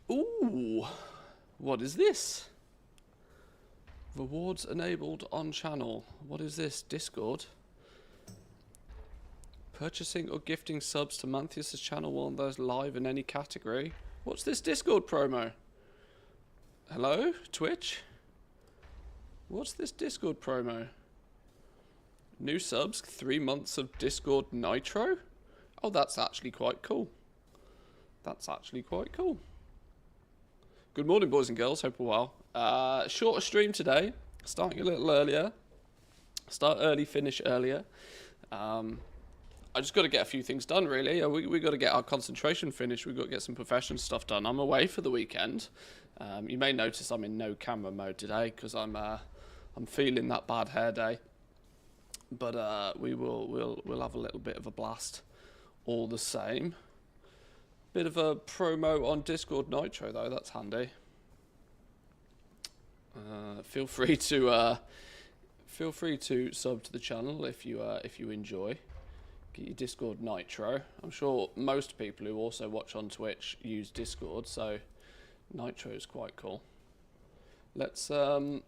Ooh, what is this? Rewards enabled on channel. What is this? Discord? Purchasing or gifting subs to Mantheus' channel while there's live in any category. What's this Discord promo? Hello? Twitch? What's this Discord promo? New subs, 3 months of Discord Nitro? Oh, that's actually quite cool. That's actually quite cool. Good morning, boys and girls. Hope you're well. Shorter stream today. Starting a little earlier. Start early, finish earlier. I just got to get a few things done, really. We got to get our concentration finished. We've got to get some professional stuff done. I'm away for the weekend. You may notice I'm in no camera mode today because I'm feeling that bad hair day. But we'll have a little bit of a blast all the same. Bit of a promo on Discord Nitro though. That's handy. Feel free to sub to the channel if you enjoy. Get your Discord Nitro. I'm sure most people who also watch on Twitch use Discord, so Nitro is quite cool. Let's that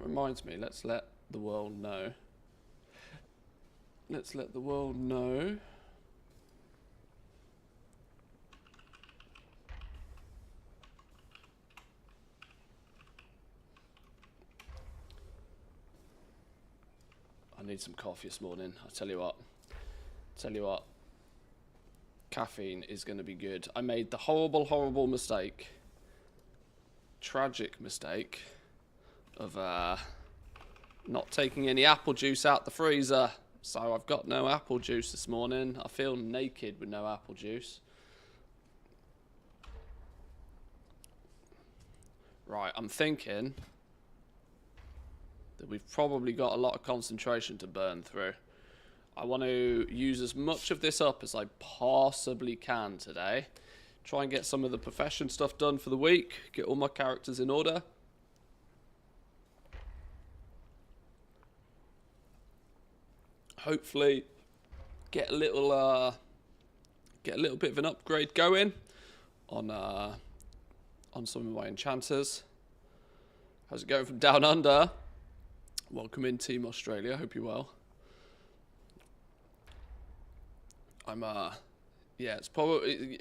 reminds me, let's let the world know. Let's let the world know. I need some coffee this morning. I tell you what. Caffeine is going to be good. I made the horrible mistake, tragic mistake, of not taking any apple juice out the freezer. So I've got no apple juice this morning. I feel naked with no apple juice. Right, I'm thinking that we've probably got a lot of concentration to burn through. I want to use as much of this up as I possibly can today. Try and get some of the profession stuff done for the week. Get all my characters in order. Hopefully get a little bit of an upgrade going on some of my enchanters. How's it going from down under? Welcome in, Team Australia. Hope you're well. Yeah,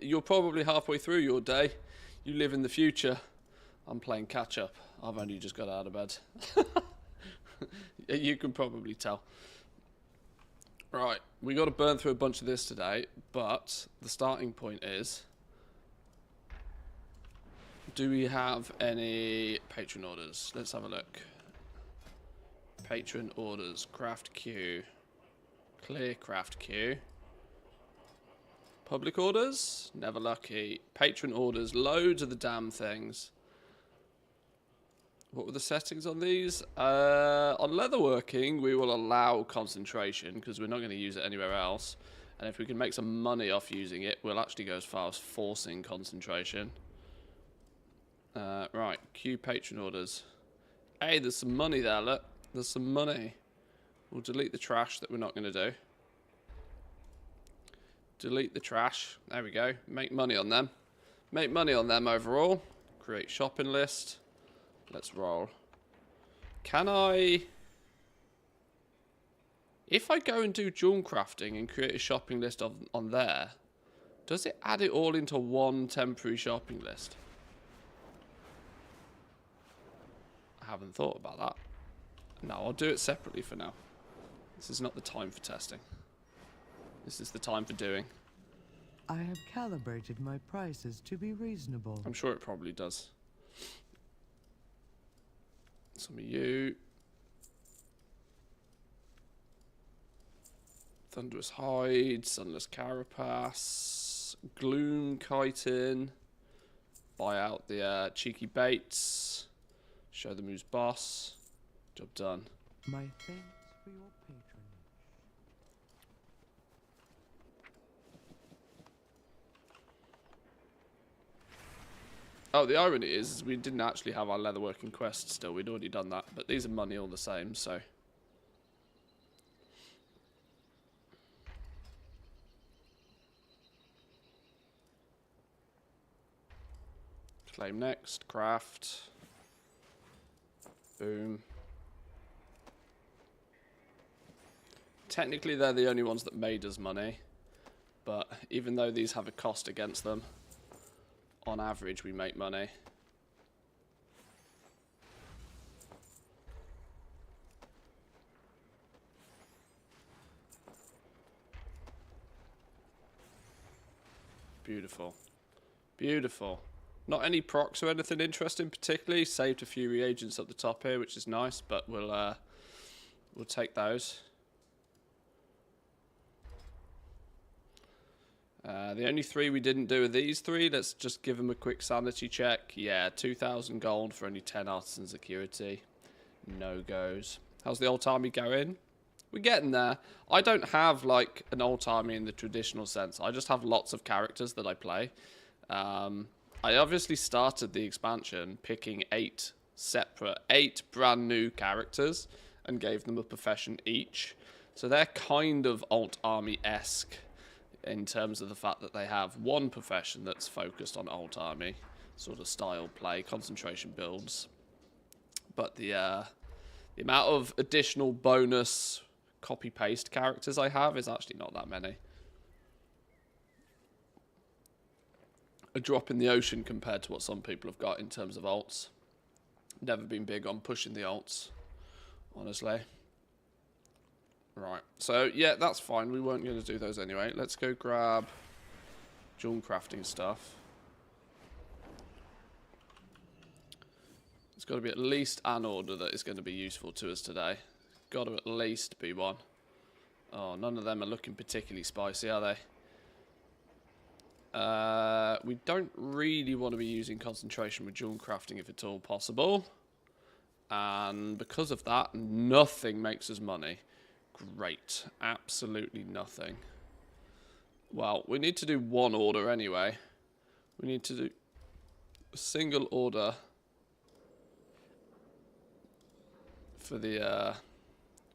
you're probably halfway through your day. You live in the future. I'm playing catch up. I've only just got out of bed. You can probably tell. Right, we got to burn through a bunch of this today, but the starting point is, do we have any patron orders? Let's have a look. Patron orders, craft queue, clear craft queue. Public orders, never lucky. Patron orders, loads of the damn things. What were the settings on these? On leatherworking, we will allow concentration because we're not going to use it anywhere else. And if we can make some money off using it, we'll actually go as far as forcing concentration. Right, queue patron orders. Hey, there's some money there, look. There's some money. We'll delete the trash that we're not going to do. Delete the trash. There we go. Make money on them. Make money on them overall. Create shopping list. Let's roll. Can I... If I go and do Jewelcrafting and create a shopping list on there, does it add it all into one temporary shopping list? I haven't thought about that. No, I'll do it separately for now. This is not the time for testing. This is the time for doing. I have calibrated my prices to be reasonable. I'm sure it probably does. Some of you. Thunderous Hide, Sunless Carapace, Gloom Chitin. Buy out the cheeky baits. Show them who's boss. Job done. My thanks for your patronage. Oh, the irony is we didn't actually have our leatherworking quest still. We'd already done that, but these are money all the same, so. Claim next. Craft. Boom. Technically, they're the only ones that made us money. But even though these have a cost against them, on average, we make money. Beautiful. Beautiful. Not any procs or anything interesting particularly. Saved a few reagents up the top here, which is nice, but we'll take those. The only three we didn't do are these three. Let's just give them a quick sanity check. Yeah, 2,000 gold for only 10 artisan security. No goes. How's the old army going? We're getting there. I don't have like an old army in the traditional sense. I just have lots of characters that I play. I obviously started the expansion picking 8 brand new characters and gave them a profession each. So they're kind of alt army-esque in terms of the fact that they have one profession that's focused on alt army sort of style play, concentration builds. But the amount of additional bonus copy-paste characters I have is actually not that many. A drop in the ocean compared to what some people have got in terms of alts. Never been big on pushing the alts, honestly. Right, so yeah, that's fine. We weren't going to do those anyway. Let's go grab Jewelcrafting stuff. It's got to be at least an order that is going to be useful to us today. Got to at least be one. Oh, none of them are looking particularly spicy, are they? We don't really want to be using concentration with Jewelcrafting if at all possible. And because of that, nothing makes us money. Great. Absolutely nothing. Well, we need to do one order anyway. We need to do a single order for the...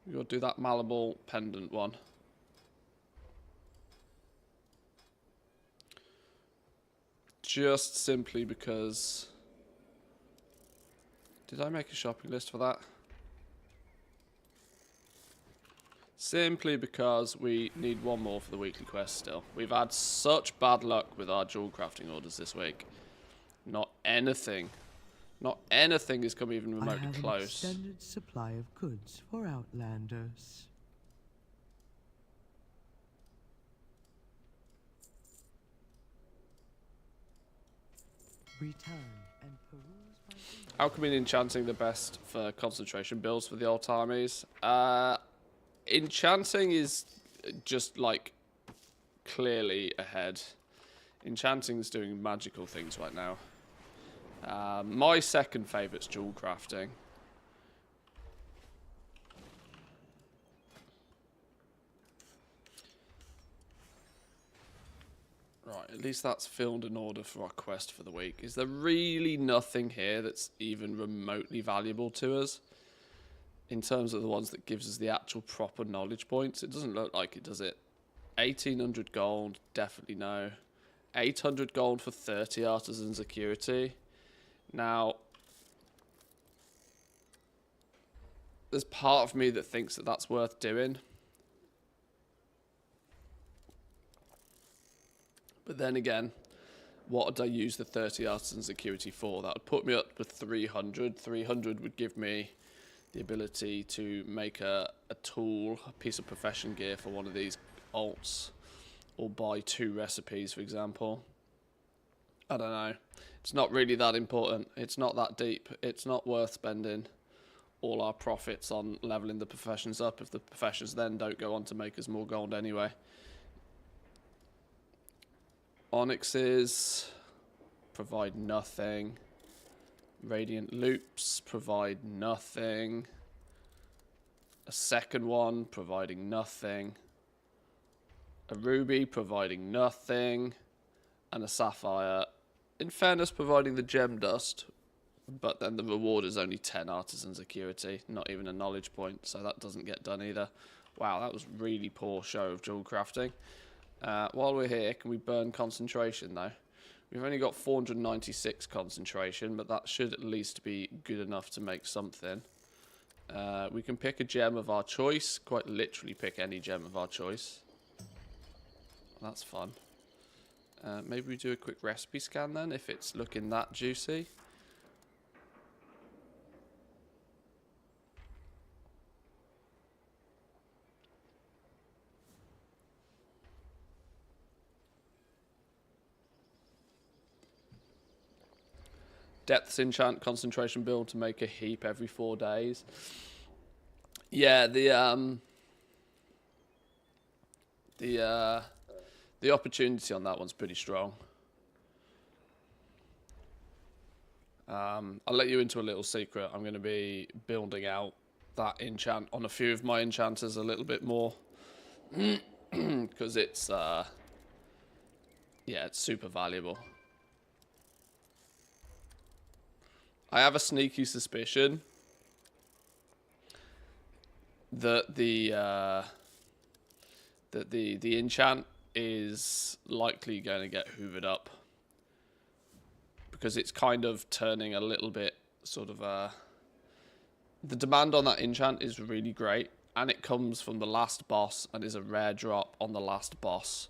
we've got to do that malleable pendant one. Just simply because... Did I make a shopping list for that? Simply because we need one more for the weekly quest still. We've had such bad luck with our Jewelcrafting orders this week. Not anything has come even remotely close. I have an extended supply of goods for Outlanders. Return and peruse my... Alchemy and Enchanting the best for concentration builds for the old armies. Enchanting is just like clearly ahead. Enchanting is doing magical things right now. My second favourite's Jewelcrafting. Right, at least that's filled an order for our quest for the week. Is there really nothing here that's even remotely valuable to us? In terms of the ones that gives us the actual proper knowledge points. It doesn't look like it, does it? 1,800 gold, definitely no. 800 gold for 30 artisan security. Now, there's part of me that thinks that that's worth doing. But then again, what would I use the 30 artisan security for? That would put me up to 300. 300 would give me the ability to make a tool, a piece of profession gear for one of these alts, or buy 2 recipes, for example. I don't know. It's not really that important. It's not that deep. It's not worth spending all our profits on leveling the professions up if the professions then don't go on to make us more gold anyway. Onyxes provide nothing. Radiant loops provide nothing. A second one providing nothing. A ruby providing nothing. And a sapphire, in fairness, providing the gem dust. But then the reward is only 10 artisan security, not even a knowledge point, so that doesn't get done either. Wow, that was really poor show of Jewelcrafting. While we're here, can we burn concentration though? We've only got 496 concentration, but that should at least be good enough to make something. We can pick a gem of our choice. Quite literally pick any gem of our choice. That's fun. Maybe we do a quick recipe scan then, if it's looking that juicy. Depths enchant concentration build to make a heap every 4 days. Yeah, the opportunity on that one's pretty strong. I'll let you into a little secret. I'm going to be building out that enchant on a few of my enchanters a little bit more. Because it's, yeah, it's super valuable. I have a sneaky suspicion that the enchant is likely going to get hoovered up, because it's kind of turning a little bit sort of the demand on that enchant is really great, and it comes from the last boss and is a rare drop on the last boss.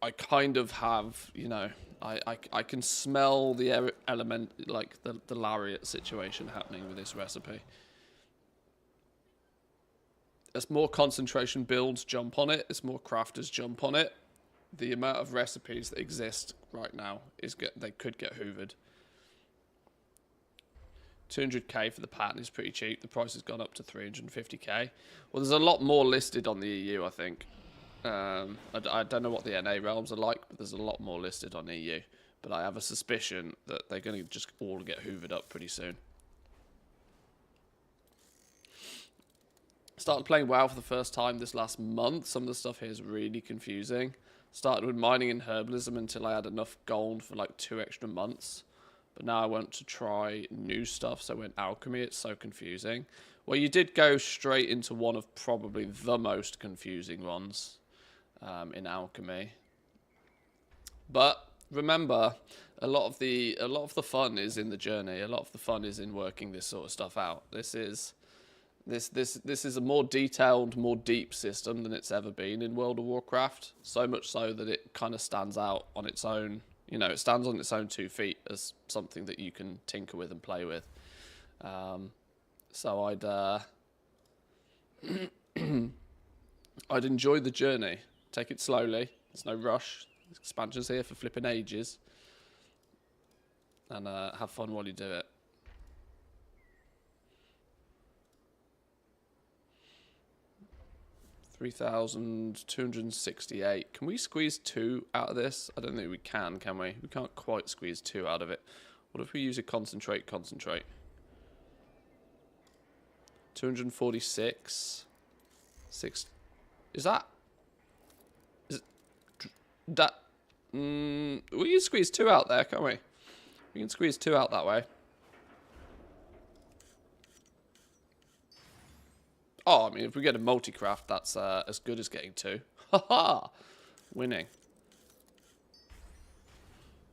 I kind of have, you know, I can smell the element, like the lariat situation happening with this recipe. As more concentration builds jump on it, as more crafters jump on it, the amount of recipes that exist right now they could get hoovered. 200k for the pattern is pretty cheap. The price has gone up to 350k. Well, there's a lot more listed on the EU, I think. I don't know what the NA realms are like, but there's a lot more listed on EU. But I have a suspicion that they're going to just all get hoovered up pretty soon. Started playing WoW for the first time this last month. Some of the stuff here is really confusing. Started with mining and herbalism until I had enough gold for like 2 extra months. But now I want to try new stuff, so I went Alchemy. It's so confusing. Well, you did go straight into one of probably the most confusing ones. In Alchemy, but remember, a lot of the fun is in the journey. A lot of the fun is in working this sort of stuff out. This is a more detailed, more deep system than it's ever been in World of Warcraft. So much so that it kind of stands out on its own. You know, it stands on its own 2 feet as something that you can tinker with and play with. So I'd enjoy the journey. Take it slowly. There's no rush. There's expansions here for flipping ages. And have fun while you do it. $3,268. Can we squeeze 2 out of this? I don't think we can we? We can't quite squeeze 2 out of it. What if we use a concentrate? 246. 6. Is that... That, we can squeeze 2 out there, can't we? We can squeeze 2 out that way. Oh, I mean, if we get a multi-craft, that's as good as getting 2. Ha-ha! Winning.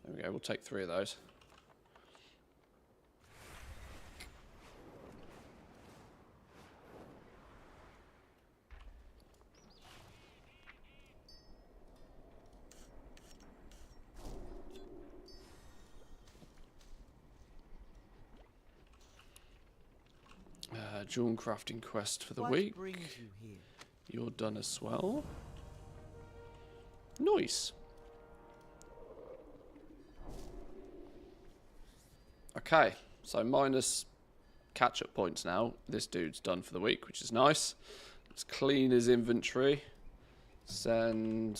There we go, we'll take 3 of those. Jewelcrafting quest for the week. You're done as well. Nice. Okay, so minus catch-up points now. This dude's done for the week, which is nice. Let's clean his inventory. Send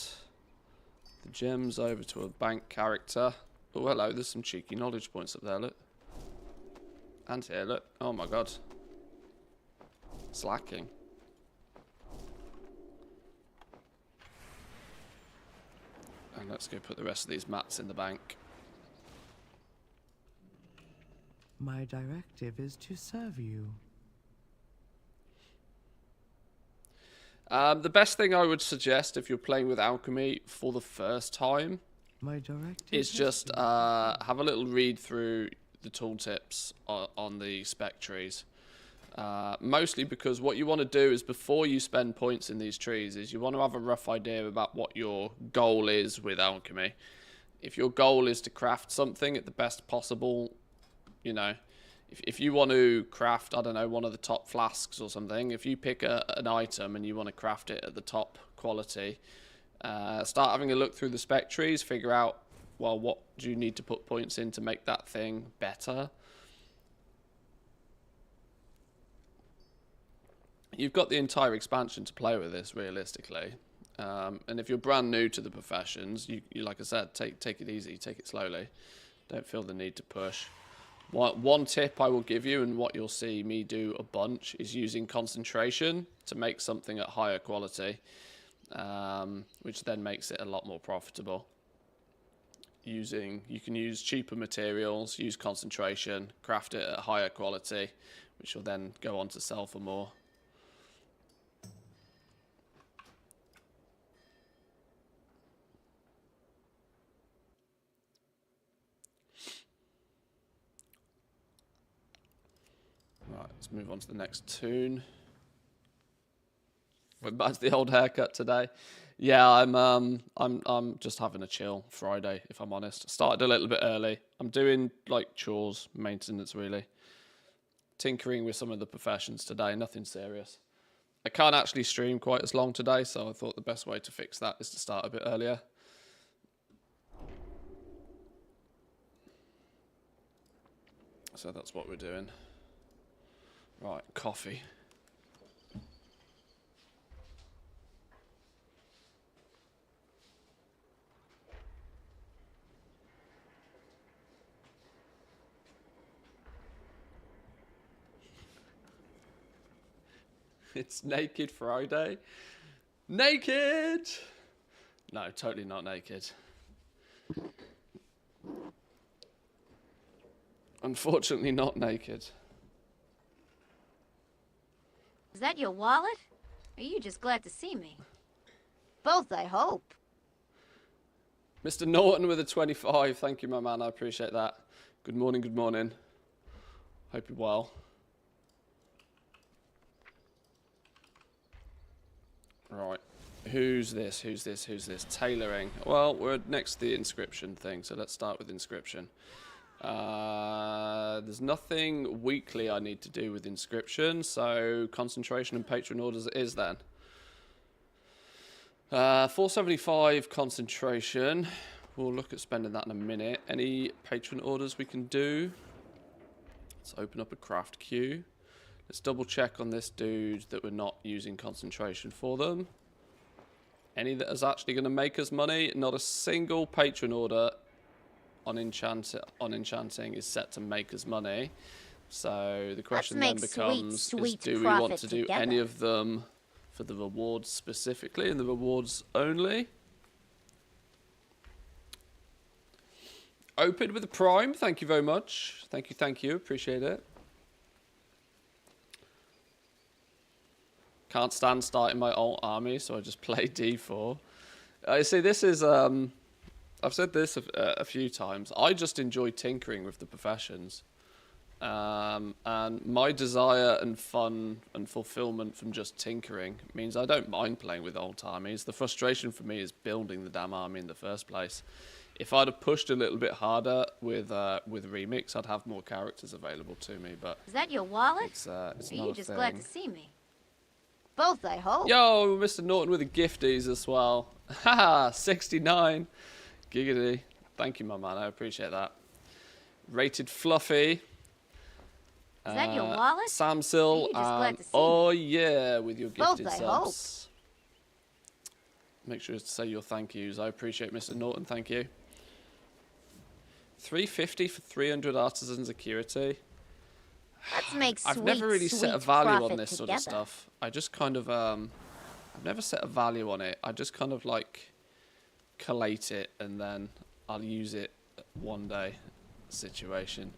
the gems over to a bank character. Oh, hello, there's some cheeky knowledge points up there, look. And here, look. Oh my god. Slacking. And let's go put the rest of these mats in the bank. My directive is to serve you. The best thing I would suggest if you're playing with Alchemy for the first time My directive is has just been- have a little read through the tooltips on the spec trees. Mostly because what you want to do is before you spend points in these trees is you want to have a rough idea about what your goal is with Alchemy. If your goal is to craft something at the best possible, you know, if you want to craft, I don't know, one of the top flasks or something, if you pick an item and you want to craft it at the top quality, start having a look through the spec trees, figure out, well, what do you need to put points in to make that thing better. You've got the entire expansion to play with this, realistically. And if you're brand new to the professions, you like I said, take it easy, take it slowly. Don't feel the need to push. One tip I will give you, and what you'll see me do a bunch, is using concentration to make something at higher quality, which then makes it a lot more profitable. You can use cheaper materials, use concentration, craft it at higher quality, which will then go on to sell for more. Right, let's move on to the next tune. We're back to the old haircut today. Yeah, I'm just having a chill Friday, if I'm honest. Started a little bit early. I'm doing like chores, maintenance really. Tinkering with some of the professions today, nothing serious. I can't actually stream quite as long today, so I thought the best way to fix that is to start a bit earlier. So that's what we're doing. Right, coffee. It's Naked Friday. Naked! No, totally not naked. Unfortunately not naked. Is that your wallet? Or are you just glad to see me? Both, I hope. Mr. Norton with a 25. Thank you, my man. I appreciate that. Good morning, good morning. Hope you're well. Right. Who's this? Who's this? Who's this? Tailoring. Well, we're next to the Inscription thing, so let's start with Inscription. There's nothing weekly I need to do with Inscription, so concentration and patron orders it is then. 475 concentration. We'll look at spending that in a minute. Any patron orders we can do? Let's open up a craft queue. Let's double check on this dude that we're not using concentration for them. Any that is actually going to make us money? Not a single patron order on Enchanting is set to make us money. So the question then becomes, is do we want to do any of them for the rewards specifically and the rewards only? Open with a prime. Thank you very much. Thank you. Appreciate it. Can't stand starting my alt army, so I just play D4. You see, this is... I've said this a few times. I just enjoy tinkering with the professions. And my desire and fun and fulfillment from just tinkering means I don't mind playing with alt armies. The frustration for me is building the damn army in the first place. If I'd have pushed a little bit harder with Remix, I'd have more characters available to me. But is that your wallet? It's Are not you a just thing. glad to see me? Both, I hope. Yo, Mr. Norton with the gifties as well. Haha, 69. Giggity. Thank you, my man. I appreciate that. Rated Fluffy. Is that your wallet? Samsil. just glad to see Oh, yeah, with your gifted Both, I subs. Make sure to say your thank yous. I appreciate Mr. Norton. Thank you. 350 for 300 artisan security. Let's make I've never really set a sweet value on profit this sort together. of stuff. I just kind of, I've never set a value on it. I just kind of like collate it and then I'll use it one day situation.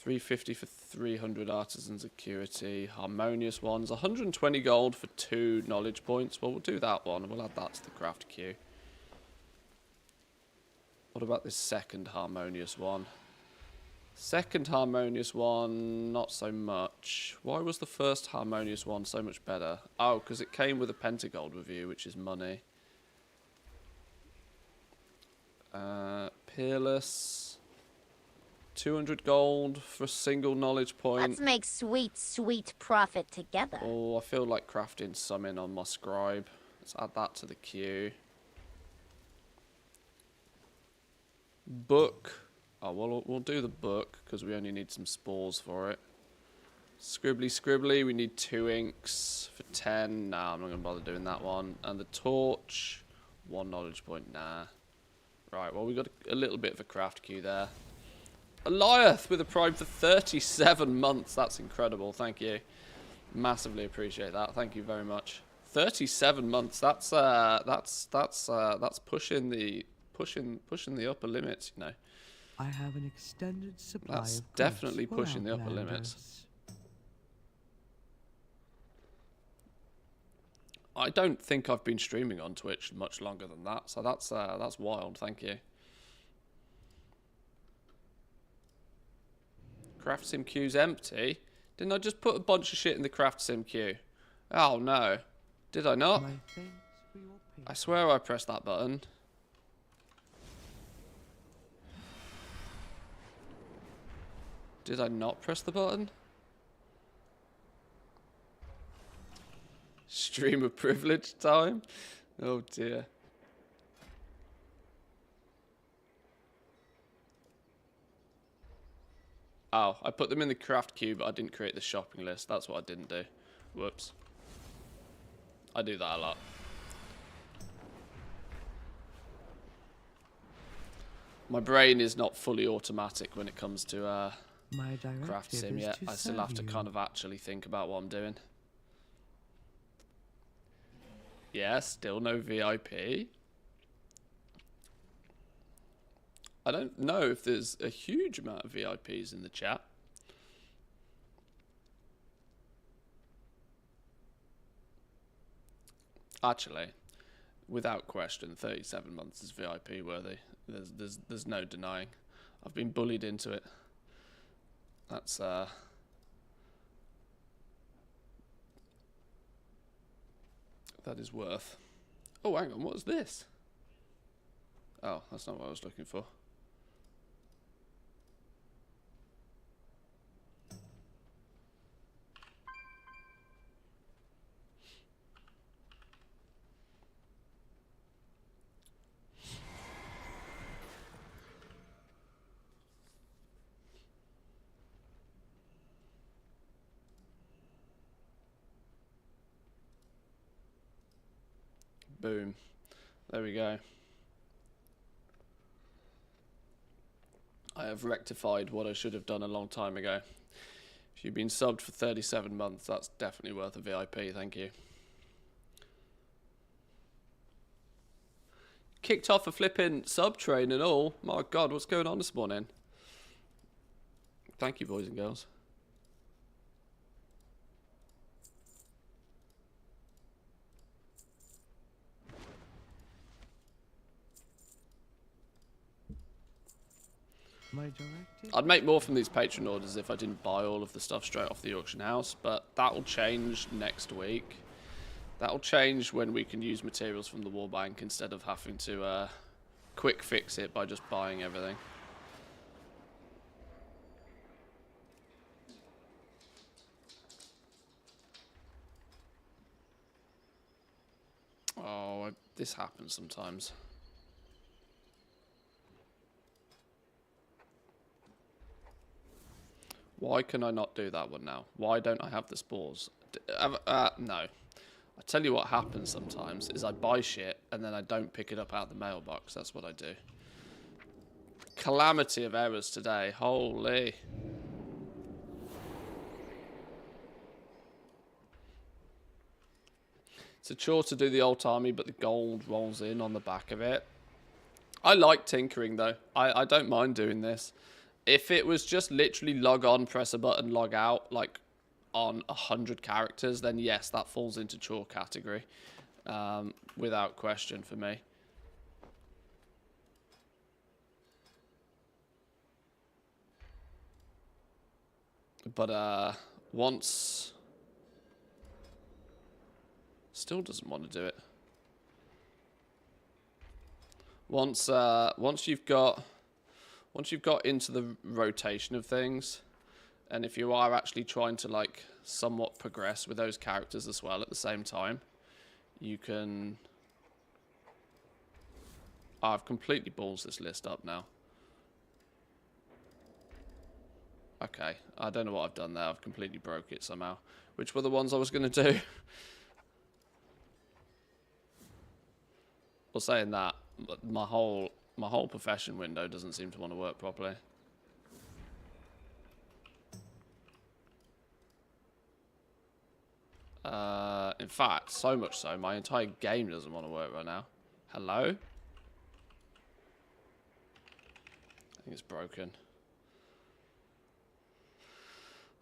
350 for 300 artisan security. Harmonious ones. 120 gold for 2 knowledge points. Well, we'll do that one. We'll add that to the craft queue. What about this second harmonious one? Second harmonious one, not so much. Why was the first harmonious one so much better? Oh, because it came with a pentagold review, which is money. Peerless. 200 gold for a single knowledge point. Let's make sweet, sweet profit together. Oh, I feel like crafting summon on my scribe. Let's add that to the queue. Book. Oh, well, we'll do the book because we only need some spores for it. Scribbly, scribbly. We need 2 inks for 10. Nah, I'm not going to bother doing that one. And the torch. 1 knowledge point. Nah. Right, well, we got a little bit of a craft queue there. Eliath with a prime for 37 months. That's incredible. Thank you. Massively appreciate that. Thank you very much. 37 months. That's pushing the upper limits, you know. I have an extended supply That's of definitely goods for pushing the upper Outlanders. limits. I don't think I've been streaming on Twitch much longer than that, so that's wild. Thank you. Craft sim queue's empty. Didn't I just put a bunch of shit in the craft sim queue? Oh no, did I not? My thanks for your I swear I pressed that button. Did I not press the button? Streamer privilege time? Oh dear. Oh, I put them in the craft queue, but I didn't create the shopping list. That's what I didn't do. Whoops. I do that a lot. My brain is not fully automatic when it comes to My craft directive sim is yet. to I still have to serve kind you. of actually think about what I'm doing. Yeah, still no VIP. I don't know if there's a huge amount of VIPs in the chat. Actually, without question, 37 months is VIP worthy. There's no denying. I've been bullied into it. That's that is worth. Oh, hang on, what was this? Oh, that's not what I was looking for. Boom. There we go. I have rectified what I should have done a long time ago. If you've been subbed for 37 months, that's definitely worth a VIP, thank you. Kicked off a flipping sub train and all. My God, what's going on this morning? Thank you, boys and girls. My directive. I'd make more from these patron orders if I didn't buy all of the stuff straight off the auction house, but that will change next week. That will change when we can use materials from the war bank instead of having to quick fix it by just buying everything. Oh, this happens sometimes. Why can I not do that one now? Why don't I have the spores? No. I tell you what happens sometimes is I buy shit and then I don't pick it up out of the mailbox. That's what I do. Calamity of errors today. Holy. It's a chore to do the old army, but the gold rolls in on the back of it. I like tinkering though. I don't mind doing this. If it was just literally log on, press a button, log out, like on 100 characters, then yes, that falls into chore category, without question for me. But once, still doesn't want to do it. Once you've got into the rotation of things, and if you are actually trying to like somewhat progress with those characters as well at the same time, you can. I've completely balls this list up now. Okay, I don't know what I've done there. I've completely broke it somehow. Which were the ones I was going to do? Well, saying that, my whole profession window doesn't seem to want to work properly. In fact, so much so, my entire game doesn't want to work right now. Hello? I think it's broken.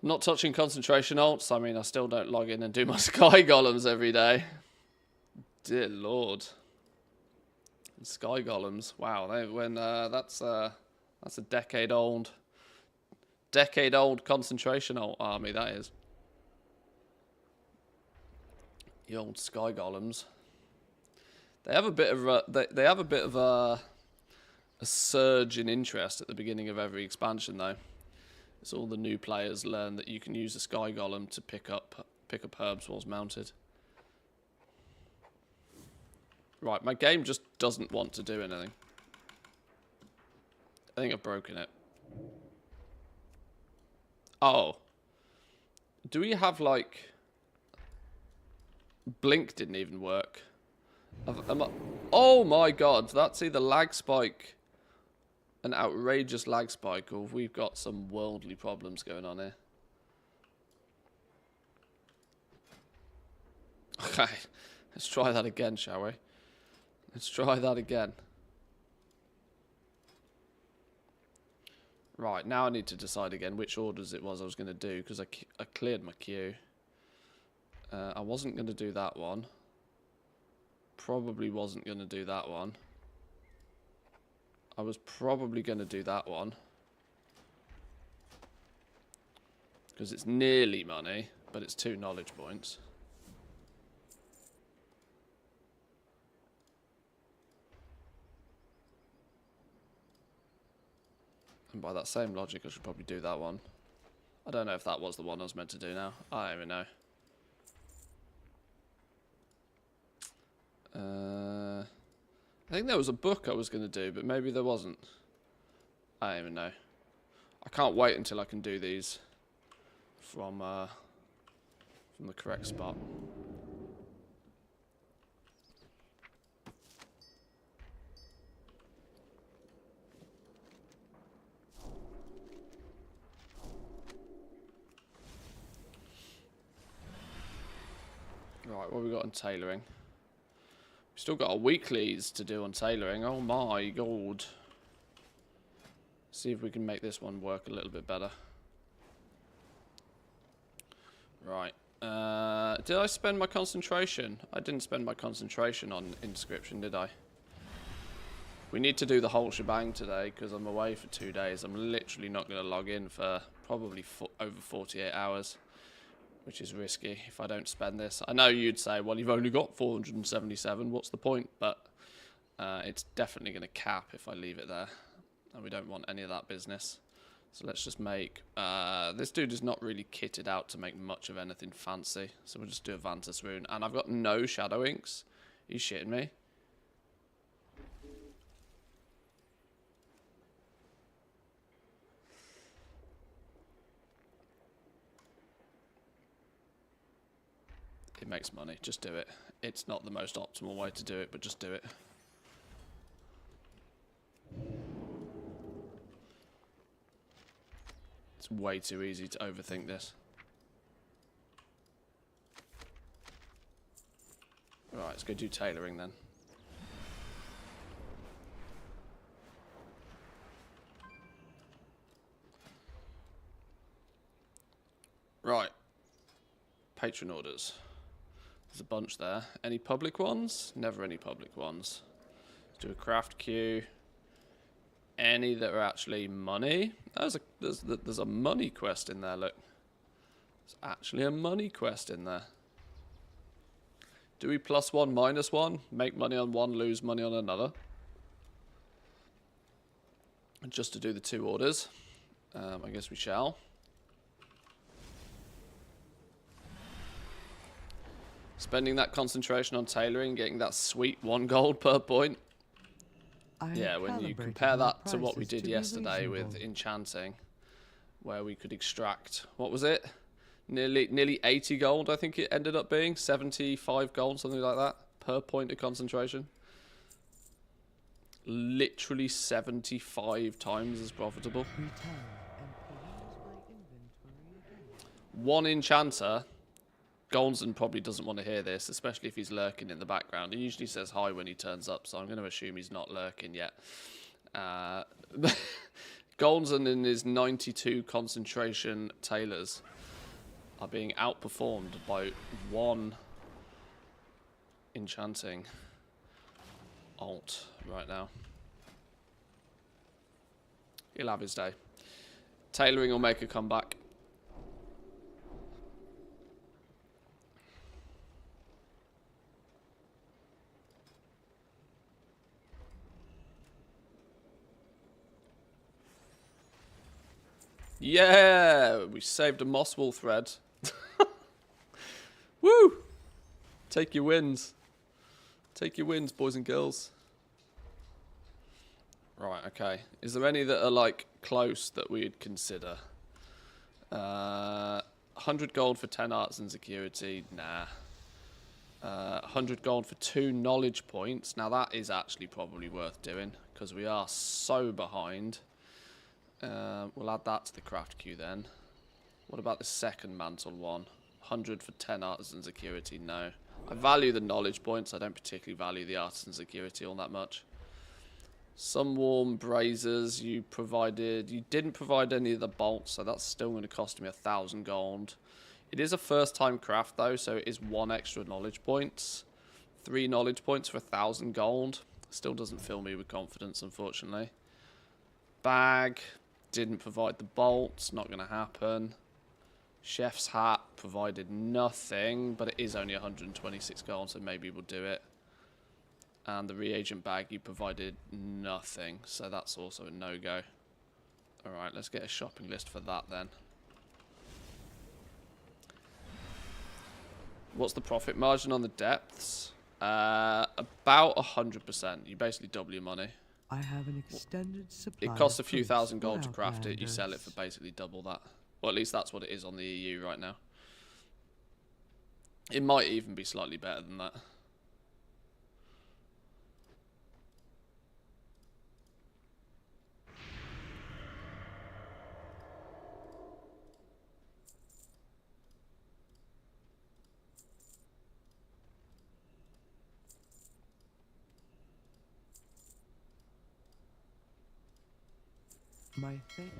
I'm not touching concentration alts. I mean, I still don't log in and do my sky golems every day. Dear Lord. Sky golems. Wow, that's a decade old concentration alt army, that is. The old sky golems. They have a bit of a surge in interest at the beginning of every expansion, though. It's all the new players learn that you can use a sky golem to pick up herbs whilst mounted. Right, my game just doesn't want to do anything. I think I've broken it. Oh. Do we have, like... Blink didn't even work. Oh my god, that's either lag spike, an outrageous lag spike, or we've got some worldly problems going on here. Okay, let's try that again, shall we? Let's try that again. Right, now I need to decide again which orders it was I was going to do, because I cleared my queue. I wasn't going to do that one. Probably wasn't going to do that one. I was probably going to do that one. Because it's nearly money, but it's 2 knowledge points. And by that same logic, I should probably do that one. I don't know if that was the one I was meant to do now. I don't even know. I think there was a book I was going to do, but maybe there wasn't. I don't even know. I can't wait until I can do these from the correct spot. Right, what have we got on tailoring? We've still got our weeklies to do on tailoring. Oh my god. See if we can make this one work a little bit better. Right. Did I spend my concentration? I didn't spend my concentration on Inscription, did I? We need to do the whole shebang today because I'm away for 2 days. I'm literally not going to log in for probably over 48 hours. Which is risky if I don't spend this. I know you'd say, well, you've only got 477. What's the point? But it's definitely going to cap if I leave it there. And we don't want any of that business. So let's just make... this dude is not really kitted out to make much of anything fancy. So we'll just do a Vantas rune. And I've got no shadow inks. Are you shitting me? It makes money. Just do it. It's not the most optimal way to do it, but just do it. It's way too easy to overthink this. Right, let's go do tailoring then. Patron orders. There's a bunch there. Any public ones? Never any public ones. Let's do a craft queue. Any that are actually money? There's a money quest in there, look. There's actually a money quest in there. Do we +1, -1? Make money on one, lose money on another. And just to do the 2 orders. I guess we shall. Spending that concentration on tailoring, getting that sweet 1 gold per point. Yeah, when you compare that to what we did yesterday with Enchanting, where we could extract, what was it? Nearly 80 gold, I think it ended up being. 75 gold, something like that, per point of concentration. Literally 75 times as profitable. One enchanter. Golden probably doesn't want to hear this, especially if he's lurking in the background. He usually says hi when he turns up, so I'm going to assume he's not lurking yet. Golden and his 92 concentration tailors are being outperformed by 1 enchanting alt right now. He'll have his day. Tailoring will make a comeback. Yeah, we saved a moss wool thread. Woo! Take your wins. Take your wins, boys and girls. Right, okay. Is there any that are, like, close that we'd consider? 100 gold for 10 arts and security. Nah. 100 gold for 2 knowledge points. Now, that is actually probably worth doing, because we are so behind. We'll add that to the craft queue then. What about the second mantle one? 100 for 10 artisan security. No. I value the knowledge points. I don't particularly value the artisan security all that much. Some warm brazers you provided. You didn't provide any of the bolts, so that's still going to cost me 1,000 gold. It is a first time craft though, so it is 1 extra knowledge points. 3 knowledge points for 1,000 gold. Still doesn't fill me with confidence, unfortunately. Bag. Didn't provide the bolts. Not going to happen. Chef's hat provided nothing, but it is only 126 gold, so maybe we'll do it. And the reagent bag, you provided nothing, so that's also a no-go. Alright, let's get a shopping list for that then. What's the profit margin on the depths? About 100%. You basically double your money. I have an extended supply. It costs a few thousand gold to craft it. You sell it for basically double that. Well, at least that's what it is on the EU right now. It might even be slightly better than that. My thing.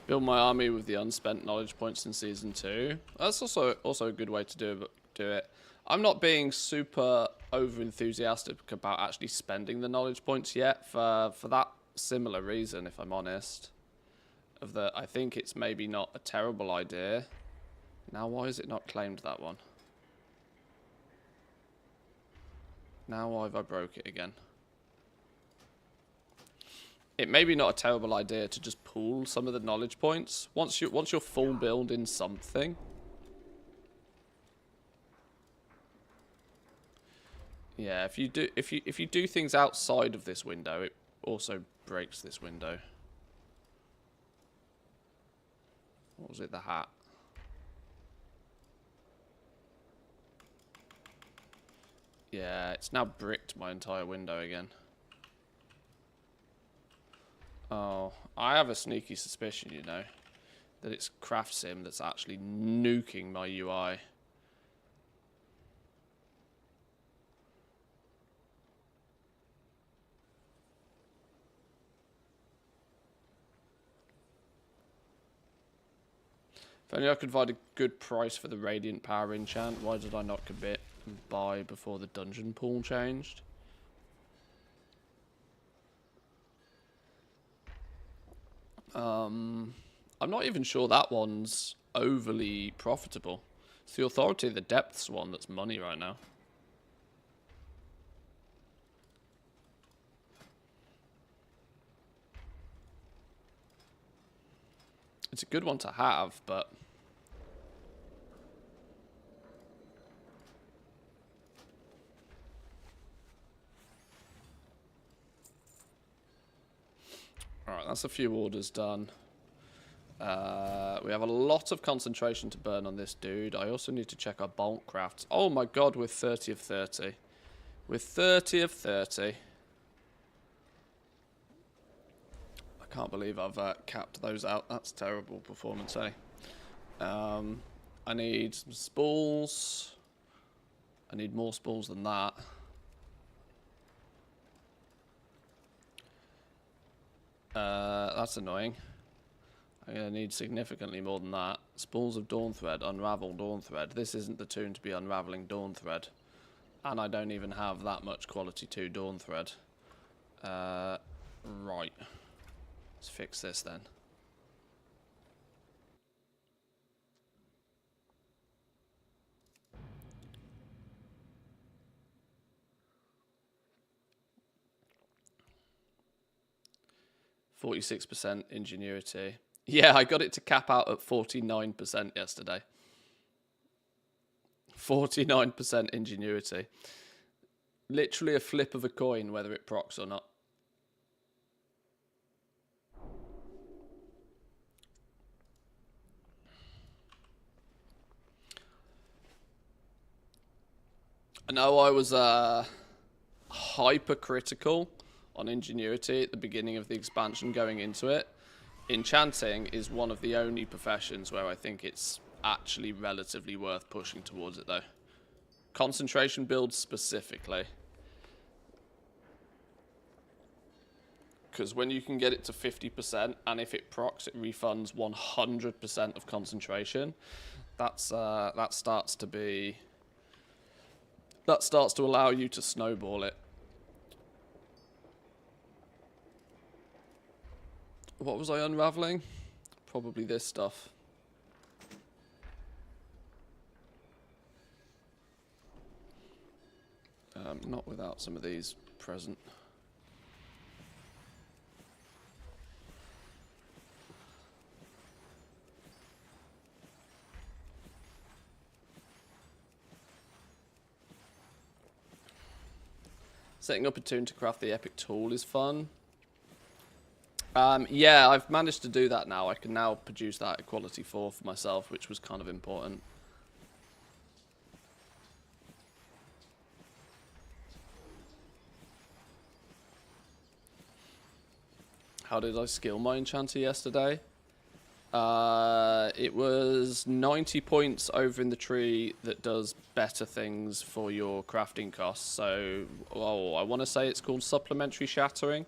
Build my army with the unspent knowledge points in Season 2. That's also a good way to do it. I'm not being super over-enthusiastic about actually spending the knowledge points yet for that similar reason, if I'm honest. I think it's maybe not a terrible idea. Now, why is it not claimed that one? Now why have I broke it again? It may be not a terrible idea to just pool some of the knowledge points once you're full build in something. Yeah, if you do things outside of this window, it also breaks this window. What was it? The hat. Yeah, it's now bricked my entire window again. Oh, I have a sneaky suspicion, you know, that it's Craft Sim that's actually nuking my UI. If only I could find a good price for the Radiant Power enchant. Why did I not commit and buy before the dungeon pool changed? I'm not even sure that one's overly profitable. It's the Authority of the Depths one that's money right now. It's a good one to have, but... Alright, that's a few orders done. We have a lot of concentration to burn on this dude. I also need to check our bulk crafts. Oh my god, we're 30 of 30. We're 30 of 30. I can't believe I've capped those out. That's terrible performance, eh? I need some spools. I need more spools than that. That's annoying. I'm going to need significantly more than that. Spools of Dawn Thread, unravel Dawn Thread. This isn't the tune to be unraveling Dawn Thread. And I don't even have that much quality 2 Dawn Thread. Right. Let's fix this then. %46 ingenuity. Yeah, I got it to cap out at 49% yesterday. 49% ingenuity. Literally a flip of a coin whether it procs or not. I know I was hypercritical on ingenuity at the beginning of the expansion going into it. Enchanting is one of the only professions where I think it's actually relatively worth pushing towards it though. Concentration builds specifically. Because when you can get it to 50% and if it procs it refunds 100% of concentration, that starts to allow you to snowball it. What was I unraveling? Probably this stuff. Not without some of these present. Setting up a tune to craft the epic tool is fun. Yeah, I've managed to do that now. I can now produce that at quality 4 for myself, which was kind of important. How did I skill my enchanter yesterday? It was 90 points over in the tree that does better things for your crafting costs. So, I want to say it's called supplementary shattering.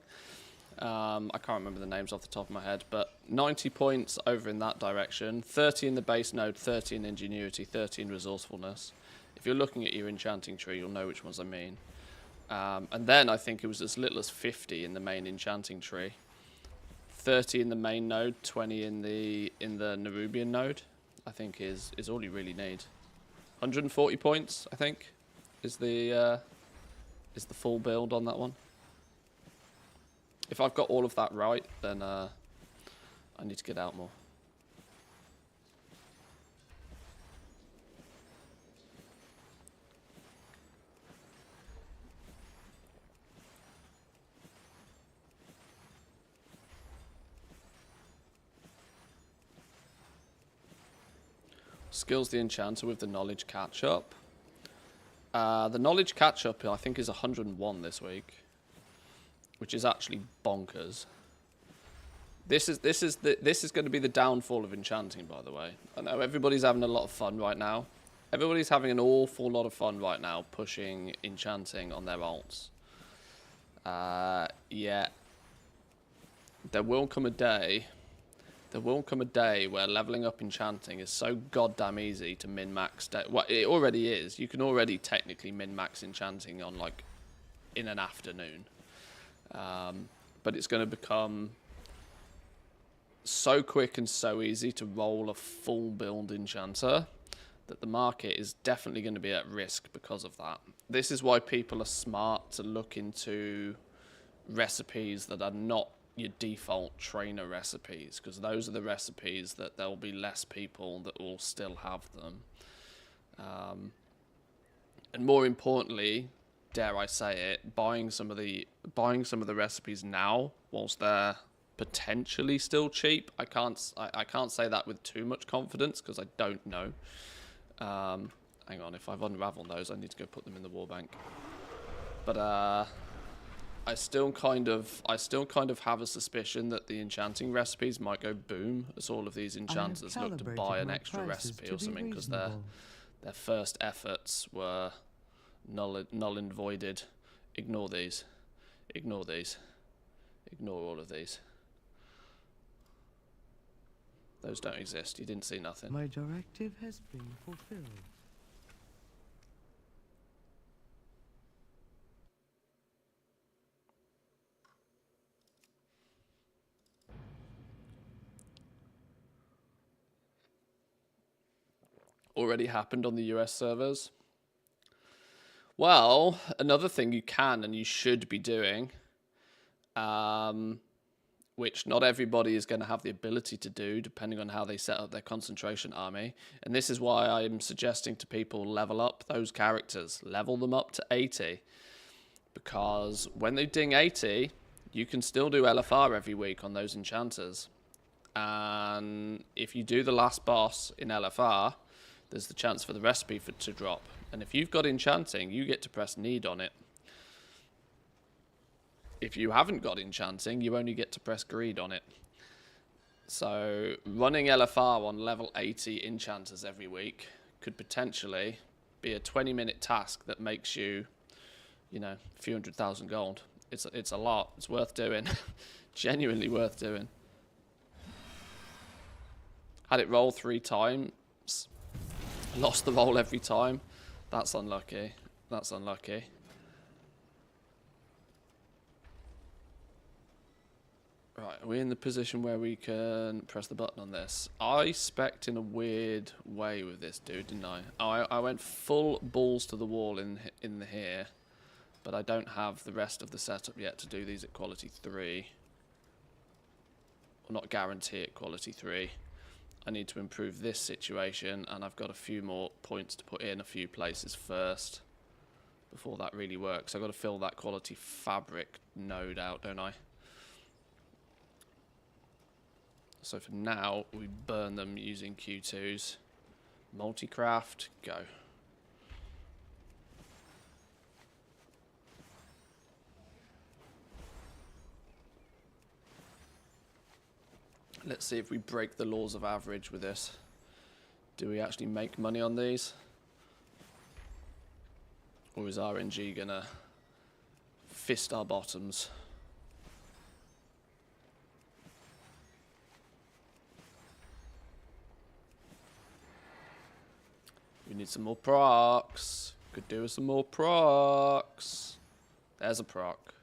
I can't remember the names off the top of my head, but 90 points over in that direction, 30 in the base node, 30 in ingenuity, 30 in resourcefulness. If you're looking at your enchanting tree, you'll know which ones I mean. And then I think it was as little as 50 in the main enchanting tree. 30 in the main node, 20 in the Nerubian node, I think is all you really need. 140 points, I think, is the full build on that one. If I've got all of that right, then I need to get out more. Skills the enchanter with the knowledge catch-up. The knowledge catch-up, I think, is 101 this week, which is actually bonkers. This is going to be the downfall of enchanting, by the way. I know everybody's having a lot of fun right now. Everybody's having an awful lot of fun right now pushing enchanting on their alts. Yeah. There will come a day There will come a day where leveling up Enchanting is so goddamn easy to min-max. Well, it already is. You can already technically min-max Enchanting on, like, in an afternoon. But it's going to become so quick and so easy to roll a full build Enchanter that the market is definitely going to be at risk because of that. This is why people are smart to look into recipes that are not your default trainer recipes, because those are the recipes that there will be less people that will still have them. And more importantly, dare I say it, buying some of the recipes now whilst they're potentially still cheap. I can't say that with too much confidence because I don't know. Hang on, if I've unraveled those, I need to go put them in the war bank. But I still kind of have a suspicion that the enchanting recipes might go boom as all of these enchanters look to buy an extra recipe or something, because their first efforts were null and voided. Ignore these. Ignore these. Ignore all of these. Those don't exist. You didn't see nothing. My directive has been fulfilled. Already happened on the US servers. Well, another thing you can and you should be doing, which not everybody is going to have the ability to do depending on how they set up their concentration army. And this is why I'm suggesting to people level up those characters. Level them up to 80. Because when they ding 80, you can still do LFR every week on those enchanters. And if you do the last boss in LFR, there's the chance for the recipe to drop. And if you've got Enchanting, you get to press Need on it. If you haven't got Enchanting, you only get to press Greed on it. So running LFR on level 80 enchanters every week could potentially be a 20-minute task that makes you, you know, a few 100,000 gold. It's a lot. It's worth doing. Genuinely worth doing. Had it roll 3 times. Lost the roll every time. That's unlucky. That's unlucky. Right, are we in the position where we can press the button on this? I spec'd in a weird way with this dude, didn't I? I went full balls to the wall in here, but I don't have the rest of the setup yet to do these at quality 3. Or not guarantee it quality 3. I need to improve this situation, and I've got a few more points to put in a few places first before that really works. I've got to fill that quality fabric node out, don't I? So for now, we burn them using Q2s. Multicraft, go. Let's see if we break the laws of average with this. Do we actually make money on these? Or is RNG gonna fist our bottoms? We need some more procs. Could do with some more procs. There's a proc.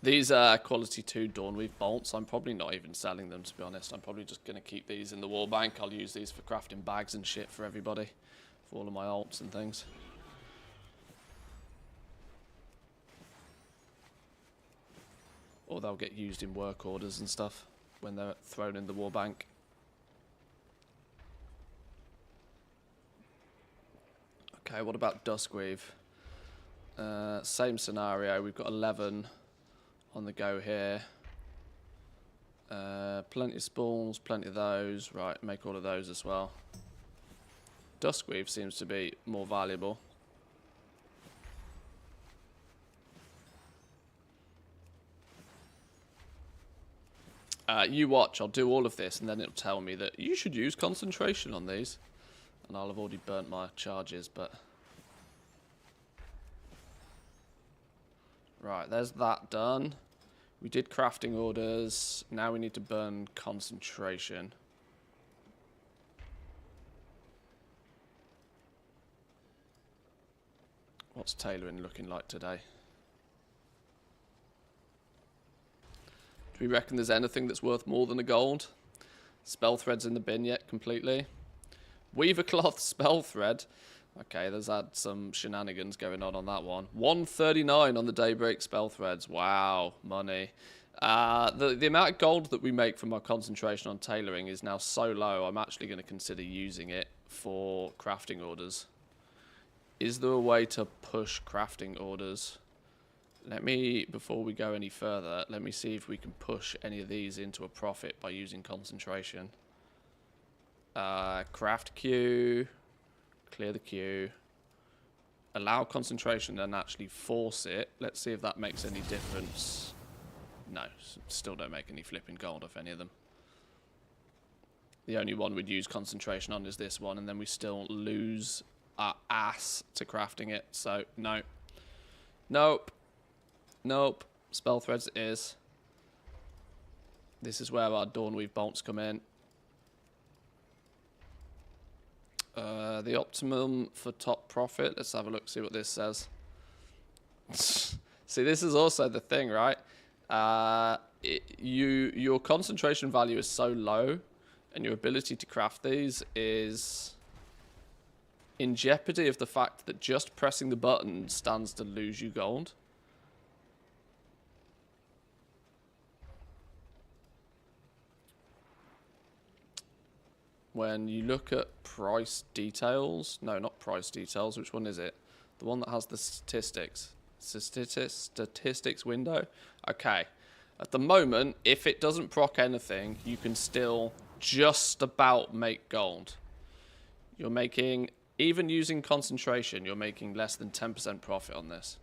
These are quality 2 Dawnweave bolts. I'm probably not even selling them, to be honest. I'm probably just going to keep these in the wall bank. I'll use these for crafting bags and shit for everybody. For all of my alts and things. Or they'll get used in work orders and stuff when they're thrown in the war bank. Okay, what about Duskweave? Same scenario. We've got 11 on the go here. Plenty of spools, plenty of those. Right, make all of those as well. Duskweave seems to be more valuable. You watch, I'll do all of this and then it'll tell me that you should use concentration on these. And I'll have already burnt my charges, but... Right, there's that done. We did crafting orders. Now we need to burn concentration. What's tailoring looking like today? Do we reckon there's anything that's worth more than a gold? Spell threads in the bin yet completely? Weaver cloth spell thread. Okay, there's had some shenanigans going on that one. 139 on the daybreak spell threads. Wow, money. The amount of gold that we make from our concentration on tailoring is now so low, I'm actually going to consider using it for crafting orders. Is there a way to push crafting orders? Let me, before we go any further, let me see if we can push any of these into a profit by using concentration. Craft queue, clear the queue, allow concentration and actually force it. Let's see if that makes any difference. No, still don't make any flipping gold off any of them. The only one we'd use concentration on is this one, and then we still lose our ass to crafting it. So, no. Nope. Nope. Spell threads it is. This is where our Dawnweave bolts come in. The optimum for top profit. Let's have a look, see what this says. See, this is also the thing, right? Your concentration value is so low, and your ability to craft these is in jeopardy of the fact that just pressing the button stands to lose you gold. When you look at price details, no, not price details, which one is it? The one that has the statistics. Statistics window? Okay. At the moment, if it doesn't proc anything, you can still just about make gold. You're making, even using concentration, you're making less than 10% profit on this.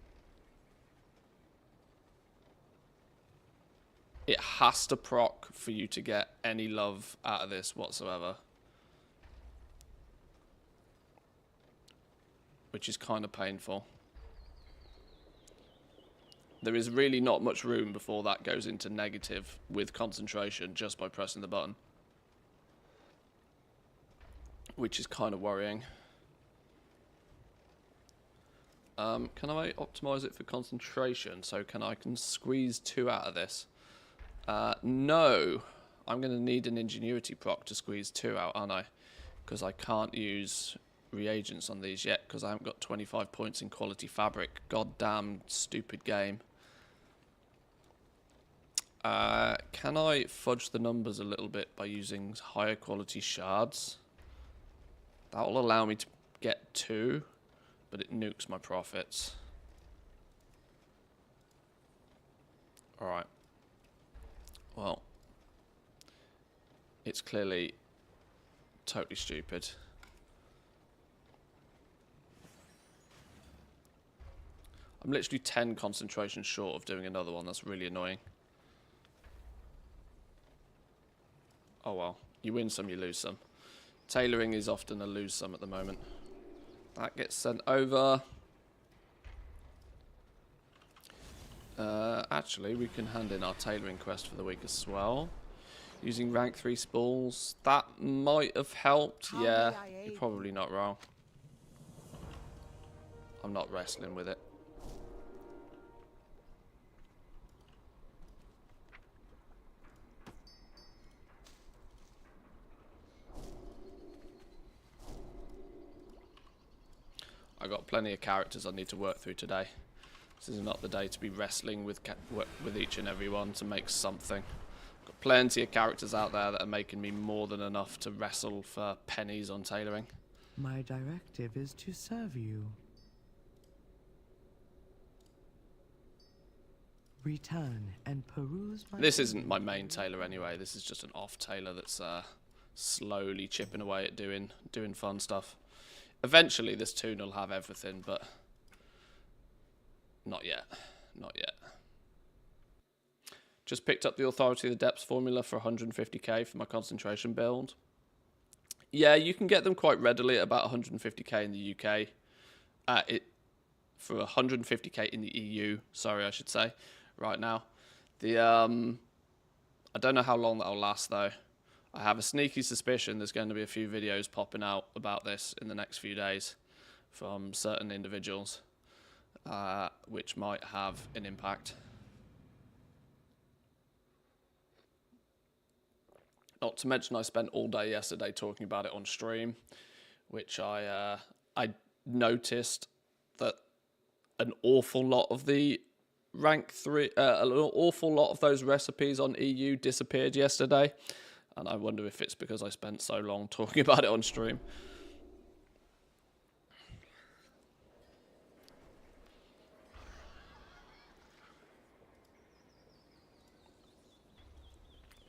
It has to proc for you to get any love out of this whatsoever. Which is kind of painful. There is really not much room before that goes into negative with concentration just by pressing the button. Which is kind of worrying. Can I optimize it for concentration? So I can squeeze 2 out of this? No. I'm going to need an ingenuity proc to squeeze 2 out, aren't I? Because I can't use reagents on these yet because I haven't got 25 points in quality fabric. Goddamn stupid game. Can I fudge the numbers a little bit by using higher quality shards? That will allow me to get 2, but it nukes my profits. Alright. Well, it's clearly totally stupid. I'm literally 10 concentration short of doing another one. That's really annoying. Oh well. You win some, you lose some. Tailoring is often a lose some at the moment. That gets sent over. Actually, we can hand in our tailoring quest for the week as well. Using rank 3 spools. That might have helped. Yeah, you're probably not wrong. I'm not wrestling with it. I got plenty of characters I need to work through today. This is not the day to be wrestling with each and every one to make something. Got plenty of characters out there that are making me more than enough to wrestle for pennies on tailoring. My directive is to serve you. Return and peruse my... This isn't my main tailor anyway. This is just an off tailor that's slowly chipping away at doing fun stuff. Eventually this toon will have everything, but not yet. Not yet. Just picked up the Authority of the Depths formula for 150k for my concentration build. Yeah, you can get them quite readily at about 150k in the UK. For 150k in the EU, sorry, I should say, right now. I don't know how long that'll last though. I have a sneaky suspicion there's going to be a few videos popping out about this in the next few days from certain individuals, which might have an impact. Not to mention I spent all day yesterday talking about it on stream, which I noticed that an awful lot of the rank 3, an awful lot of those recipes on EU disappeared yesterday, and I wonder if it's because I spent so long talking about it on stream.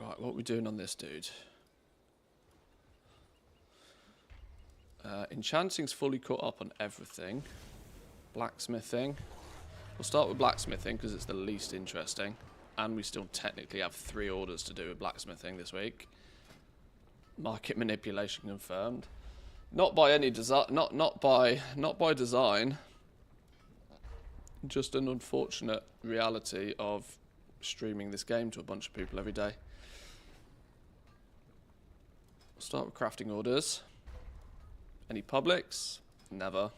Right, what are we doing on this dude? Enchanting's fully caught up on everything. Blacksmithing. We'll start with blacksmithing because it's the least interesting. And we still technically have 3 orders to do with blacksmithing this week. Market manipulation confirmed. Not by any design, not by design. Just an unfortunate reality of streaming this game to a bunch of people every day. We'll start with crafting orders. Any publics? Never.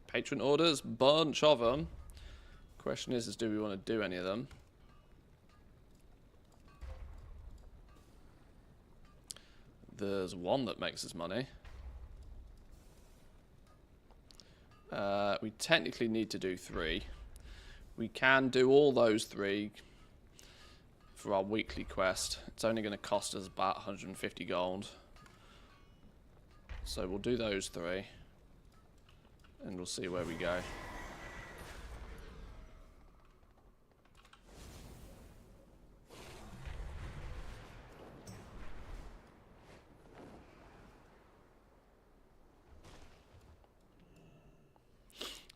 Patron orders? Bunch of them. Question is do we want to do any of them? There's one that makes us money. We technically need to do 3. We can do all those 3 for our weekly quest. It's only going to cost us about 150 gold. So we'll do those 3. And we'll see where we go.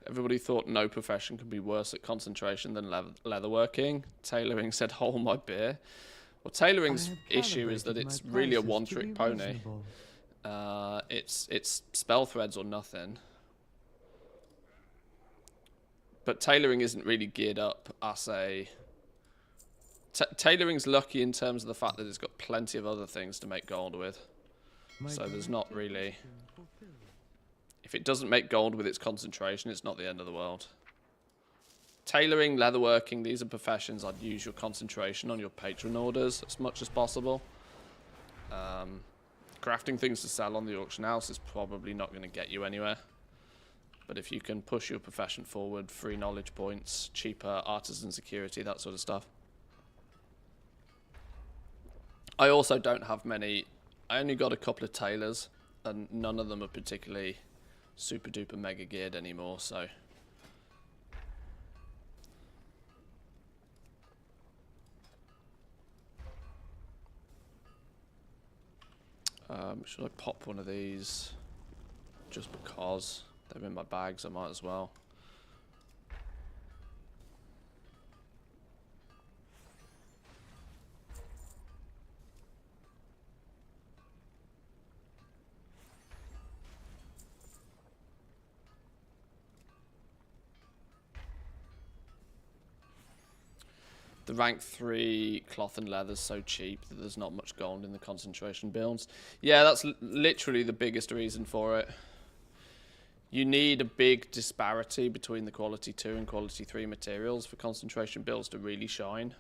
Everybody thought no profession could be worse at concentration than leatherworking. Tailoring said, hold my beer. Well, tailoring's issue is that it's really a one-trick pony. It's spell threads or nothing. But tailoring isn't really geared up as a... Tailoring's lucky in terms of the fact that it's got plenty of other things to make gold with. So there's not really... If it doesn't make gold with its concentration, it's not the end of the world. Tailoring, leatherworking, these are professions I'd use your concentration on your patron orders as much as possible. Crafting things to sell on the auction house is probably not going to get you anywhere. But if you can push your profession forward, free knowledge points, cheaper artisan security, that sort of stuff. I also don't have many. I only got a couple of tailors, and none of them are particularly super duper mega geared anymore, so... should I pop one of these just because they're in my bags? I might as well. The rank 3 cloth and leather is so cheap that there's not much gold in the concentration builds. Yeah, that's literally the biggest reason for it. You need a big disparity between the quality 2 and quality 3 materials for concentration builds to really shine.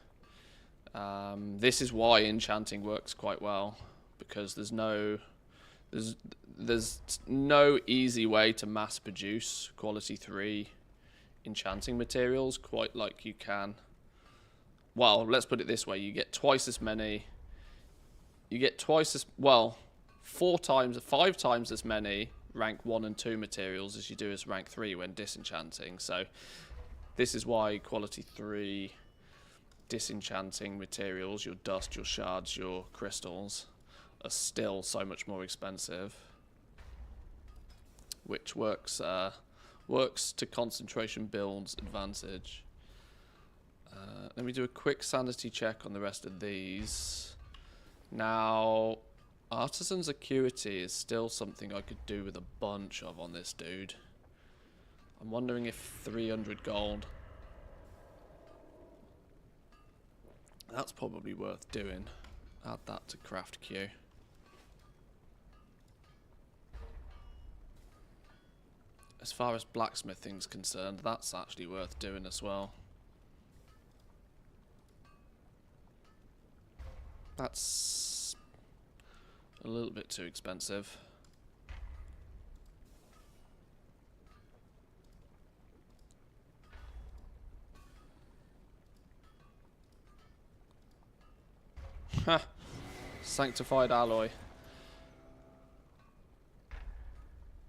This is why enchanting works quite well, because there's no easy way to mass produce quality 3 enchanting materials quite like you can. Well, let's put it this way, you get twice as many, well, 5 times as many rank 1 and 2 materials as you do as rank 3 when disenchanting. So this is why quality 3 disenchanting materials, your dust, your shards, your crystals, are still so much more expensive, which works to concentration builds advantage. Let me do a quick sanity check on the rest of these. Now, artisan's acuity is still something I could do with a bunch of on this dude. I'm wondering if 300 gold That's probably worth doing. Add that to craft queue. As far as blacksmithing's concerned, that's actually worth doing as well. That's a little bit too expensive. Ha! Sanctified alloy.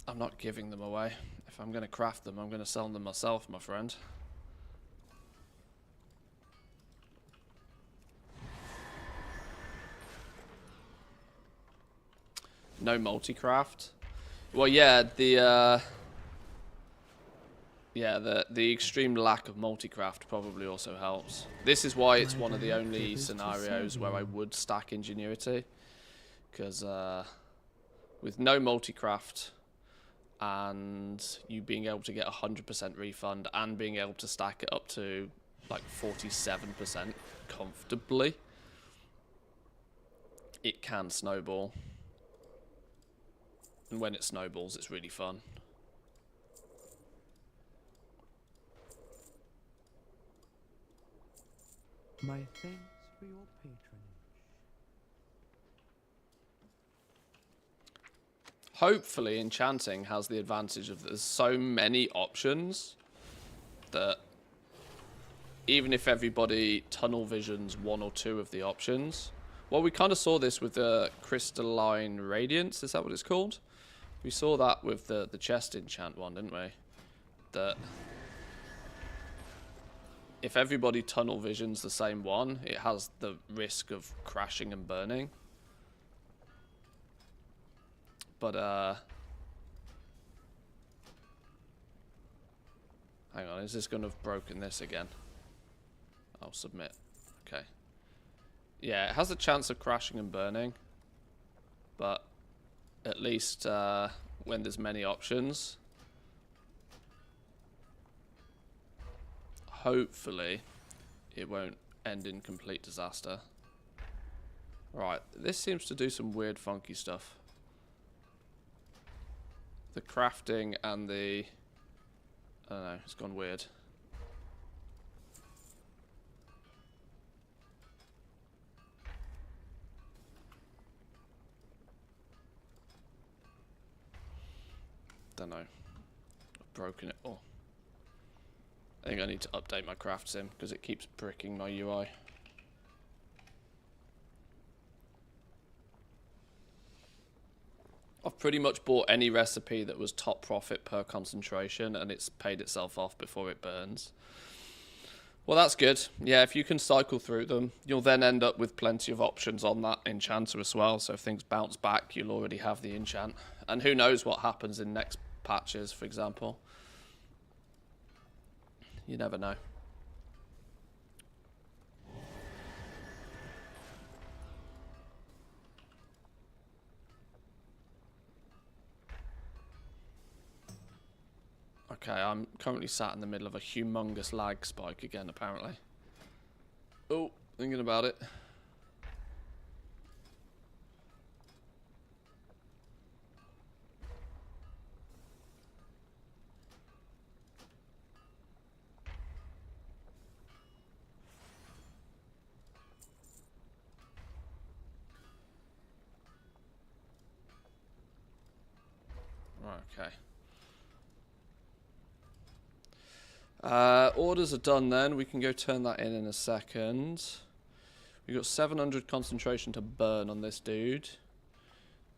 I'm not giving them away. If I'm going to craft them, I'm going to sell them myself, my friend. No multi-craft. Well, yeah, the extreme lack of multi-craft probably also helps. This is why it's one of the only scenarios where I would stack ingenuity, because with no multi-craft and you being able to get 100% refund and being able to stack it up to like 47% comfortably, it can snowball. And when it snowballs, it's really fun. My thanks for your patronage. Hopefully Enchanting has the advantage of there's so many options that even if everybody tunnel visions one or two of the options, well, we kind of saw this with the Crystalline Radiance, is that what it's called? We saw that with the chest enchant one, didn't we? That if everybody tunnel visions the same one, it has the risk of crashing and burning. But, hang on, is this going to have broken this again? I'll submit. Okay. Yeah, it has a chance of crashing and burning. But, at least, when there's many options, hopefully, it won't end in complete disaster. Right, this seems to do some weird, funky stuff. The crafting and the... I don't know, it's gone weird. Don't know. I've broken it all. I think I need to update my craft sim because it keeps bricking my UI. I've pretty much bought any recipe that was top profit per concentration and it's paid itself off before it burns. Well, that's good. Yeah, if you can cycle through them, you'll then end up with plenty of options on that enchanter as well. So if things bounce back, you'll already have the enchant. And who knows what happens in next patches, for example. You never know. Okay, I'm currently sat in the middle of a humongous lag spike again, apparently. Oh, thinking about it. Right, okay. Orders are done then. We can go turn that in a second. We've got 700 concentration to burn on this dude.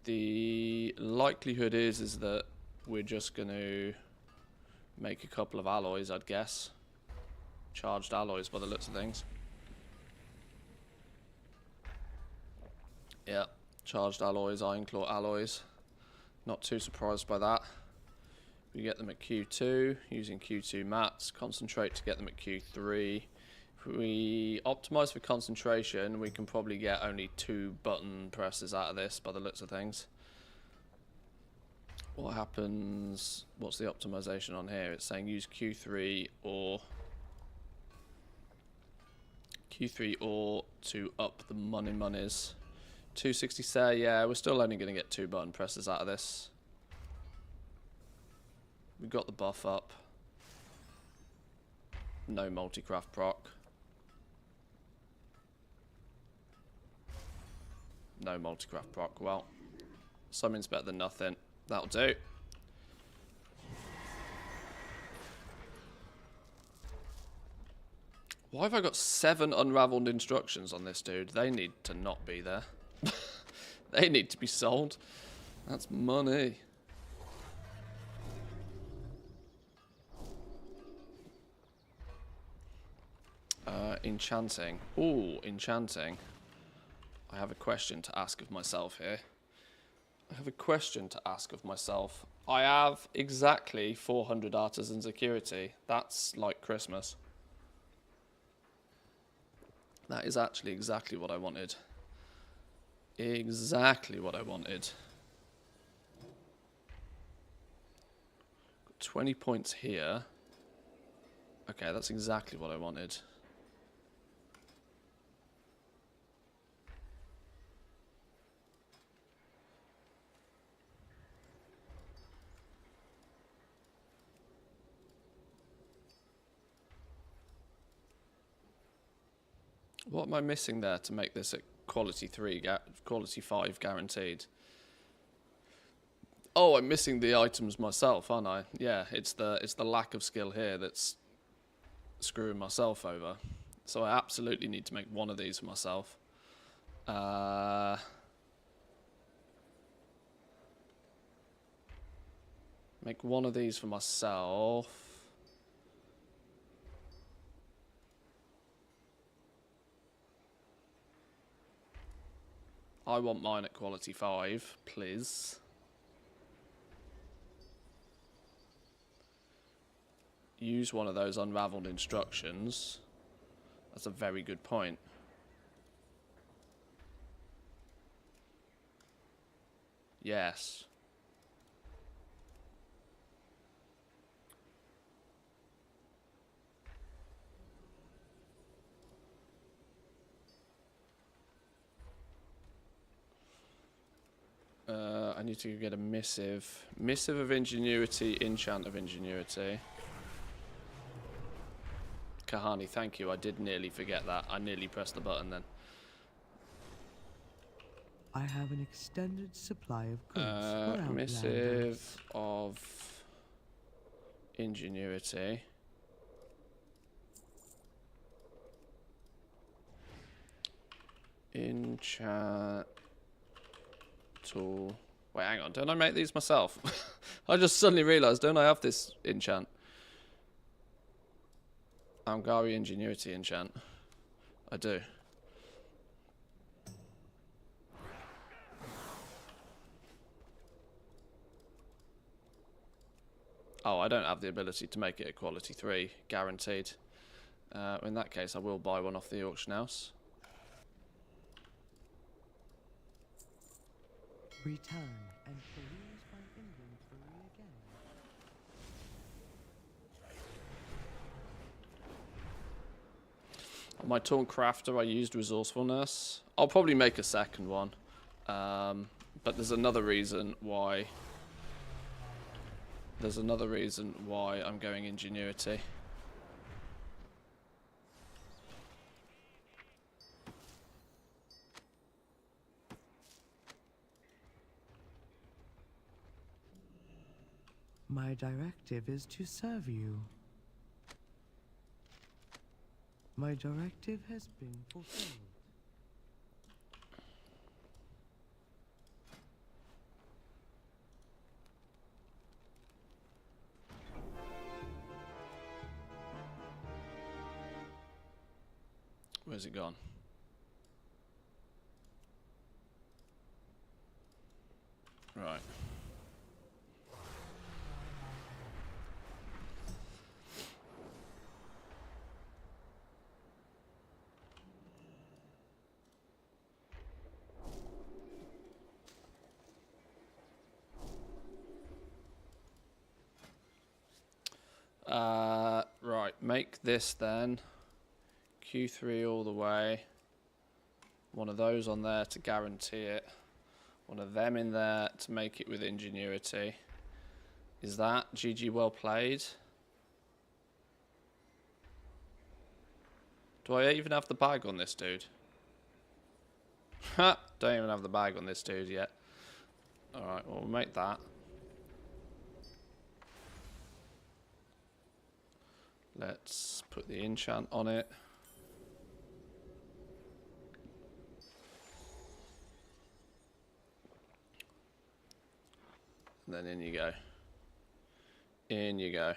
The likelihood is that we're just going to make a couple of alloys, I'd guess. Charged alloys by the looks of things. Yeah, charged alloys, iron claw alloys. Not too surprised by that. We get them at Q2 using Q2 mats, concentrate to get them at Q3. If we optimize for concentration, we can probably get only 2 button presses out of this by the looks of things. What happens? What's the optimization on here? It's saying use Q3 or Q3 or to up the monies. 260 say, yeah, we're still only going to get 2 button presses out of this. We got the buff up. No multi-craft proc. No multi-craft proc. Well, something's better than nothing. That'll do. Why have I got 7 unraveled instructions on this dude? They need to not be there. They need to be sold. That's money. Enchanting. Ooh, enchanting. I have a question to ask of myself here. I have exactly 400 artisan security. That's like Christmas. That is actually exactly what I wanted. Exactly what I wanted. Got 20 points here. Okay, that's exactly what I wanted. What am I missing there to make this at quality 3, quality 5 guaranteed? Oh, I'm missing the items myself, aren't I? Yeah, it's the lack of skill here that's screwing myself over. So I absolutely need to make one of these for myself. Make one of these for myself. I want mine at quality 5, please. Use one of those unraveled instructions. That's a very good point. Yes. I need to get a missive. Missive of Ingenuity, Enchant of Ingenuity. Kahani, thank you. I did nearly forget that. I nearly pressed the button then. I have an extended supply of goods for outlanders. Missive of Ingenuity. Enchant tool. Wait, hang on. Don't I make these myself? I just suddenly realised, don't I have this enchant? Angari Ingenuity enchant. I do. Oh, I don't have the ability to make it a quality 3, guaranteed. In that case, I will buy one off the auction house. Return and peruse my inventory again. On my Taunt Crafter, I used Resourcefulness. I'll probably make a second one. But there's another reason why. There's another reason why I'm going Ingenuity. My directive is to serve you. My directive has been fulfilled. Where's it gone? Right. Right, make this then. Q3 all the way. One of those on there to guarantee it. One of them in there to make it with ingenuity. Is that GG well played? Do I even have the bag on this dude? Ha! Don't even have the bag on this dude yet. Alright, well, we'll make that. Let's put the enchant on it. And then in you go. In you go.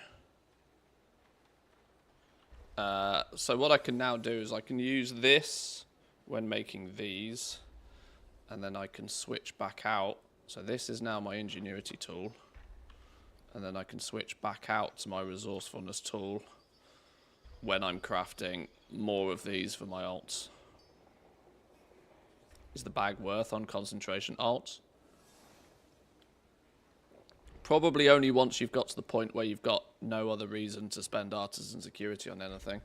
So what I can now do is I can use this when making these, and then I can switch back out. So this is now my ingenuity tool, and then I can switch back out to my resourcefulness tool when I'm crafting more of these for my alts. Is the bag worth on concentration alts? Probably only once you've got to the point where you've got no other reason to spend artisan security on anything.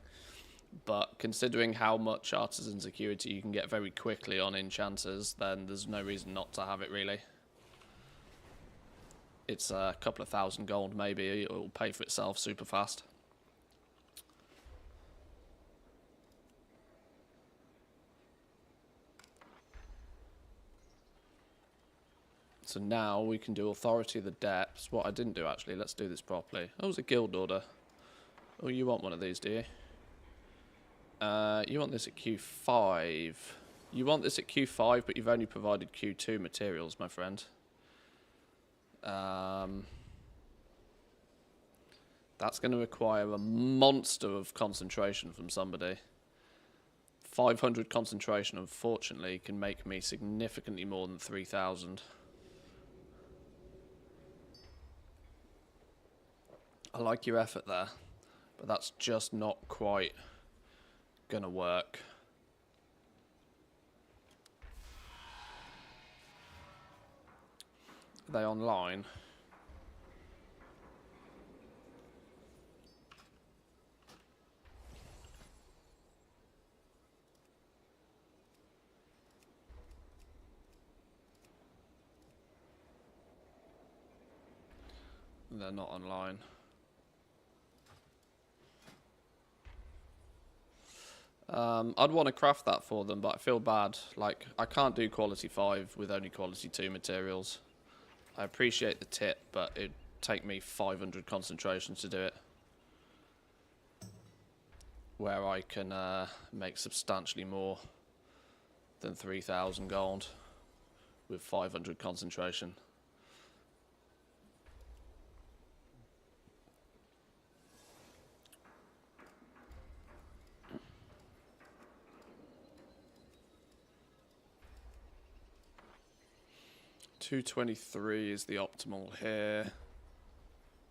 But considering how much artisan security you can get very quickly on enchanters, then there's no reason not to have it, really. It's a couple of thousand gold, maybe. It'll pay for itself super fast. So now we can do Authority of the Depths. What I didn't do, actually. Let's do this properly. Oh, it was a guild order. Oh, you want one of these, do you? You want this at Q5. You want this at Q5, but you've only provided Q2 materials, my friend. That's going to require a monster of concentration from somebody. 500 concentration, unfortunately, can make me significantly more than 3,000. I like your effort there, but that's just not quite gonna work. Are they online? They're not online. I'd want to craft that for them, but I feel bad. Like, I can't do quality 5 with only quality 2 materials. I appreciate the tip, but it'd take me 500 concentration to do it. Where I can make substantially more than 3,000 gold with 500 concentration. $223 is the optimal here.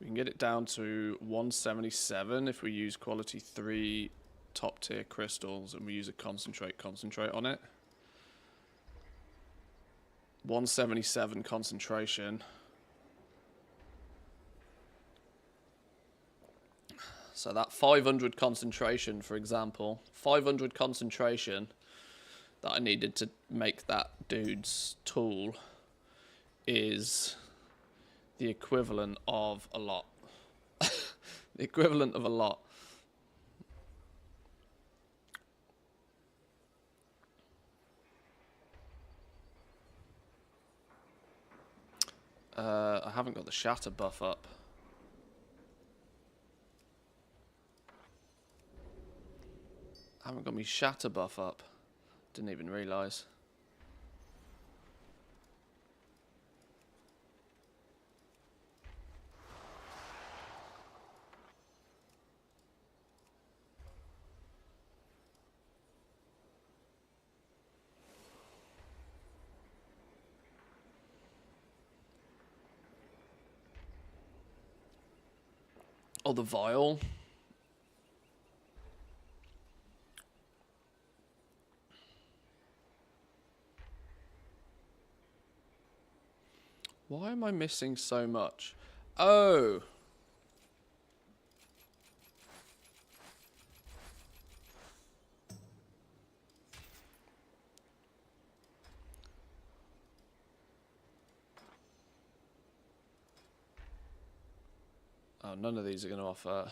We can get it down to 177 if we use quality 3 top tier crystals and we use a concentrate on it. 177 concentration. So that 500 concentration, for example, 500 concentration that I needed to make that dude's tool is the equivalent of a lot. The equivalent of a lot. I haven't got the shatter buff up. I haven't got my shatter buff up. Didn't even realise. Oh, the vial. Why am I missing so much? Oh. Oh, none of these are going to offer.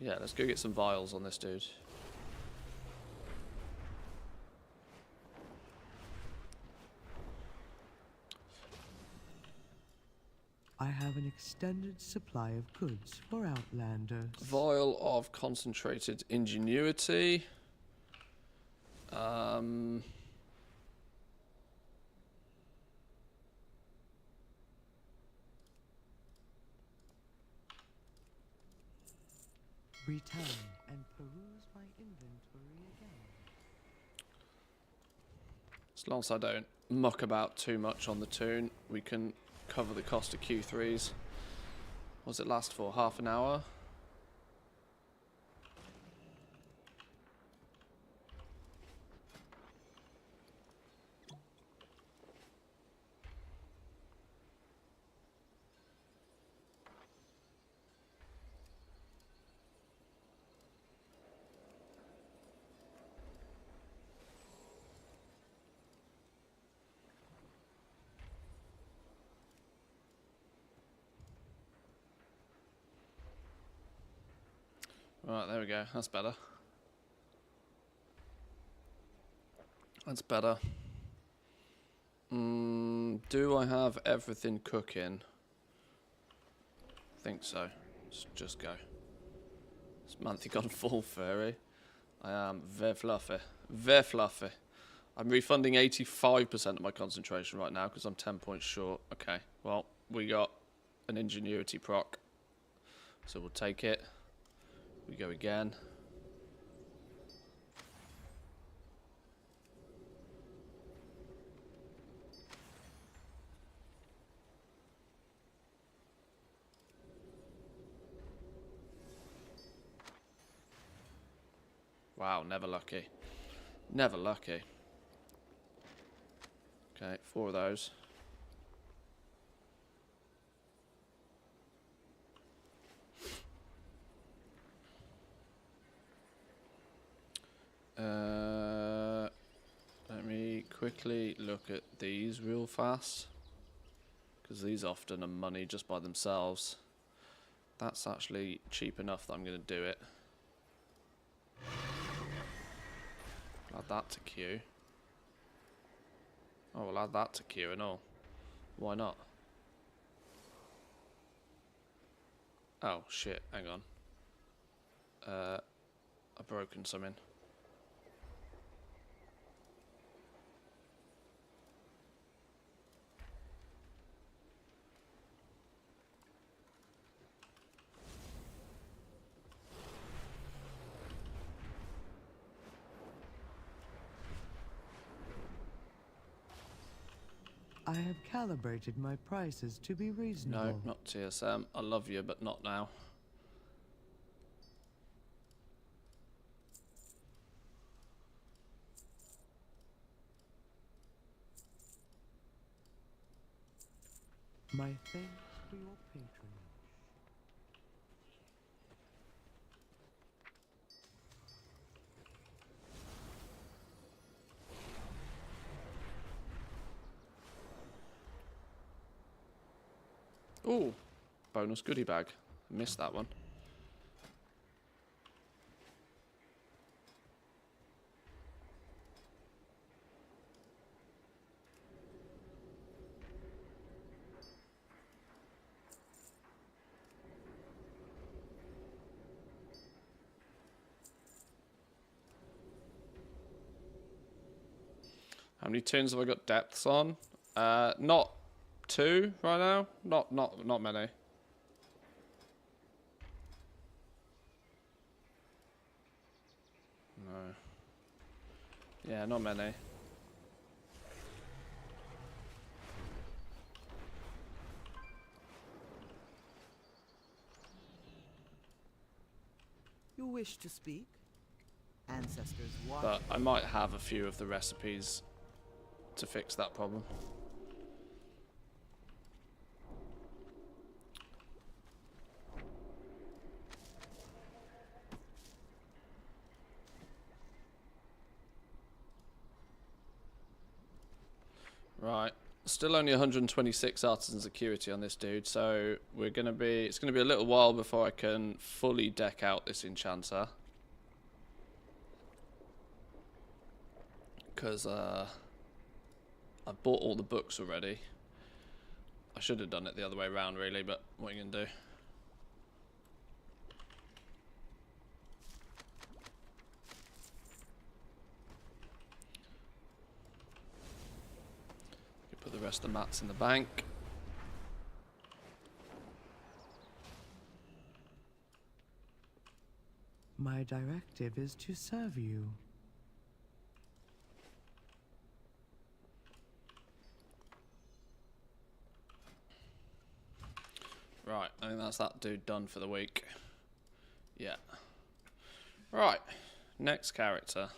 Yeah, let's go get some vials on this dude. I have an extended supply of goods for Outlanders. Vial of concentrated ingenuity. Return and peruse my inventory again. As long as I don't muck about too much on the tune, we can cover the cost of Q3s. What does it last for? Half an hour? Right, there we go. That's better. That's better. Do I have everything cooking? I think so. Let's just go. This monthly gone full furry. I am very fluffy. Very fluffy. I'm refunding 85% of my concentration right now because I'm 10 points short. Okay, well, we got an ingenuity proc. So we'll take it. We go again. Wow, never lucky. Never lucky. Okay, 4 of those. Let me quickly look at these real fast, because these often are money just by themselves. That's actually cheap enough that I'm going to do it. Add that to queue. Oh, we'll add that to queue and all. Why not? Oh, shit, hang on. I've broken something. I have calibrated my prices to be reasonable. No, not TSM. I love you, but not now. My thanks for your patronage. Ooh, bonus goodie bag. Missed that one. How many tunes have I got depths on? Not 2 right now. Not many. No. Yeah, not many. You wish to speak? Ancestors watch. But I might have a few of the recipes to fix that problem. Right, Still only 126 artisan security on this dude, so it's gonna be a little while before I can fully deck out this enchanter. Because I bought all the books already. I should have done it the other way around really, but what are you gonna do? Put the rest of the mats in the bank. My directive is to serve you. Right, I think that's that dude done for the week. Yeah. Right, next character.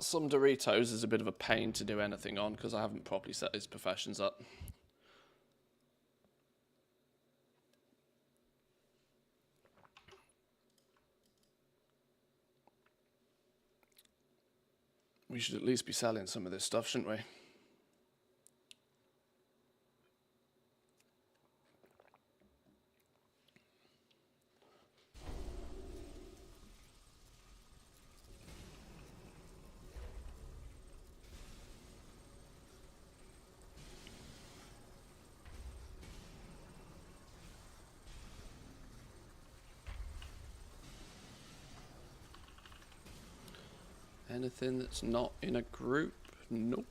Some Doritos is a bit of a pain to do anything on because I haven't properly set his professions up. We should at least be selling some of this stuff, shouldn't we? Anything that's not in a group? Nope.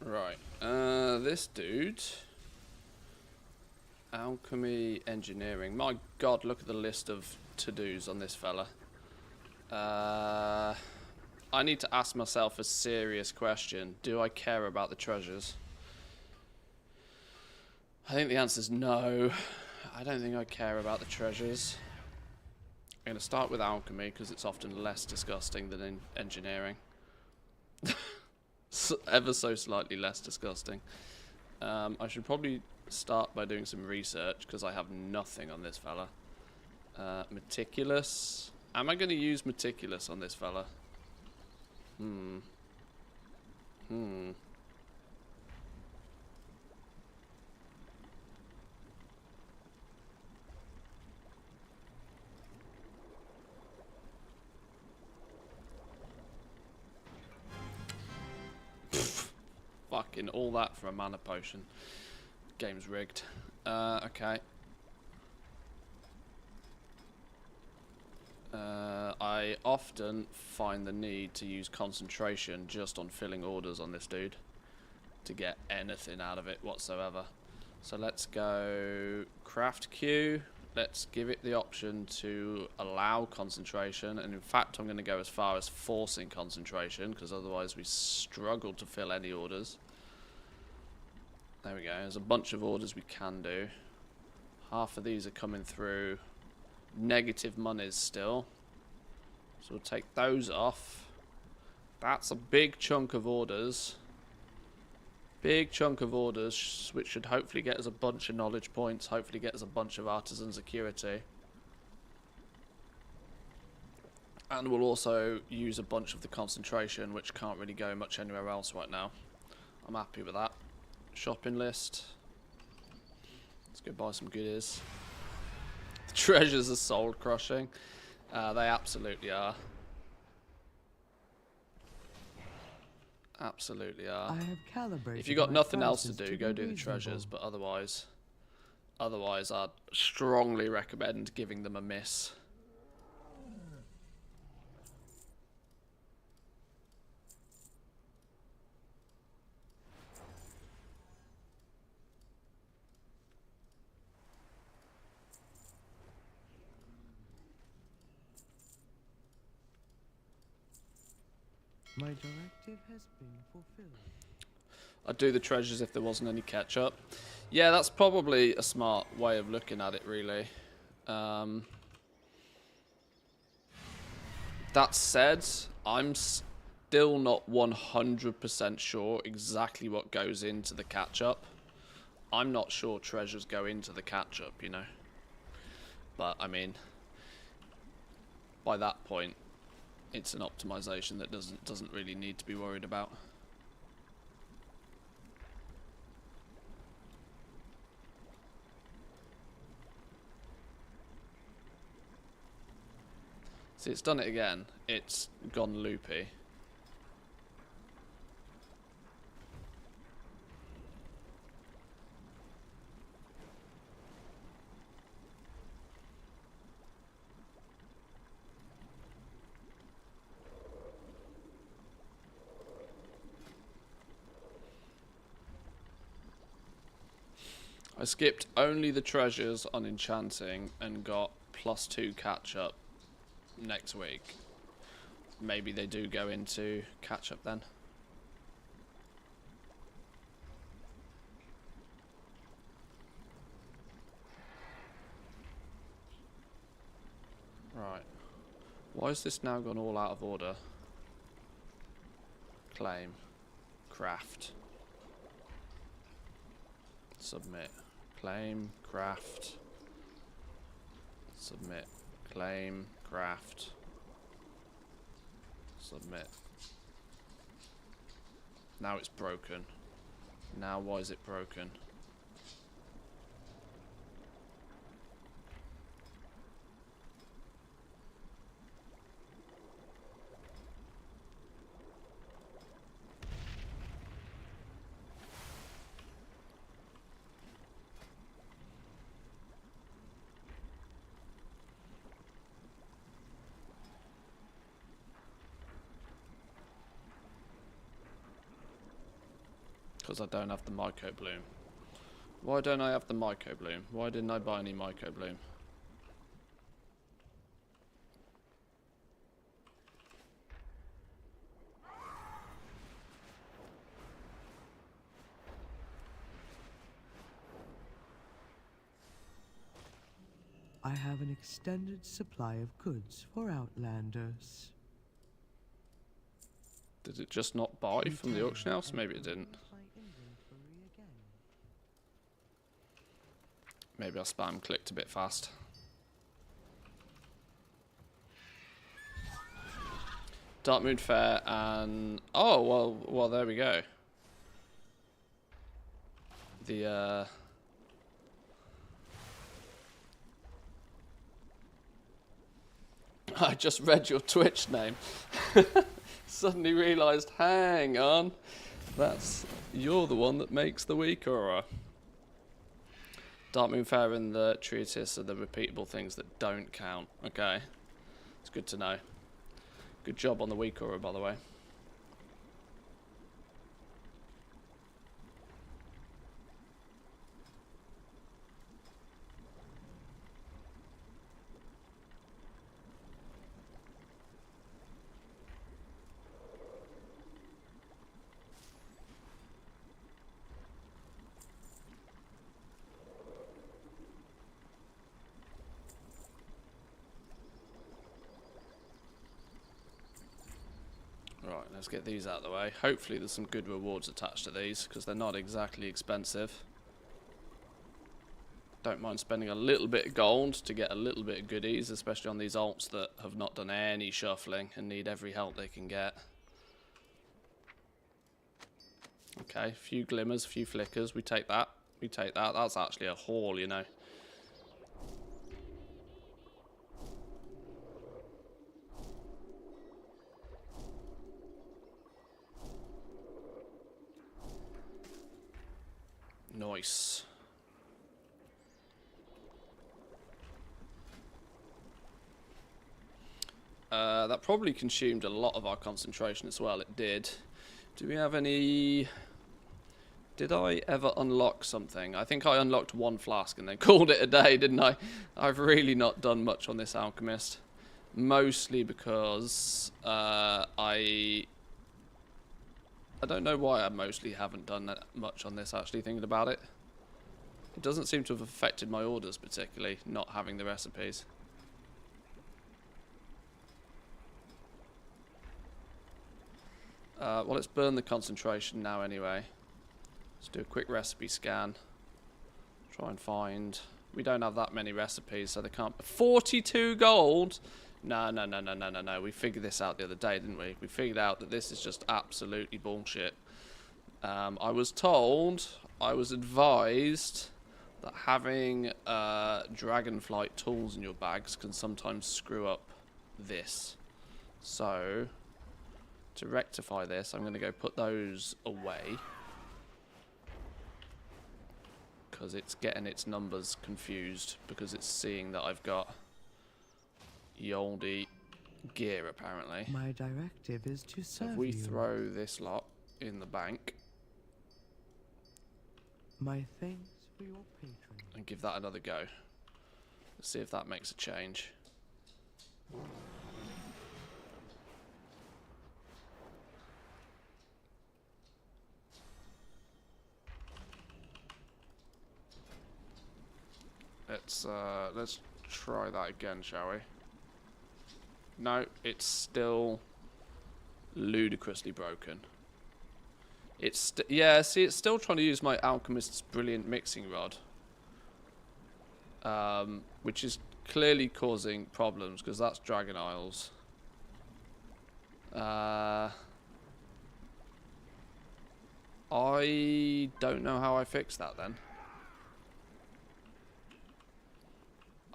Right, this dude, Alchemy Engineering. My God, look at the list of to-dos on this fella. I need to ask myself a serious question. Do I care about the treasures? I think the answer is no. I don't think I care about the treasures. I'm going to start with Alchemy because it's often less disgusting than in engineering. Ever so slightly less disgusting. I should probably start by doing some research because I have nothing on this fella. Meticulous. Am I going to use meticulous on this fella? Fucking all that for a mana potion. Game's rigged. Okay. I often find the need to use concentration just on filling orders on this dude to get anything out of it whatsoever. So let's go craft queue. Let's give it the option to allow concentration, and in fact I'm going to go as far as forcing concentration because otherwise we struggle to fill any orders. There we go, there's a bunch of orders we can do. Half of these are coming through negative monies still, so we'll take those off. That's a big chunk of orders. Big chunk of orders, which should hopefully get us a bunch of knowledge points, hopefully get us a bunch of artisan security. And we'll also use a bunch of the concentration, which can't really go much anywhere else right now. I'm happy with that. Shopping list. Let's go buy some goodies. The treasures are soul crushing. They absolutely are. Absolutely are. I have calibrated. If you got my nothing else to prices do, be go do the reasonable. treasures. But otherwise I'd strongly recommend giving them a miss. My directive has been fulfilled. I'd do the treasures if there wasn't any catch-up. Yeah, that's probably a smart way of looking at it, really. That said, I'm still not 100% sure exactly what goes into the catch-up. I'm not sure treasures go into the catch-up, you know. But, I mean, by that point, it's an optimization that doesn't really need to be worried about. See, it's done it again. It's gone loopy. I skipped only the treasures on Enchanting and got +2 catch-up next week. Maybe they do go into catch-up then. Right. Why has this now gone all out of order? Claim. Craft. Submit. Claim. Craft. Submit. Claim. Craft. Submit. Now it's broken. Now why is it broken? Because I don't have the Myco Bloom. Why don't I have the Myco Bloom? Why didn't I buy any Myco Bloom? I have an extended supply of goods for Outlanders. Did it just not buy from the auction house? Maybe it didn't. Maybe I spam clicked a bit fast. Dark Moon Fair and... Oh, well, there we go. The, I just read your Twitch name. Suddenly realised, hang on. You're the one that makes the week, Aura. Dark Moon Fair and the Treatise are the repeatable things that don't count. Okay. It's good to know. Good job on the week, Aura, by the way. Right, let's get these out of the way. Hopefully there's some good rewards attached to these, because they're not exactly expensive. Don't mind spending a little bit of gold to get a little bit of goodies, especially on these alts that have not done any shuffling and need every help they can get. Okay, a few glimmers, a few flickers, we take that. We take that. That's actually a haul, you know. Nice. That probably consumed a lot of our concentration as well. It did. Do we have any... Did I ever unlock something? I think I unlocked one flask and then called it a day, didn't I? I've really not done much on this alchemist. Mostly because I I don't know why I mostly haven't done that much on this, actually, thinking about it. It doesn't seem to have affected my orders particularly, not having the recipes. Well, let's burn the concentration now anyway. Let's do a quick recipe scan. Try and find... We don't have that many recipes, so they can't... 42 gold? No. We figured this out the other day, didn't we? We figured out that this is just absolutely bullshit. I was told, I was advised that having dragonflight tools in your bags can sometimes screw up this. So, to rectify this, I'm going to go put those away. Because it's getting its numbers confused, because it's seeing that I've got Yoldy gear, apparently. My directive is to serve If we you. throw this lot in the bank My thanks for your patronage. and give that another go, let's see if that makes a change. Let's try that again, shall we? No, it's still ludicrously broken. It's yeah, see, it's still trying to use my alchemist's brilliant mixing rod, which is clearly causing problems because that's Dragon Isles. I don't know how I fix that then.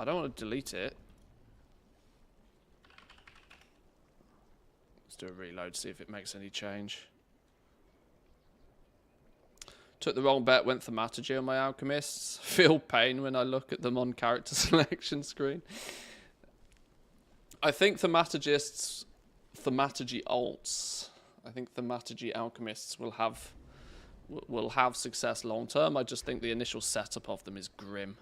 I don't want to delete it. Let's do a reload, see if it makes any change. Took the wrong bet, went thaumaturgy on my alchemists. Feel pain when I look at them on character selection screen. I think thaumaturgy alts, I think thaumaturgy alchemists will have success long term. I just think the initial setup of them is grim.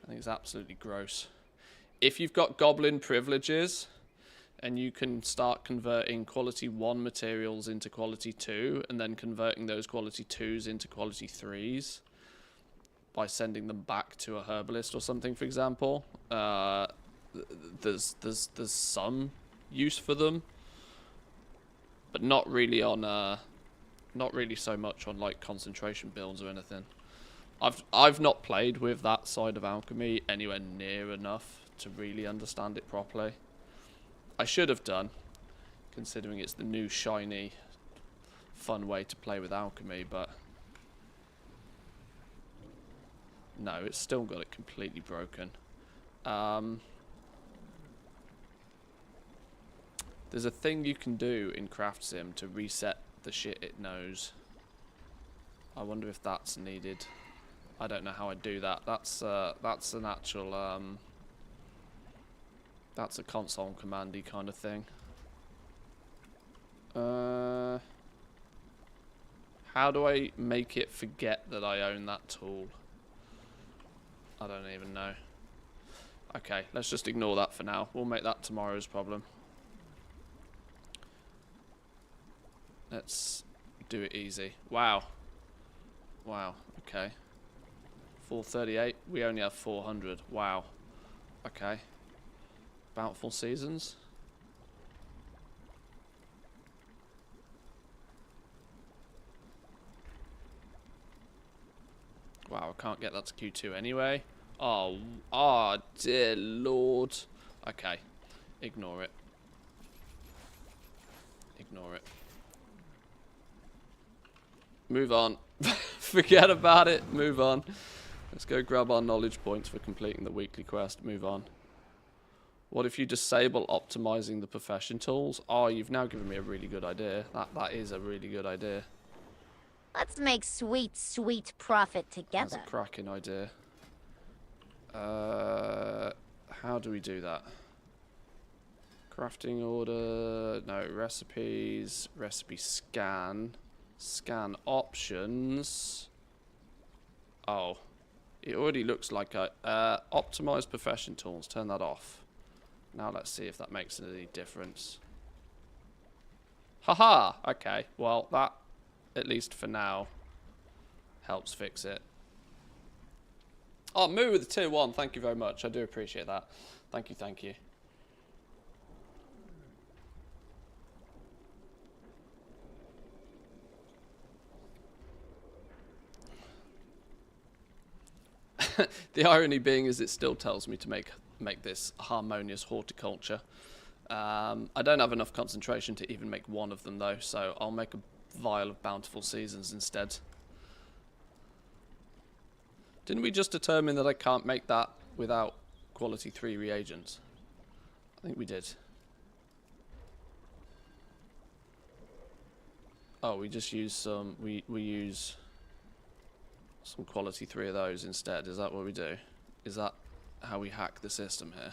I think it's absolutely gross. If you've got goblin privileges and you can start converting quality 1 materials into quality 2 and then converting those quality 2s into quality 3s by sending them back to a herbalist or something, for example, there's some use for them, but not really on not really so much on like concentration builds or anything. I've not played with that side of alchemy anywhere near enough to really understand it properly. I should have done, considering it's the new shiny fun way to play with alchemy, but no, it's still got it completely broken. There's a thing you can do in Craft Sim to reset the shit it knows. I wonder if that's needed. I don't know how I do that. That's an actual that's a console commandy kind of thing. How do I make it forget that I own that tool? I don't even know. Okay, let's just ignore that for now. We'll make that tomorrow's problem. Let's do it easy. Wow. Wow, okay. 438. We only have 400. Wow. Okay. Bountiful seasons. Wow, I can't get that to Q2 anyway. Oh, dear Lord. Okay. Ignore it. Ignore it. Move on. Forget about it. Move on. Let's go grab our knowledge points for completing the weekly quest. Move on. What if you disable optimizing the profession tools? Oh, you've now given me a really good idea. That is a really good idea. Let's make sweet, sweet profit together. That's a cracking idea. How do we do that? Crafting order. No, recipes. Recipe scan. Scan options. Oh. It already looks like a optimize profession tools. Turn that off. Now let's see if that makes any difference. Haha! Okay, well, that, at least for now, helps fix it. Oh, Moo with the tier 1, thank you very much. I do appreciate that. Thank you, thank you. The irony being is it still tells me to make this harmonious horticulture. I don't have enough concentration to even make one of them though, so I'll make a vial of bountiful seasons instead. Didn't we just determine that I can't make that without quality 3 reagents? I think we did. Oh, we just use some, we use some quality 3 of those instead. Is that what we do? Is that how we hack the system here?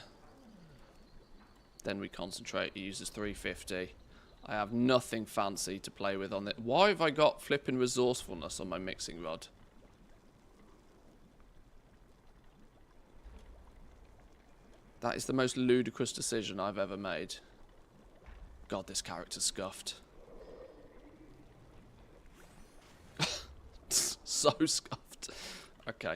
Then we concentrate. It uses 350. I have nothing fancy to play with on it. Why have I got flipping resourcefulness on my mixing rod? That is the most ludicrous decision I've ever made. God, this character's scuffed. So scuffed. Okay.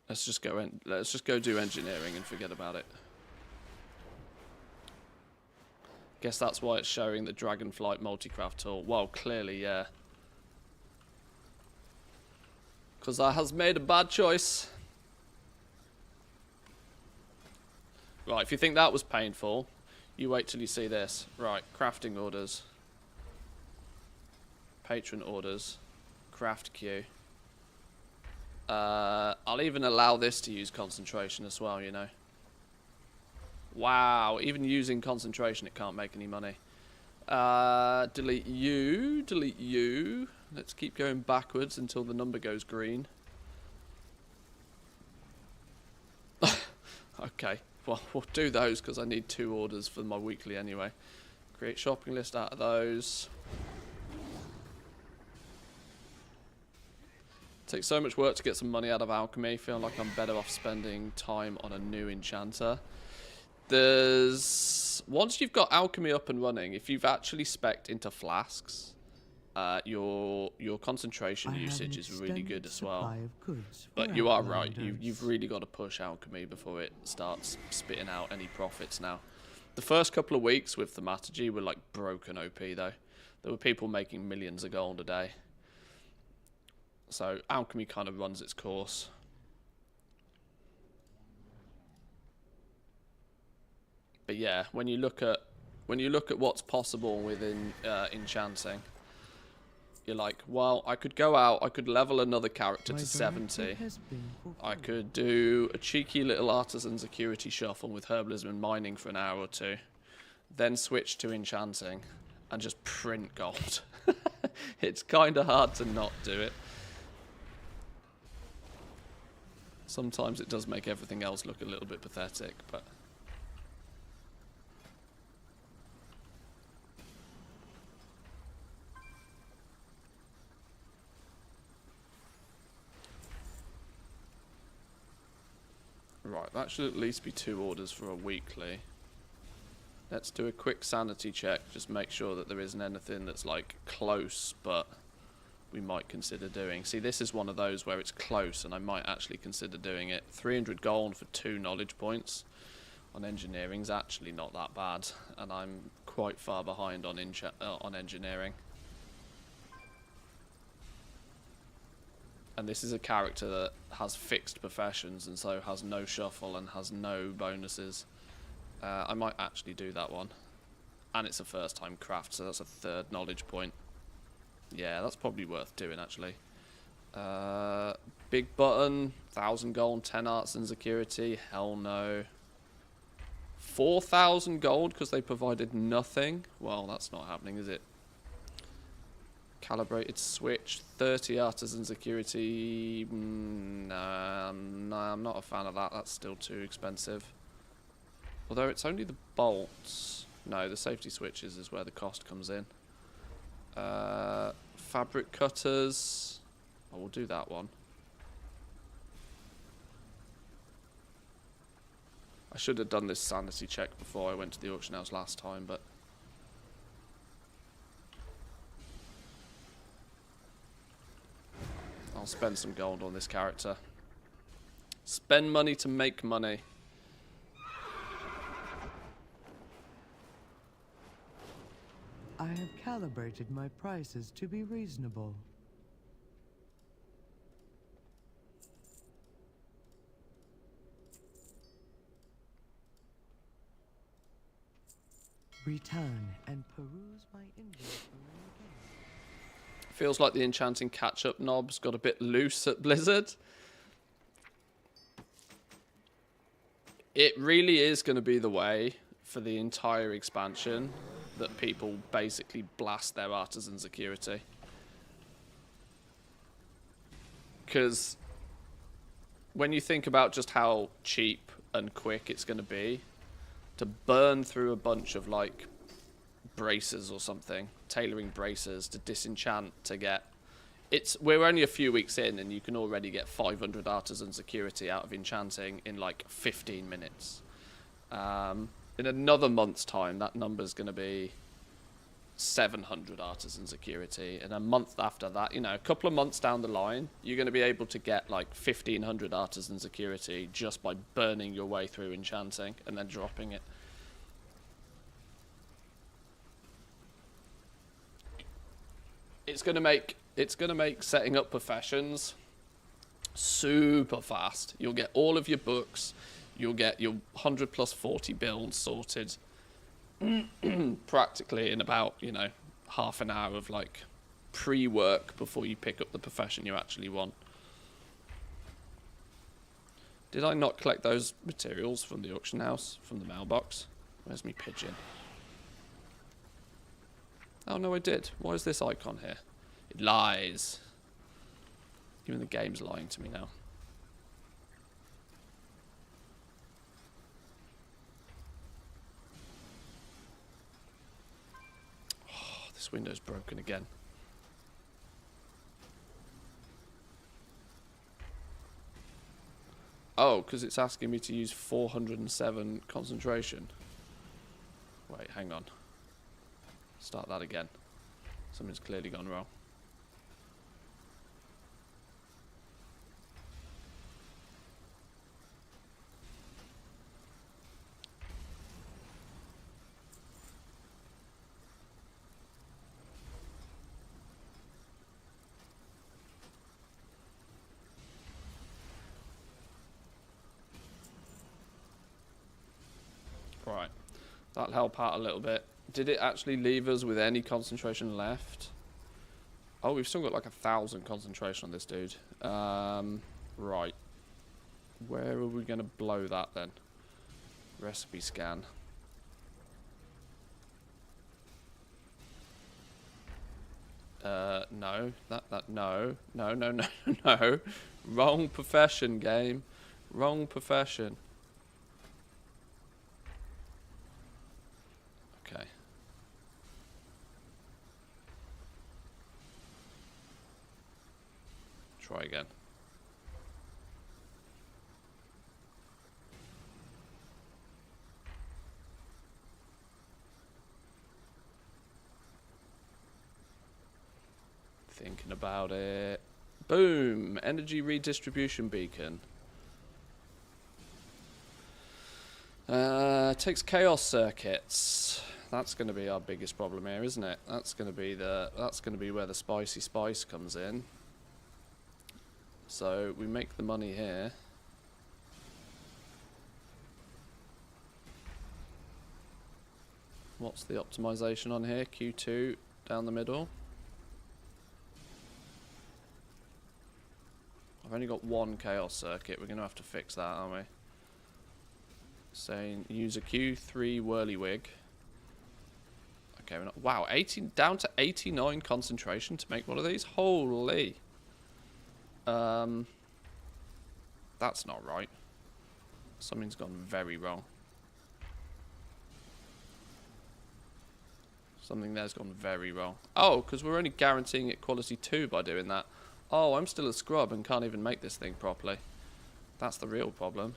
Let's just go do engineering and forget about it. Guess that's why it's showing the Dragonflight multicraft tool. Well, clearly, yeah. Because I has made a bad choice. Right, if you think that was painful, you wait till you see this. Right, crafting orders. Patron orders. Craft queue. I'll even allow this to use concentration as well, you know. Wow, even using concentration it can't make any money. Delete you, delete you. Let's keep going backwards until the number goes green. Okay, well, we'll do those because I need 2 orders for my weekly anyway. Create shopping list out of those. Takes so much work to get some money out of Alchemy. Feel like I'm better off spending time on a new enchanter. Once you've got Alchemy up and running, if you've actually spec'd into flasks, your concentration usage is really good as well. But you are right, you've really got to push Alchemy before it starts spitting out any profits now. The first couple of weeks with Thaumaturgy were like broken OP though. There were people making millions of gold a day. So Alchemy kind of runs its course. But yeah, when you look at what's possible within Enchanting, you're like, well, I could go out, I could level another character to 70. I could do a cheeky little artisan security shuffle with herbalism and mining for an hour or 2, then switch to Enchanting and just print gold. It's kind of hard to not do it. Sometimes it does make everything else look a little bit pathetic, but... Right, that should at least be 2 orders for a weekly. Let's do a quick sanity check, just make sure that there isn't anything that's like close, but we might consider doing. See, this is one of those where it's close and I might actually consider doing it. 300 gold for 2 knowledge points on engineering is actually not that bad, and I'm quite far behind on engineering. And this is a character that has fixed professions and so has no shuffle and has no bonuses. I might actually do that one. And it's a first time craft, so that's a 3rd knowledge point. Yeah, that's probably worth doing actually. Big button, 1,000 gold, 10 arts and security, hell no. 4,000 gold because they provided nothing? Well, that's not happening, is it? Calibrated switch, 30 artisan security. No, I'm not a fan of that. That's still too expensive. Although it's only the bolts. No, the safety switches is where the cost comes in. Fabric cutters. I will do that one. I should have done this sanity check before I went to the auction house last time, but... I'll spend some gold on this character. Spend money to make money. I have calibrated my prices to be reasonable. Return and peruse my inventory again. Feels like the enchanting catch-up knob's got a bit loose at Blizzard. It really is going to be the way for the entire expansion that people basically blast their artisan security. Because when you think about just how cheap and quick it's going to be to burn through a bunch of like braces or something, tailoring braces to disenchant to get... We're only a few weeks in and you can already get 500 artisan security out of enchanting in like 15 minutes. In another month's time, that number's going to be 700 artisan security. And a month after that, you know, a couple of months down the line, you're going to be able to get like 1,500 artisan security just by burning your way through enchanting and then dropping it. It's going to make setting up professions super fast. You'll get all of your books. You'll get your 100 plus 40 builds sorted practically in about, you know, half an hour of like pre-work before you pick up the profession you actually want. Did I not collect those materials from the auction house, from the mailbox? Where's me pigeon? Oh no, I did. Why is this icon here? It lies. Even the game's lying to me now. Oh, this window's broken again. Oh, because it's asking me to use 407 concentration. Wait, hang on. Start that again. Something's clearly gone wrong. Right, that'll help out a little bit. Did it actually leave us with any concentration left? Oh, we've still got like 1,000 concentration on this dude. Right. Where are we going to blow that then? Recipe scan. No. No. Wrong profession, game. Wrong profession. Okay. Try again. Thinking about it. Boom! Energy redistribution beacon. Takes chaos circuits. That's going to be our biggest problem here, isn't it? That's going to be where the spicy spice comes in. So we make the money here. What's the optimization on here? Q2 down the middle. I've only got one chaos circuit. We're going to have to fix that, aren't we? Saying use a Q3 whirlywig. Okay, we're not, wow, 18 down to 89 concentration to make one of these. Holy. That's not right. Something's gone very wrong. Something there's gone very wrong. Oh, because we're only guaranteeing it quality 2 by doing that. Oh, I'm still a scrub and can't even make this thing properly. That's the real problem.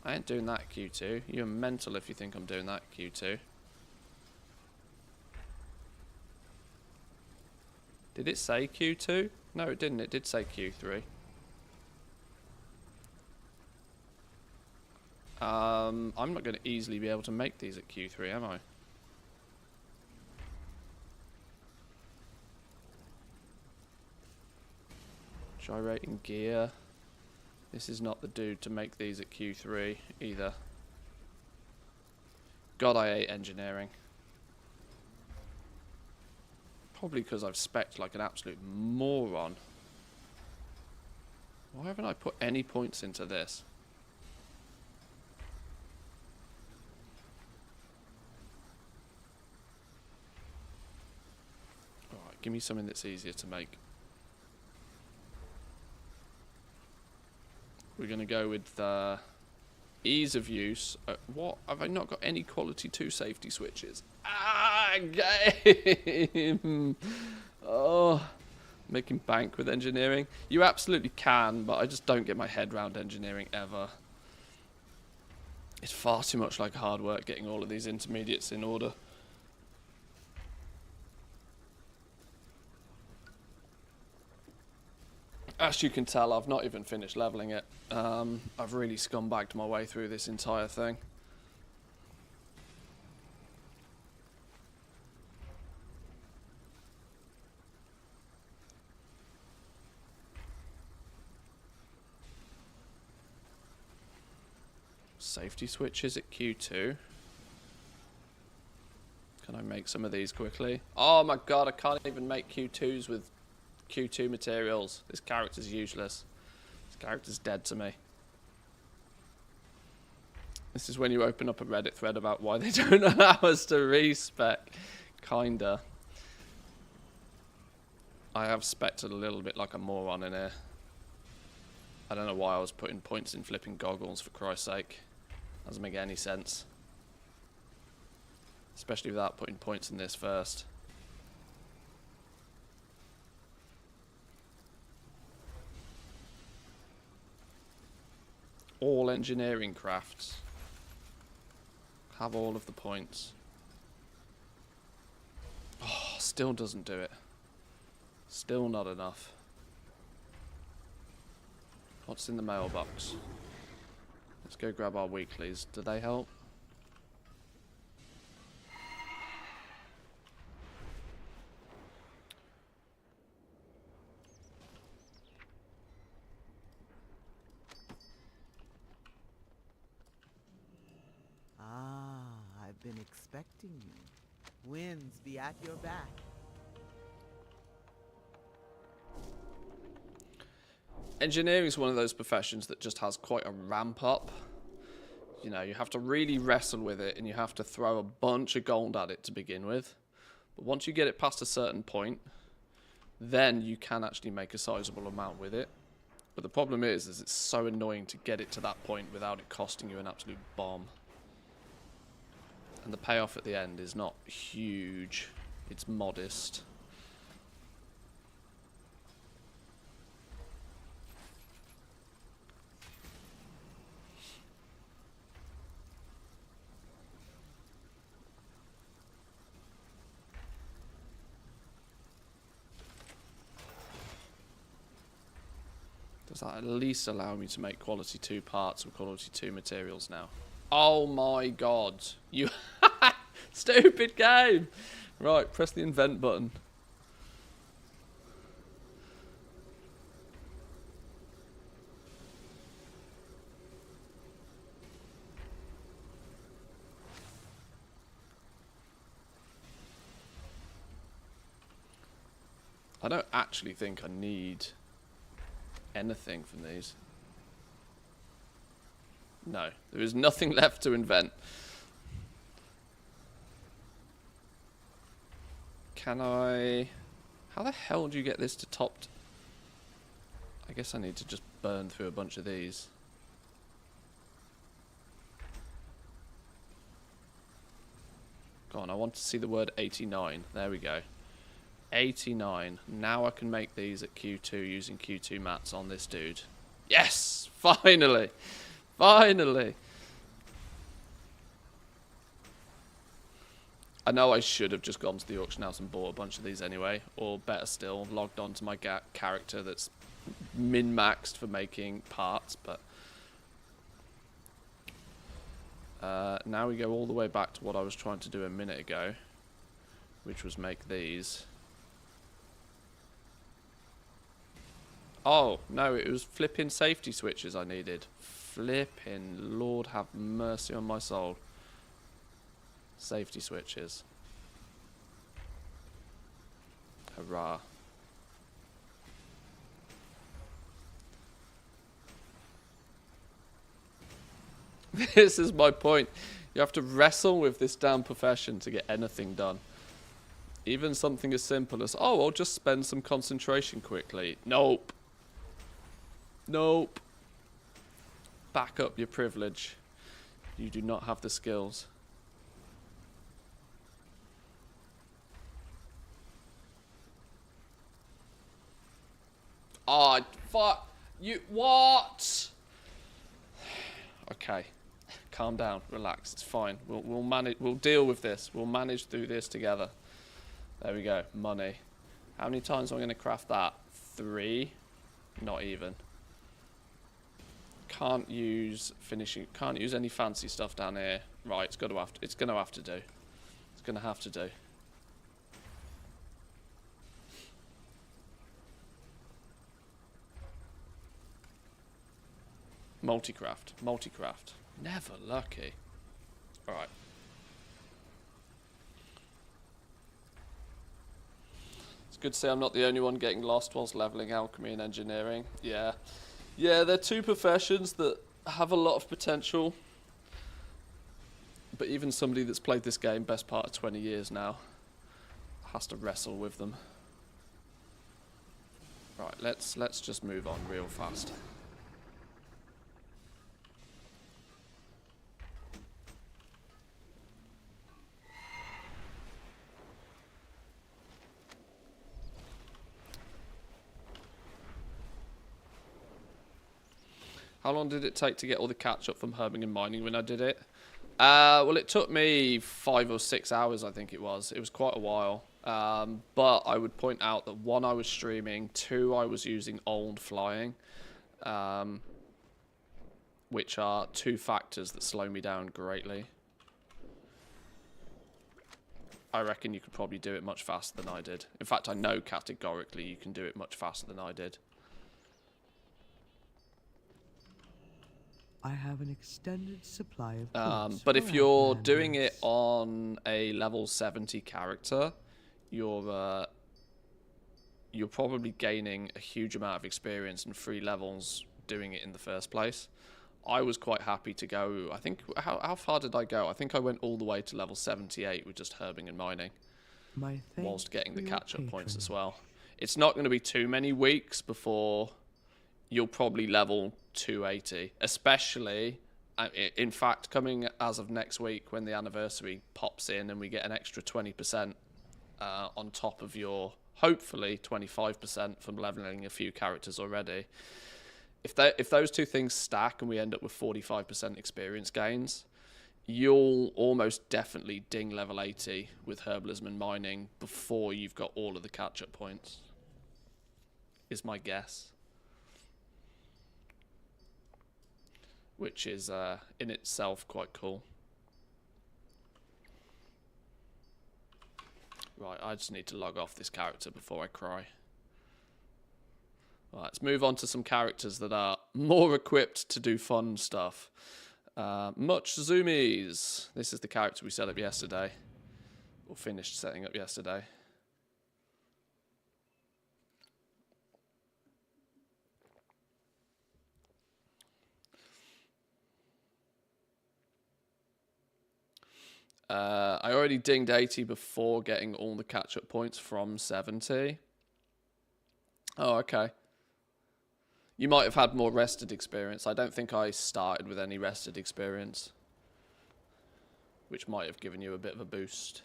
I ain't doing that, Q2. You're mental if you think I'm doing that, Q2. Did it say Q2? No, it didn't. It did say Q3. I'm not going to easily be able to make these at Q3, am I? Gyrating gear. This is not the dude to make these at Q3 either. God, I hate engineering. Probably because I've spec'd like an absolute moron. Why haven't I put any points into this? Alright, give me something that's easier to make. We're going to go with ease of use. What? Have I not got any quality 2 safety switches? Ah, game! Oh, making bank with engineering. You absolutely can, but I just don't get my head around engineering ever. It's far too much like hard work getting all of these intermediates in order. As you can tell, I've not even finished leveling it. I've really scumbagged my way through this entire thing. Safety switches at Q2. Can I make some of these quickly? Oh my god, I can't even make Q2s with Q2 materials. This character's useless. This character's dead to me. This is when you open up a Reddit thread about why they don't allow us to respec. Kinda. I have spec'd a little bit like a moron in here. I don't know why I was putting points in flipping goggles, for Christ's sake. Doesn't make any sense. Especially without putting points in this first. All engineering crafts have all of the points. Oh, still doesn't do it. Still not enough. What's in the mailbox? Let's go grab our weeklies. Do they help? I've been expecting you. Winds be at your back. Engineering is one of those professions that just has quite a ramp up. You know, you have to really wrestle with it and you have to throw a bunch of gold at it to begin with. But once you get it past a certain point, then you can actually make a sizable amount with it. But the problem is it's so annoying to get it to that point without it costing you an absolute bomb. And the payoff at the end is not huge. It's modest. Does that at least allow me to make quality 2 parts or quality 2 materials now? Oh my god. You stupid game. Right, press the invent button. I don't actually think I need anything from these. No, there is nothing left to invent. Can I... How the hell do you get this to topped? I guess I need to just burn through a bunch of these. Go on, I want to see the word 89. There we go. 89. Now I can make these at Q2 using Q2 mats on this dude. Yes! Finally! Finally! I know I should have just gone to the auction house and bought a bunch of these anyway, or better still, logged on to my character that's min-maxed for making parts, but now we go all the way back to what I was trying to do a minute ago, which was make these. Oh, no, it was flipping safety switches I needed. Flipping Lord have mercy on my soul. Safety switches. Hurrah. This is my point. You have to wrestle with this damn profession to get anything done. Even something as simple as, oh, I'll just spend some concentration quickly. Nope. Nope. Back up your privilege. You do not have the skills. Oh, fuck. You, what? Okay. Calm down. Relax. It's fine. We'll manage. We'll deal with this. We'll manage through this together. There we go. Money. How many times am I going to craft that? 3? Not even. Can't use finishing. Can't use any fancy stuff down here. Right. It's going to have to. It's going to have to do. It's going to have to do. Multicraft. Multicraft. Never lucky. Alright. It's good to say I'm not the only one getting lost whilst leveling alchemy and engineering. Yeah. Yeah, they're two professions that have a lot of potential. But even somebody that's played this game best part of 20 years now has to wrestle with them. Right, let's just move on real fast. How long did it take to get all the catch-up from herbing and mining when I did it? Well, it took me 5 or 6 hours, I think it was. It was quite a while. But I would point out that 1, I was streaming. 2, I was using old flying. Which are 2 factors that slow me down greatly. I reckon you could probably do it much faster than I did. In fact, I know categorically you can do it much faster than I did. I have an extended supply of goods but for if you're outlanders. doing it on a level 70 character, you're probably gaining a huge amount of experience and 3 levels doing it in the first place. I was quite happy to go, I think, how far did I go? I think I went all the way to level 78 with just herbing and mining, whilst getting the catch-up points as well. It's not going to be too many weeks before you'll probably level 280, especially, in fact, coming as of next week when the anniversary pops in and we get an extra 20% on top of your, hopefully, 25% from leveling a few characters already. If those two things stack and we end up with 45% experience gains, you'll almost definitely ding level 80 with herbalism and mining before you've got all of the catch-up points, is my guess. Which is in itself quite cool. Right, I just need to log off this character before I cry. Right, let's move on to some characters that are more equipped to do fun stuff. Much Zoomies. This is the character we set up yesterday, or finished setting up yesterday. I already dinged 80 before getting all the catch-up points from 70. Oh, okay. You might have had more rested experience. I don't think I started with any rested experience, which might have given you a bit of a boost.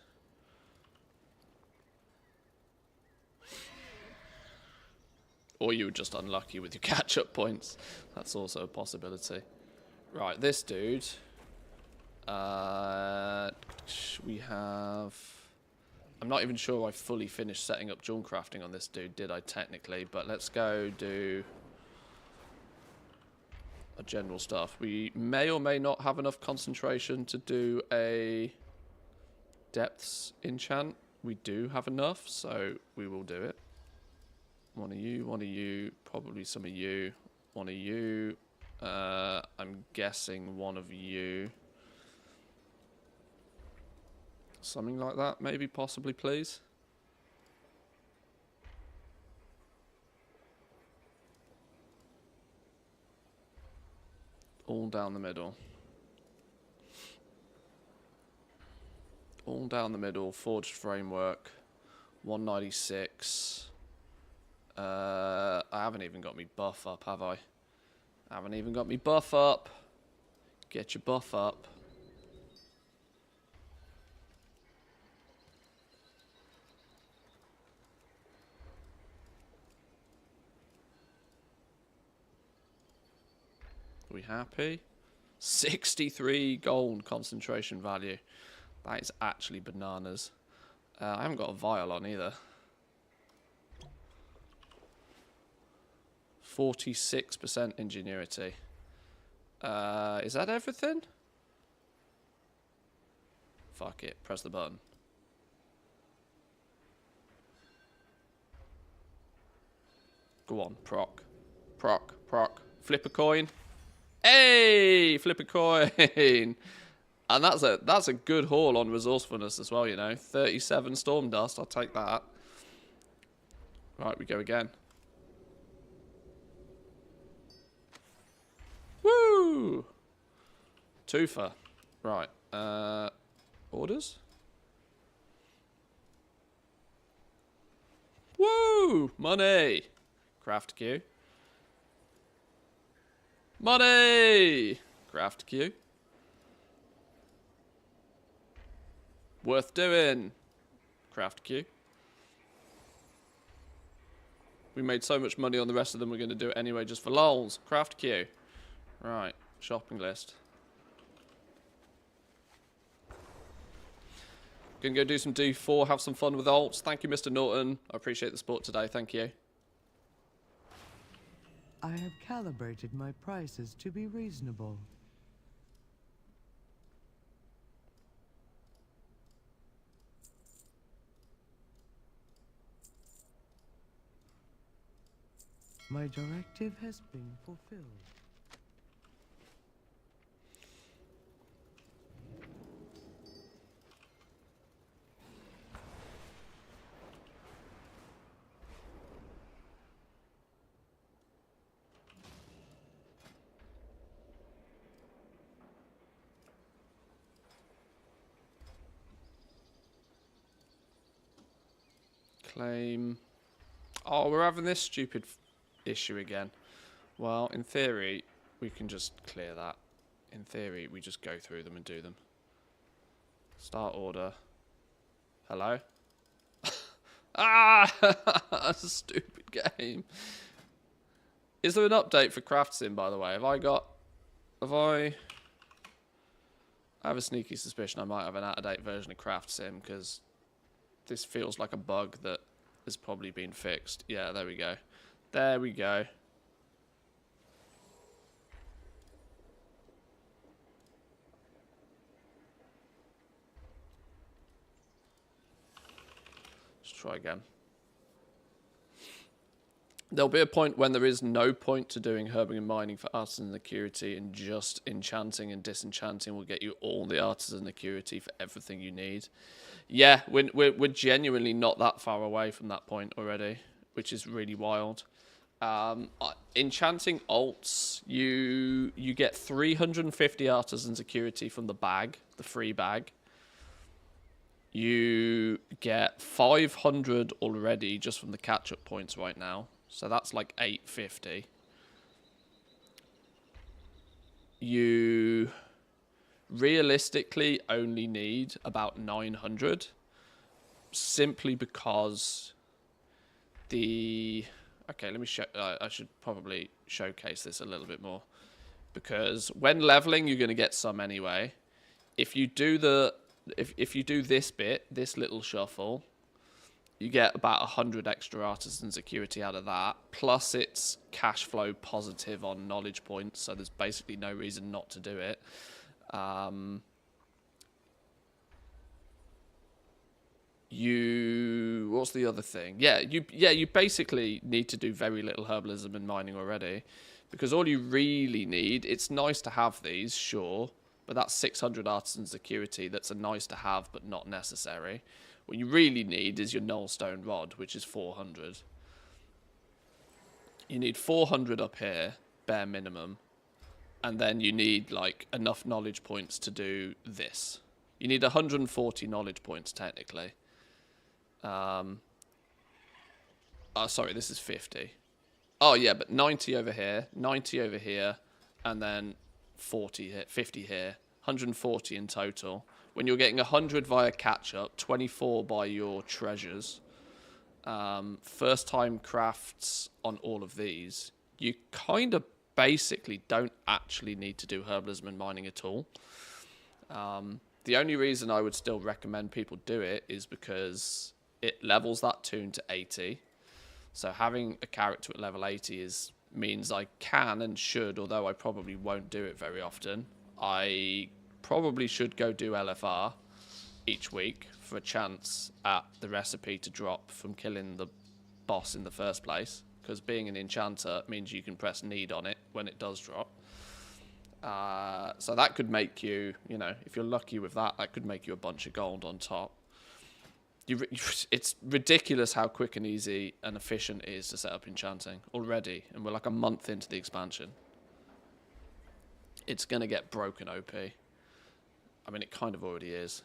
Or you were just unlucky with your catch-up points. That's also a possibility. Right, this dude... We have... I'm not even sure I fully finished setting up Jewelcrafting on this dude, did I technically? But let's go do a general stuff. We may or may not have enough concentration to do a depths enchant. We do have enough, so we will do it. One of you, probably some of you, one of you. I'm guessing one of you. Something like that, maybe, possibly, please. All down the middle. All down the middle, forged framework, 196. I haven't even got me buff up, have I? I haven't even got me buff up. Get your buff up. We happy? 63 gold concentration value. That is actually bananas. I haven't got a vial on either. 46% ingenuity. Is that everything? Fuck it. Press the button. Go on. Proc. Proc. Proc. Flip a coin. Hey! Flip a coin! And that's a good haul on resourcefulness as well, you know. 37 storm dust. I'll take that. Right, we go again. Woo! Twofer. Right. Orders? Woo! Money! Craft queue. Money! Craft queue. Worth doing. Craft queue. We made so much money on the rest of them, we're going to do it anyway just for lols. Craft queue. Right. Shopping list. Gonna go do some D4, have some fun with alts. Thank you, Mr. Norton. I appreciate the support today. Thank you. I have calibrated my prices to be reasonable. My directive has been fulfilled. Claim. Oh, we're having this stupid issue again. Well, in theory, we can just clear that. In theory, we just go through them and do them. Start order. Hello? Ah! That's a stupid game. Is there an update for CraftSim, by the way? I have a sneaky suspicion I might have an out-of-date version of CraftSim, because this feels like a bug that has probably been fixed. Yeah, there we go. There we go. Let's try again. There'll be a point when there is no point to doing herbing and mining for artisan acuity, and just enchanting and disenchanting will get you all the artisan acuity for everything you need. Yeah, we're genuinely not that far away from that point already, which is really wild. Enchanting alts, you get 350 artisan security from the bag, the free bag. You get 500 already just from the catch-up points right now, so that's like 850. You realistically only need about 900, simply because okay, let me show. I should probably showcase this a little bit more, because when leveling, you're going to get some anyway. if you do if you do this bit, this little shuffle, you get about 100 extra artisan security out of that. Plus, it's cash flow positive on knowledge points, so there's basically no reason not to do it. What's the other thing? You basically need to do very little herbalism and mining already, because all you really need, it's nice to have these, sure, but that's 600 artisan security. That's a nice to have, but not necessary. What you really need is your nullstone rod, which is 400. You need 400 up here, bare minimum, and then you need like enough knowledge points to do this. You need 140 knowledge points technically. Sorry, this is 50. Oh yeah, but 90 over here, 90 over here, and then 40 here, 50 here, 140 in total. When you're getting 100 via catch-up, 24 by your treasures, first-time crafts on all of these, you kind of basically don't actually need to do herbalism and mining at all. The only reason I would still recommend people do it is because it levels that toon to 80. So having a character at level 80 means I can and should, although I probably won't do it very often, I probably should go do LFR each week for a chance at the recipe to drop from killing the boss in the first place, because being an enchanter means you can press need on it when it does drop. So that could make you, if you're lucky with that, that could make you a bunch of gold on top. It's ridiculous how quick and easy and efficient it is to set up enchanting already, and we're like a month into the expansion. It's going to get broken OP. I mean, it kind of already is.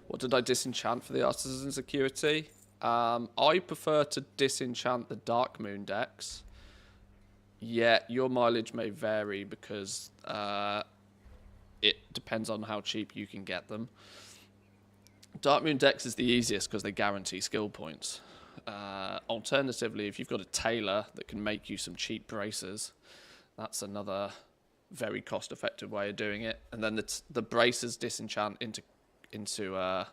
What did I disenchant for the artisan security? I prefer to disenchant the Dark Moon decks. Yeah, your mileage may vary because it depends on how cheap you can get them. Dark Moon decks is the easiest because they guarantee skill points. Alternatively, if you've got a tailor that can make you some cheap braces, that's another very cost-effective way of doing it. And then the braces disenchant into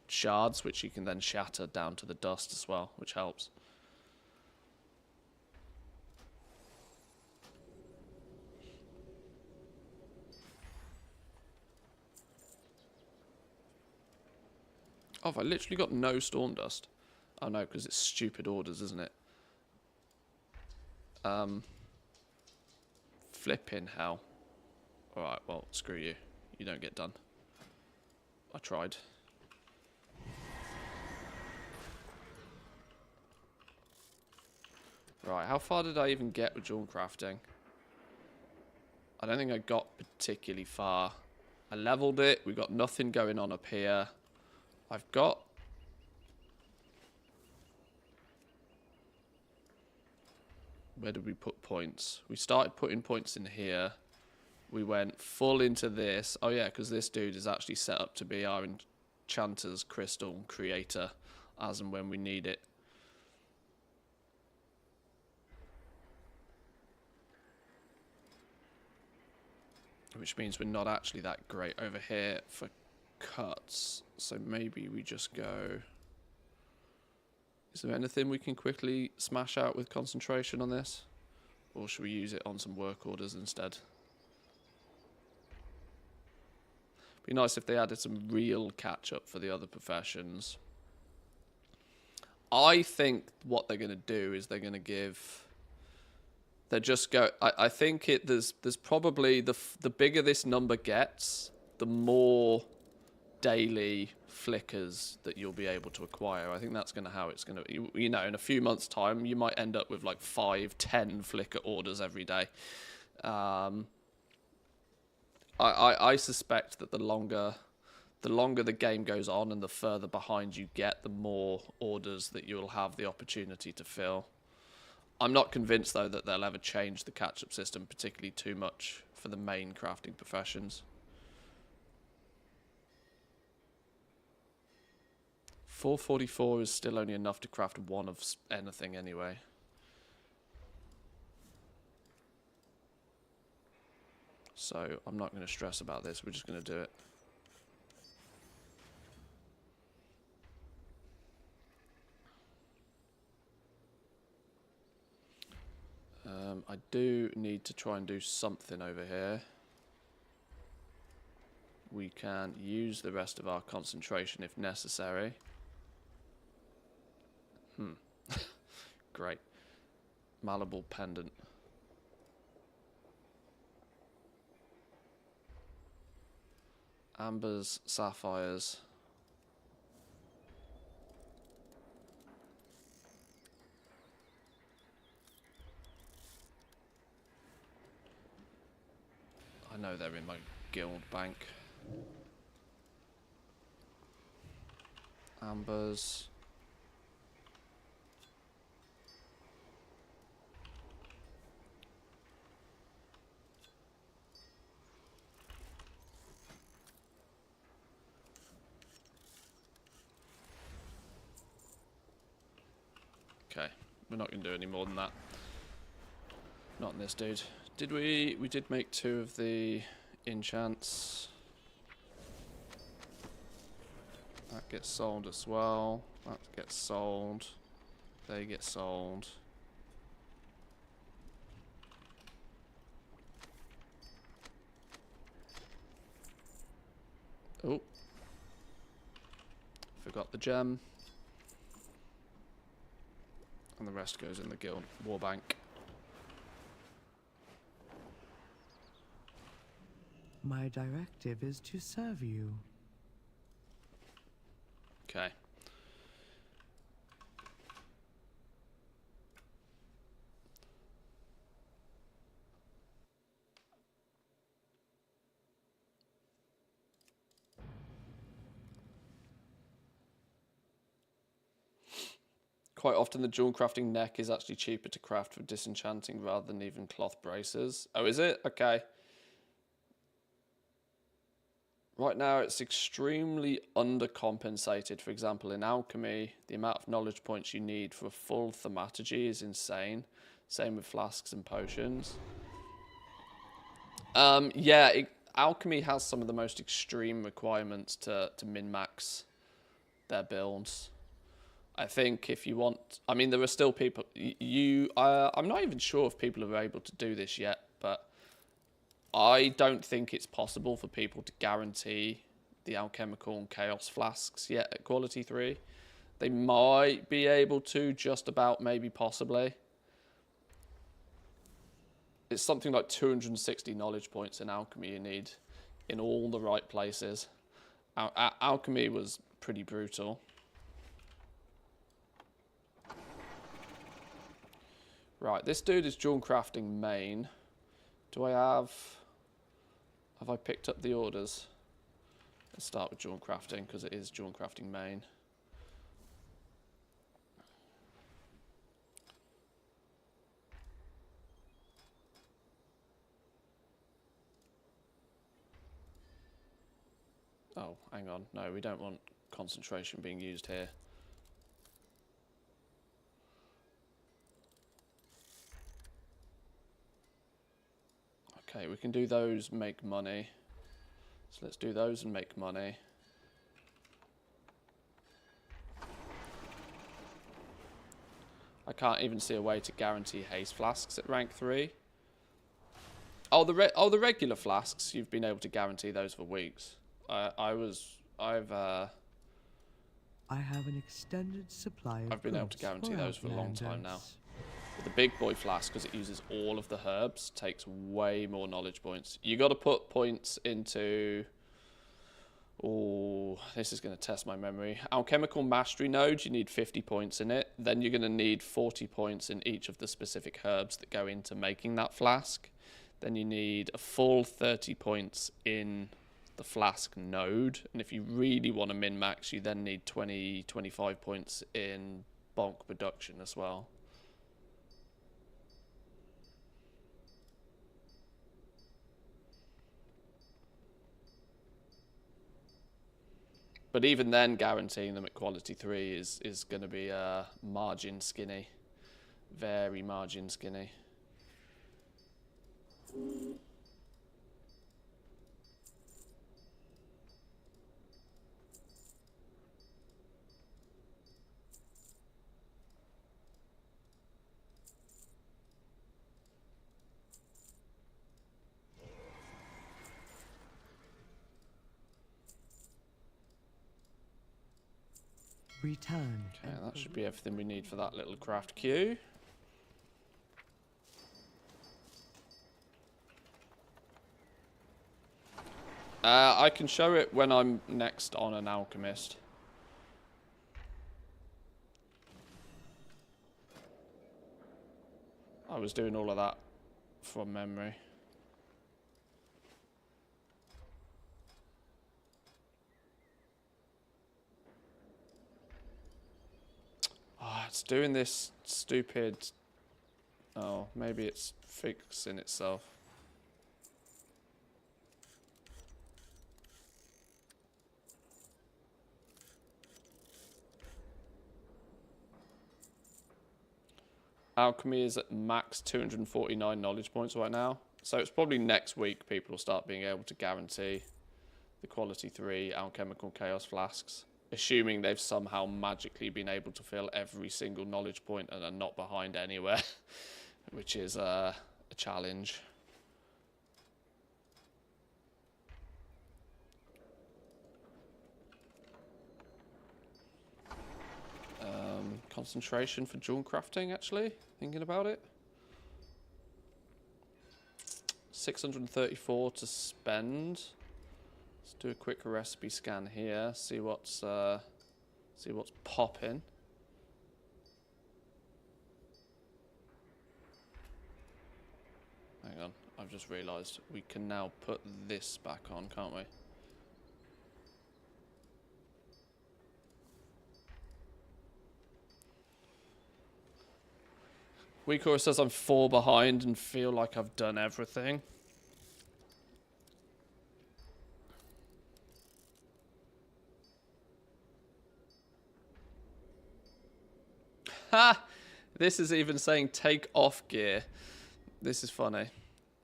shards, which you can then shatter down to the dust as well, which helps. Oh, I literally got no storm dust. Oh no, because it's stupid orders, isn't it? Flipping hell. Alright, well, screw you. You don't get done. I tried. Right, how far did I even get with Jewelcrafting? I don't think I got particularly far. I leveled it. We got nothing going on up here. I've got... Where did we put points? We started putting points in here. We went full into this. Oh yeah, because this dude is actually set up to be our enchanter's crystal creator as and when we need it. Which means we're not actually that great over here for cuts. So maybe we just go... Is there anything we can quickly smash out with concentration on this? Or should we use it on some work orders instead? Be nice if they added some real catch-up for the other professions. I think what they're going to do is they're going to give... They just go... I think there's probably... The bigger this number gets, the more daily flickers that you'll be able to acquire. I think that's going to how it's going to... in a few months' time, you might end up with like 5, 10 flicker orders every day. I suspect that the longer the game goes on and the further behind you get, the more orders that you'll have the opportunity to fill. I'm not convinced, though, that they'll ever change the catch-up system particularly too much for the main crafting professions. 444 is still only enough to craft one of anything anyway. So I'm not going to stress about this, we're just going to do it. I do need to try and do something over here. We can use the rest of our concentration if necessary. Great. Malleable pendant. Ambers, sapphires. I know they're in my guild bank. Ambers. Okay, we're not going to do any more than that. Not in this dude. Did we did make 2 of the enchants. That gets sold as well. That gets sold. They get sold. Oh. Forgot the gem. And the rest goes in the guild war bank. My directive is to serve you. Okay. Quite often the Jewelcrafting neck is actually cheaper to craft for disenchanting rather than even cloth braces. Oh, is it? Okay. Right now it's extremely undercompensated. For example, in Alchemy, the amount of knowledge points you need for a full thaumaturgy is insane. Same with flasks and potions. Yeah, Alchemy has some of the most extreme requirements to min-max their builds. I think if you want... I mean, there are still people... I'm not even sure if people are able to do this yet, but I don't think it's possible for people to guarantee the alchemical and chaos flasks yet at quality 3. They might be able to, just about, maybe, possibly. It's something like 260 knowledge points in Alchemy you need in all the right places. Alchemy was pretty brutal. Right, this dude is Jewelcrafting main. Do I have I picked up the orders? Let's start with Jewelcrafting because it is Jewelcrafting main. Oh, hang on. No, we don't want concentration being used here. Okay, we can do those, make money. So let's do those and make money. I can't even see a way to guarantee haste flasks at rank 3. Oh, the regular flasks, you've been able to guarantee those for weeks. I've I have an extended supply of I've been able to goods guarantee those for a long time now. outlanders. But the big boy flask, because it uses all of the herbs, takes way more knowledge points. You got to put points into... Oh, this is going to test my memory. Alchemical Mastery node, you need 50 points in it. Then you're going to need 40 points in each of the specific herbs that go into making that flask. Then you need a full 30 points in the flask node. And if you really want to min-max, you then need 25 points in bulk production as well. But even then, guaranteeing them at quality 3 is going to be margin skinny. Very margin skinny. Returned. Okay, that should be everything we need for that little craft queue. I can show it when I'm next on an alchemist. I was doing all of that from memory. Oh, it's doing this stupid... Oh, maybe it's fixing itself. Alchemy is at max 249 knowledge points right now. So it's probably next week people will start being able to guarantee the quality 3 alchemical chaos flasks. Assuming they've somehow magically been able to fill every single knowledge point and are not behind anywhere. Which is a challenge. Concentration for Jewelcrafting, actually, thinking about it. 634 to spend. Let's do a quick recipe scan here, see what's popping. Hang on, I've just realised we can now put this back on, can't we? WeCora says I'm 4 behind and feel like I've done everything. Ha! This is even saying take off gear. This is funny.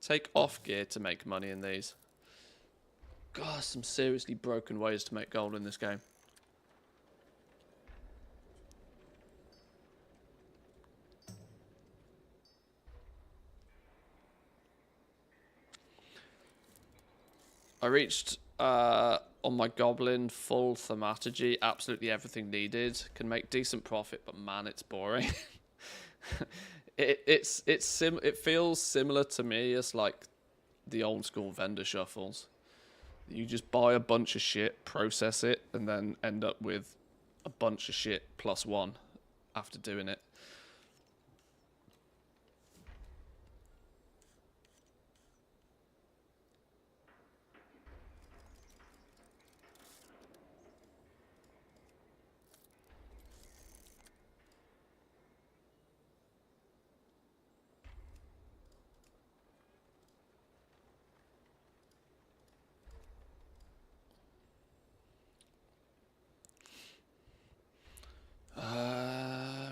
Take off gear to make money in these. God, some seriously broken ways to make gold in this game. I reached on my goblin full thaumaturgy, absolutely everything needed. Can make decent profit, but man, it's boring. It feels similar to me as like the old school vendor shuffles. You just buy a bunch of shit, process it, and then end up with a bunch of shit +1 after doing it.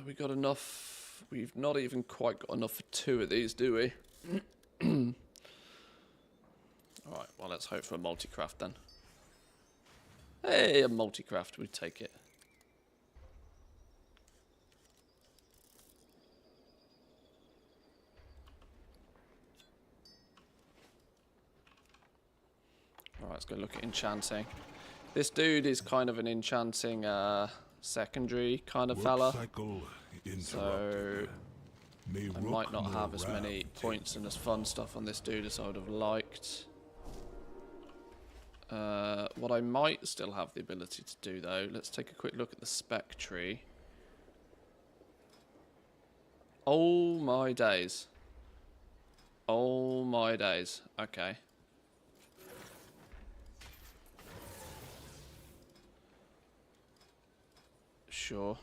We got enough. We've not even quite got enough for 2 of these, do we? Alright, well, let's hope for a multi-craft then. Hey, a multi-craft, we take it. Alright, let's go look at Enchanting. This dude is kind of an Enchanting secondary kind of fella. So I might not have as many points and as fun stuff on this dude as I would have liked. What I might still have the ability to do though, let's take a quick look at the spec tree. Oh my days. Oh my days. Okay. Sure.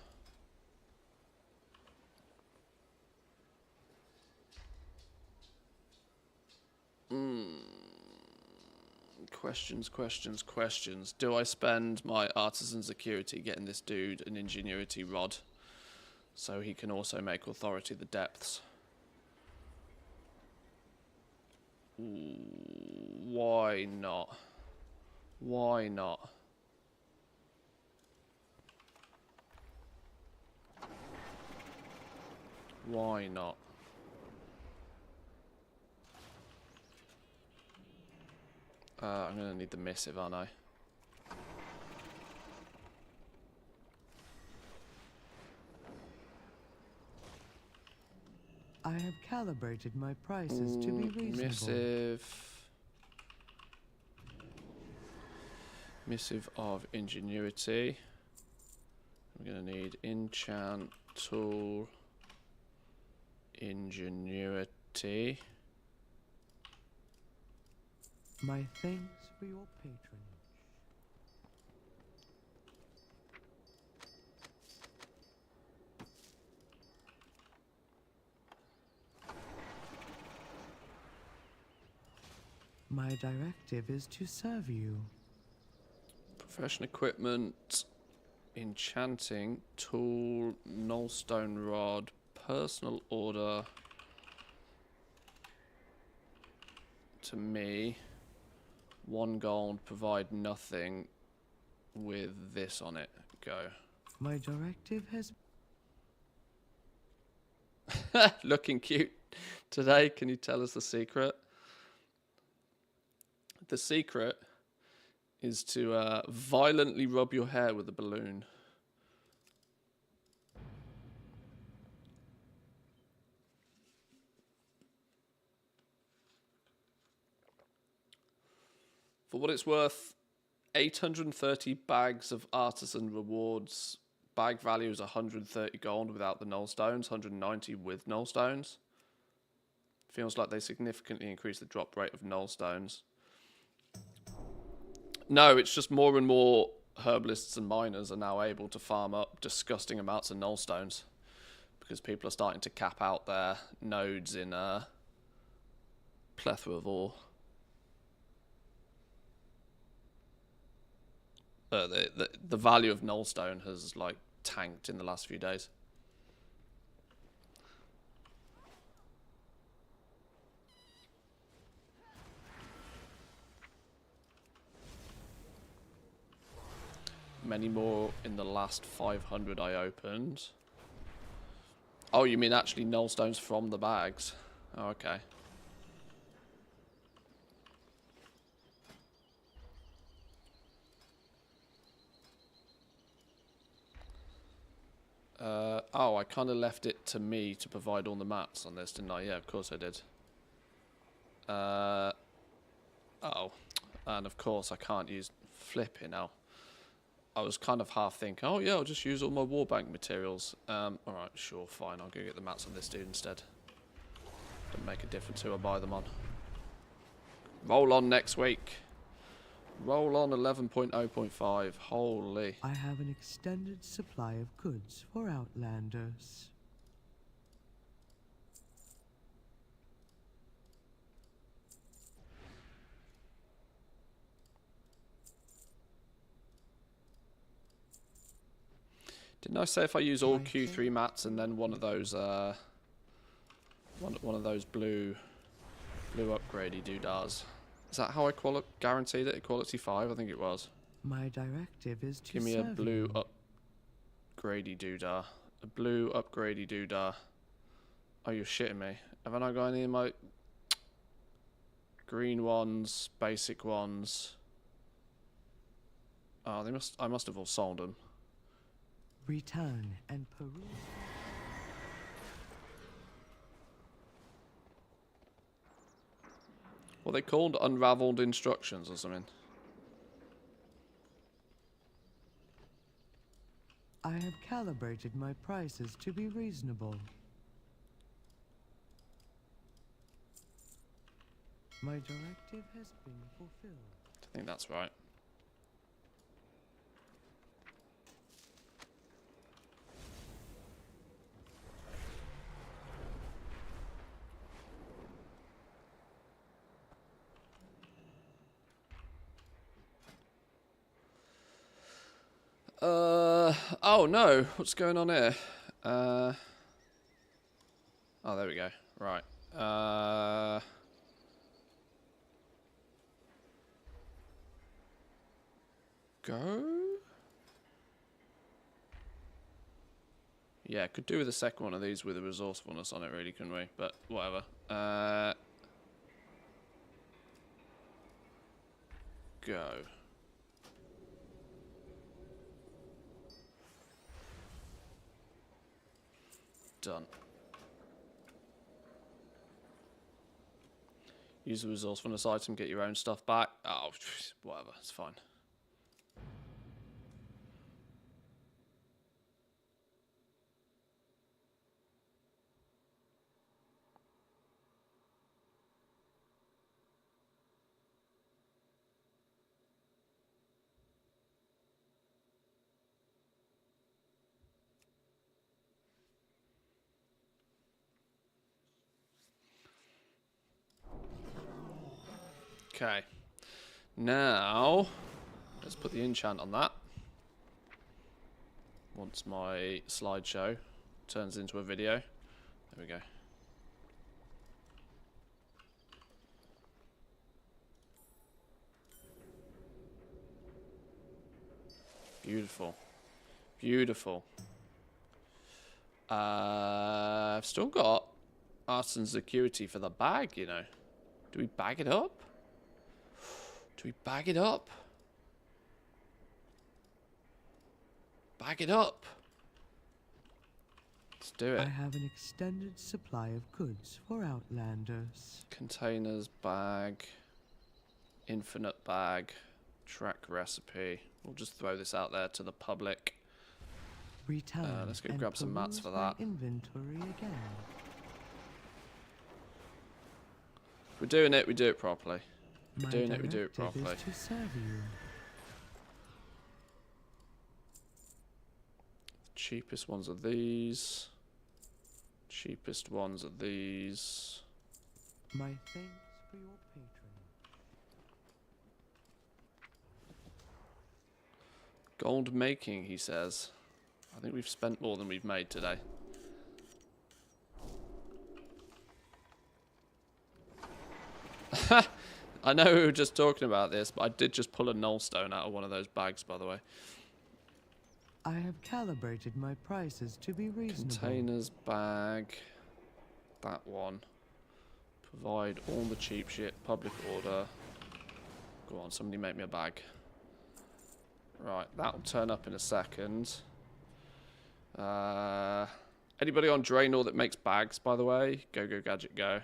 Questions, questions, questions. Do I spend my artisan security getting this dude an ingenuity rod so he can also make authority the depths? Ooh, why not? Why not? Why not? I'm going to need the missive, aren't I? I have calibrated my prices to be reasonable. Missive. Missive of ingenuity. We're going to need enchant tool ingenuity. My thanks for your patronage. My directive is to serve you. Profession equipment, enchanting, tool, nullstone rod, personal order to me. 1 gold, provide nothing with this on it. Go. My directive has... Looking cute today. Can you tell us the secret? The secret is to violently rub your hair with a balloon. For what it's worth, 830 bags of artisan rewards. Bag value is 130 gold without the null stones, 190 with null stones. Feels like they significantly increase the drop rate of null stones. No, it's just more and more herbalists and miners are now able to farm up disgusting amounts of null stones because people are starting to cap out their nodes in a plethora of ore. The value of nullstone has like tanked in the last few days. Many more in the last 500 I opened. Oh, you mean actually nullstones from the bags? Oh, okay. Oh, I kind of left it to me to provide all the mats on this, didn't I? Yeah, of course I did. Oh, and of course I can't use flipping now. I was kind of half thinking, oh yeah, I'll just use all my warbank materials. Alright, sure, fine, I'll go get the mats on this dude instead. Doesn't make a difference who I buy them on. Roll on next week. Roll on 11.0.5. Holy. I have an extended supply of goods for Outlanders. Didn't I say if I use all Q3 mats and then one of those one of those blue upgradey doodads? Is that how I guaranteed it? Equality 5, I think it was. My directive is to Give me a serve blue you. upgradey doodah. A blue upgradey doodah. Oh, you're shitting me. Have I not got any of my green ones, basic ones? Oh, I must have all sold them. Return and peruse. What they called unraveled instructions or something. I have calibrated my prices to be reasonable. My directive has been fulfilled. I think that's right. Oh no, what's going on here? Oh, there we go. Right. Go? Yeah, could do with the second one of these with a resourcefulness on it, really, couldn't we? But whatever. Go. Done. Use the resourcefulness item, get your own stuff back. Oh, whatever, it's fine. Okay. Now, let's put the enchant on that. Once my slideshow turns into a video. There we go. Beautiful. Beautiful. I've still got artisan security for the bag, you know. Do we bag it up? Do we bag it up? Bag it up. Let's do it. I have an extended supply of goods for Outlanders. Containers, bag, infinite bag, track recipe. We'll just throw this out there to the public. Return Let's go and grab some mats for peruse my that. inventory again. If we're doing it, we do it properly. If we're My doing it, we do it directive properly. is to serve you. The cheapest ones are these. Cheapest ones are these. My thanks for your patronage. Gold making, he says. I think we've spent more than we've made today. I know we were just talking about this, but I did just pull a nullstone out of one of those bags, by the way. I have calibrated my prices to be reasonable. Containers, bag, that one. Provide all the cheap shit, public order. Go on, somebody make me a bag. Right, that'll turn up in a second. Anybody on Draenor that makes bags, by the way? Go, go, gadget, go.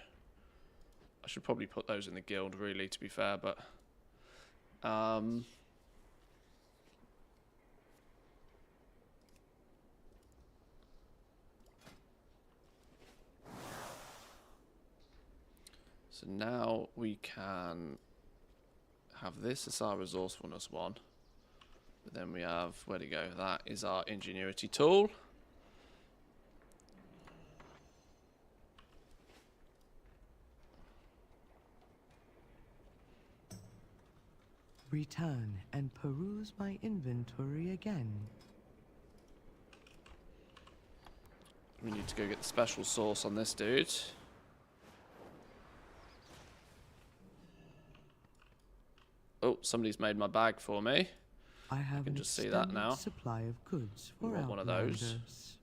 I should probably put those in the guild, really, to be fair, but... So now we can have this as our resourcefulness one. But then we have, where'd it go? That is our ingenuity tool. Return and peruse my inventory again. We need to go get the special sauce on this dude. Oh, somebody's made my bag for me. I have can an just see that extended now. supply of goods We for want one of those. Outlanders.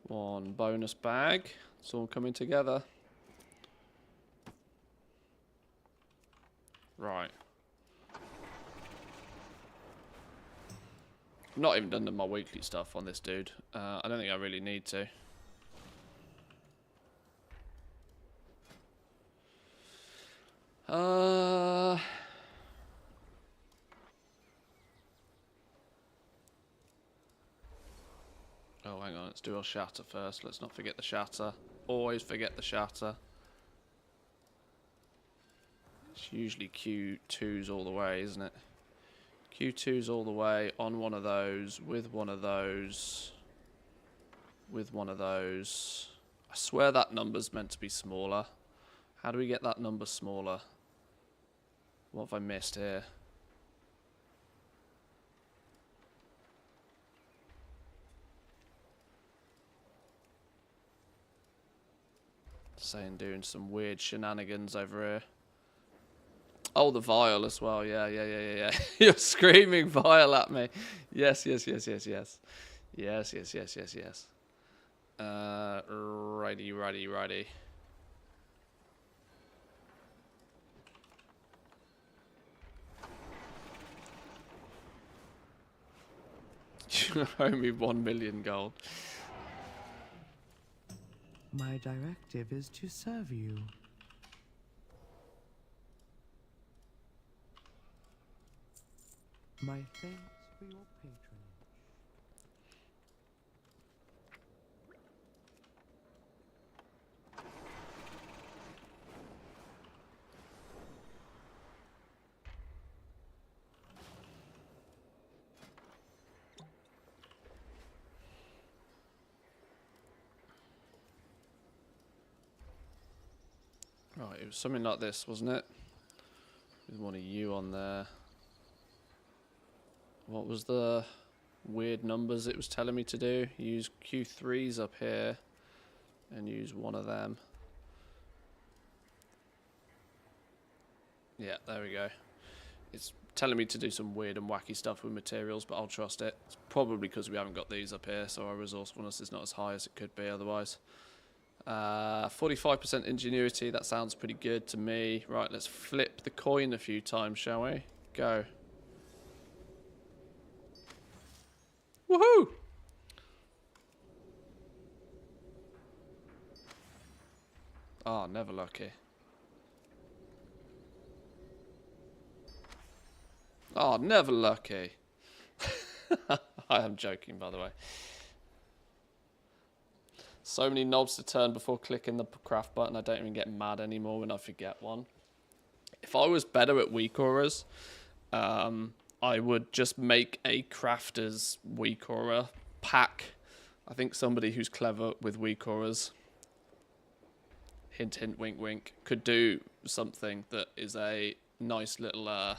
One bonus bag. It's all coming together. Right. I've not even done my weekly stuff on this dude. I don't think I really need to. Oh, hang on. Let's do our shatter first. Let's not forget the shatter. Always forget the shatter. It's usually Q2s all the way, isn't it? Q2s all the way on one of those, with one of those, with one of those. I swear that number's meant to be smaller. How do we get that number smaller? What have I missed here? Saying doing some weird shenanigans over here. Oh, the vial as well. Yeah. You're screaming vial at me. Yes. Righty. You owe me 1 million gold. My directive is to serve you. My thanks for your patronage. Right, it was something like this, wasn't it? With one of you on there. What was the weird numbers it was telling me to do? Use Q3s up here and use one of them. Yeah, there we go. It's telling me to do some weird and wacky stuff with materials, but I'll trust it. It's probably because we haven't got these up here, so our resourcefulness is not as high as it could be otherwise. 45% ingenuity, that sounds pretty good to me. Right, let's flip the coin a few times, shall we? Go. Woohoo! Oh, never lucky. Oh, never lucky. I am joking, by the way. So many knobs to turn before clicking the craft button. I don't even get mad anymore when I forget one. If I was better at weak auras, I would just make a crafter's weak aura pack. I think somebody who's clever with weak auras, hint, hint, wink, wink, could do something that is a nice little.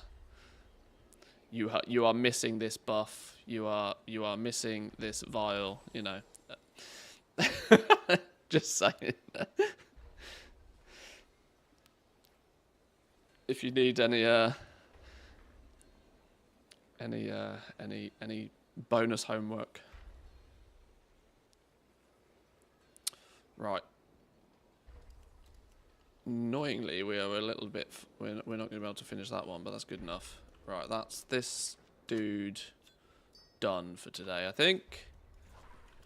You are missing this buff. You are missing this vial. You know. Just saying. If you need any bonus homework. Right. Annoyingly, we are a little bit. We're not going to be able to finish that one, but that's good enough. Right, that's this dude done for today, I think.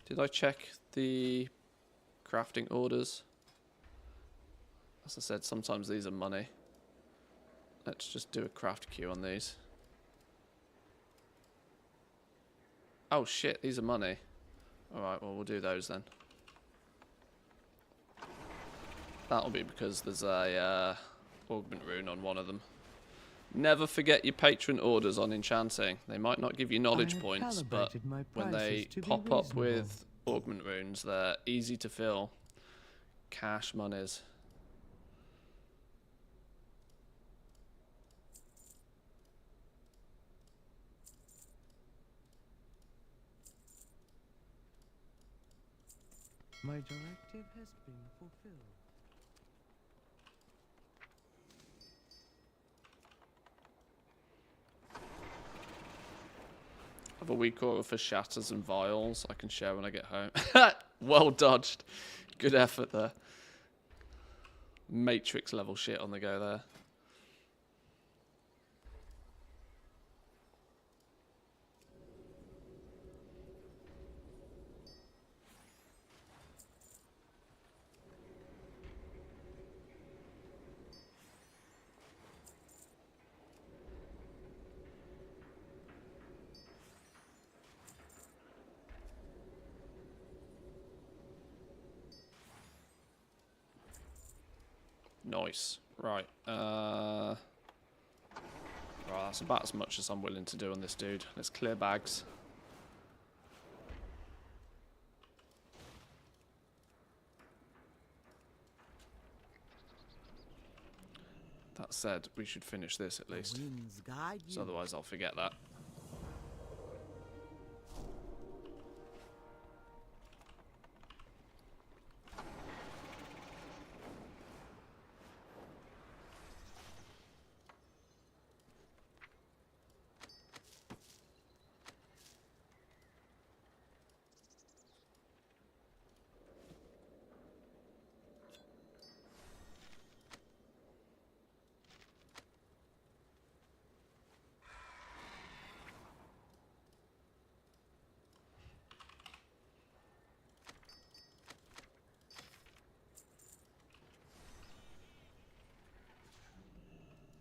Did I check the crafting orders? As I said, sometimes these are money. Let's just do a craft queue on these. Oh shit, these are money. Alright, well we'll do those then. That'll be because there's a augment rune on one of them. Never forget your patron orders on Enchanting. They might not give you knowledge points, but when they pop up with augment runes, they're easy to fill. Cash monies. My directive has been fulfilled. I have a weak aura for shatters and vials I can share when I get home. Well dodged. Good effort there. Matrix level shit on the go there. Nice. Right. Right, that's about as much as I'm willing to do on this dude. Let's clear bags. That said, we should finish this at least. The winds guide you. So otherwise I'll forget that.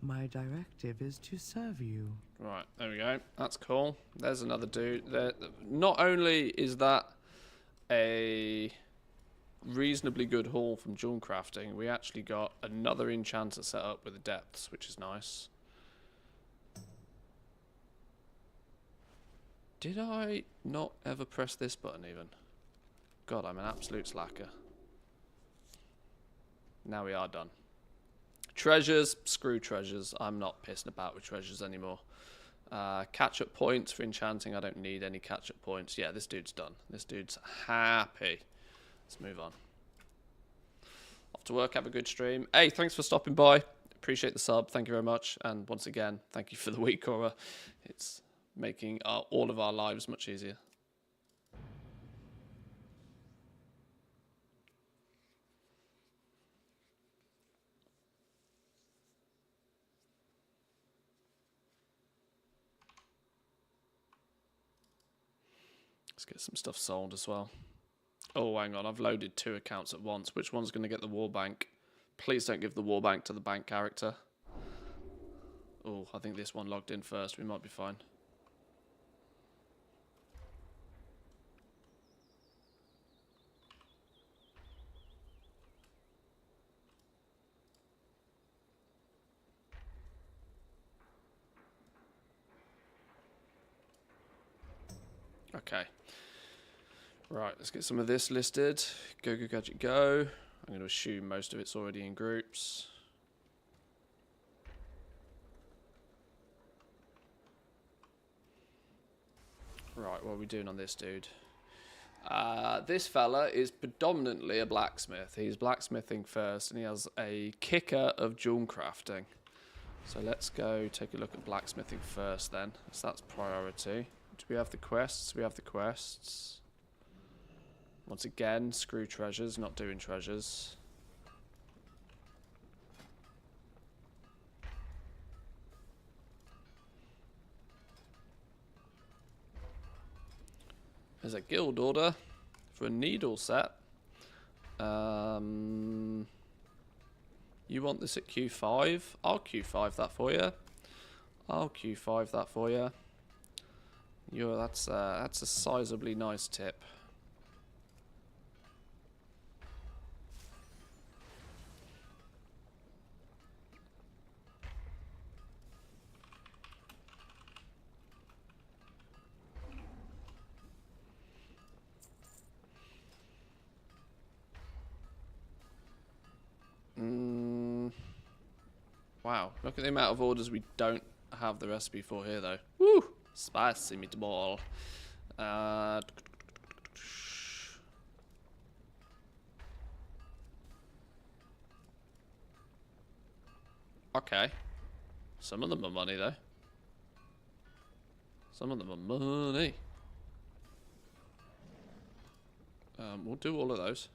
My directive is to serve you. Right, there we go. That's cool. There's another dude. There. Not only is that a reasonably good haul from Jewelcrafting, we actually got another enchanter set up with the depths, which is nice. Did I not ever press this button even? God, I'm an absolute slacker. Now we are done. Treasures, screw treasures. I'm not pissing about with treasures anymore. Catch-up points for enchanting. I don't need any catch-up points. Yeah, this dude's done. This dude's happy. Let's move on. Off to work. Have a good stream. Hey, thanks for stopping by. Appreciate the sub. Thank you very much. And once again, thank you for the week, Cora. It's making all of our lives much easier. Let's get some stuff sold as well. Oh, hang on. I've loaded 2 accounts at once. Which one's going to get the war bank? Please don't give the war bank to the bank character. Oh, I think this one logged in first. We might be fine. Okay. Right, let's get some of this listed. Go, go, gadget, go. I'm going to assume most of it's already in groups. Right, what are we doing on this dude? This fella is predominantly a blacksmith. He's blacksmithing first, and he has a kicker of Jewelcrafting. So let's go take a look at blacksmithing first then. So that's priority. Do we have the quests? We have the quests. Once again, screw treasures, not doing treasures. There's a guild order for a needle set. You want this at Q5? I'll Q5 that for you. I'll Q5 that for you. That's a sizably nice tip. Wow, look at the amount of orders we don't have the recipe for here, though. Woo! Spicy meatball. Okay. Some of them are money, though. Some of them are money. We'll do all of those.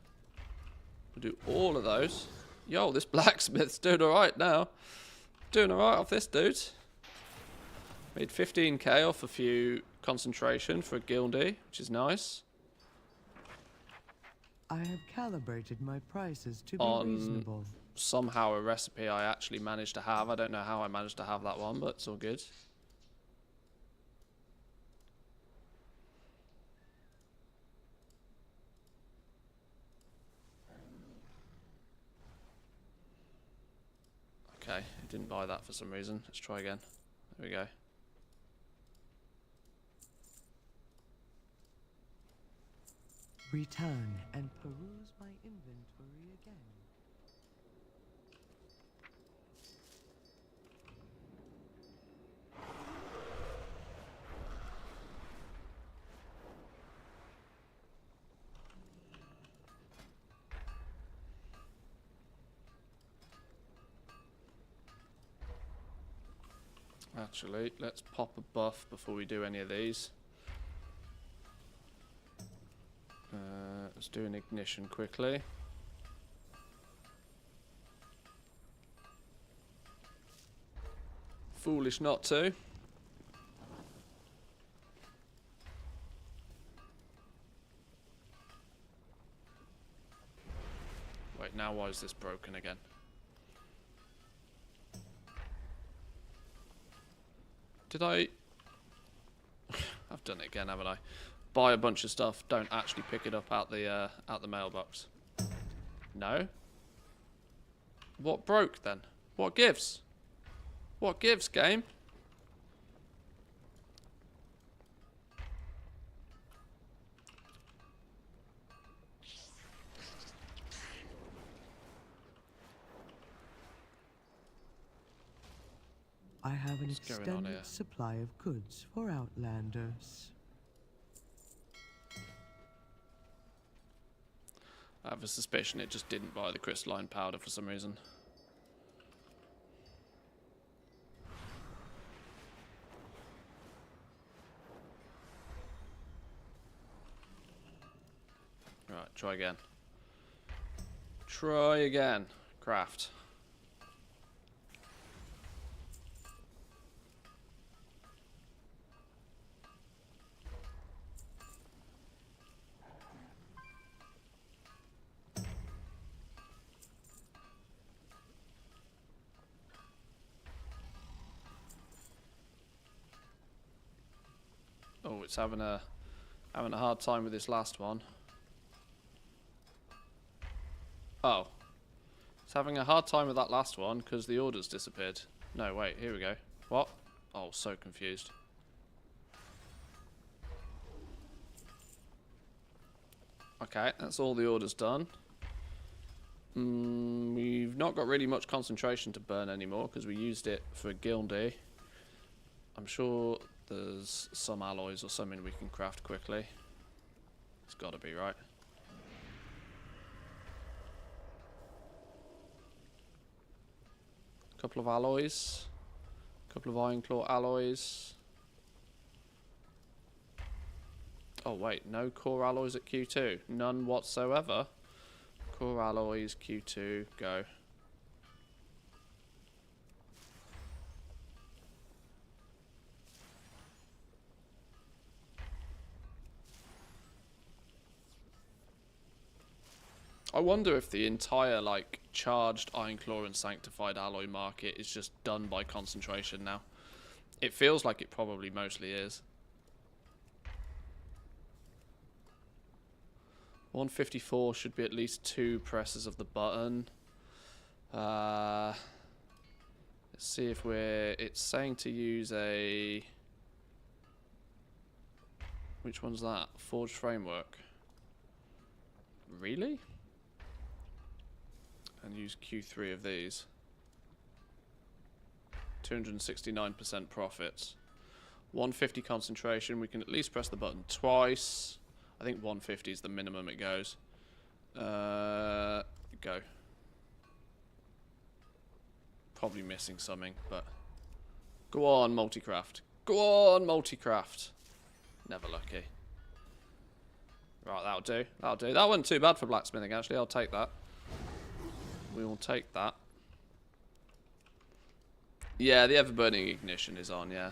We'll do all of those. Yo, this blacksmith's doing alright now. Doing alright off this dude. Made 15k off a few concentration for a guildie, which is nice. I have calibrated my prices to be On reasonable. somehow a recipe I actually managed to have. I don't know how I managed to have that one, but it's all good. didn't buy that for some reason. Let's try again. There we go. Return and peruse my inventory again. Actually, let's pop a buff before we do any of these. Let's do an ignition quickly. Foolish not to. Wait, now why is this broken again? Did I... I've done it again, haven't I? Buy a bunch of stuff, don't actually pick it up out the mailbox. No? What broke then? What gives? What gives, game? I have an What's going on here? extended supply of goods for Outlanders. I have a suspicion it just didn't buy the crystalline powder for some reason. Right, try again. Try again. Craft. Oh, it's having a hard time with this last one. Oh. It's having a hard time with that last one because the order's disappeared. No, wait, here we go. What? Oh, so confused. Okay, that's all the orders done. We've not got really much concentration to burn anymore because we used it for Gildy. I'm sure there's some alloys or something we can craft quickly. It's got to be, right? Couple of alloys. Couple of iron claw alloys. Oh wait, no core alloys at Q2. None whatsoever. Core alloys, Q2, go. I wonder if the entire, like, charged iron claw and sanctified alloy market is just done by concentration now. It feels like it probably mostly is. 154 should be at least 2 presses of the button. Let's see if it's saying to use a... Which one's that? Forged framework. Really? And use Q3 of these. 269% profits. 150 concentration. We can at least press the button twice. I think 150 is the minimum it goes. Go. Probably missing something, but... Go on, multicraft. Go on, multicraft. Never lucky. Right, that'll do. That'll do. That wasn't too bad for blacksmithing, actually. I'll take that. We will take that. Yeah, the ever-burning ignition is on, yeah.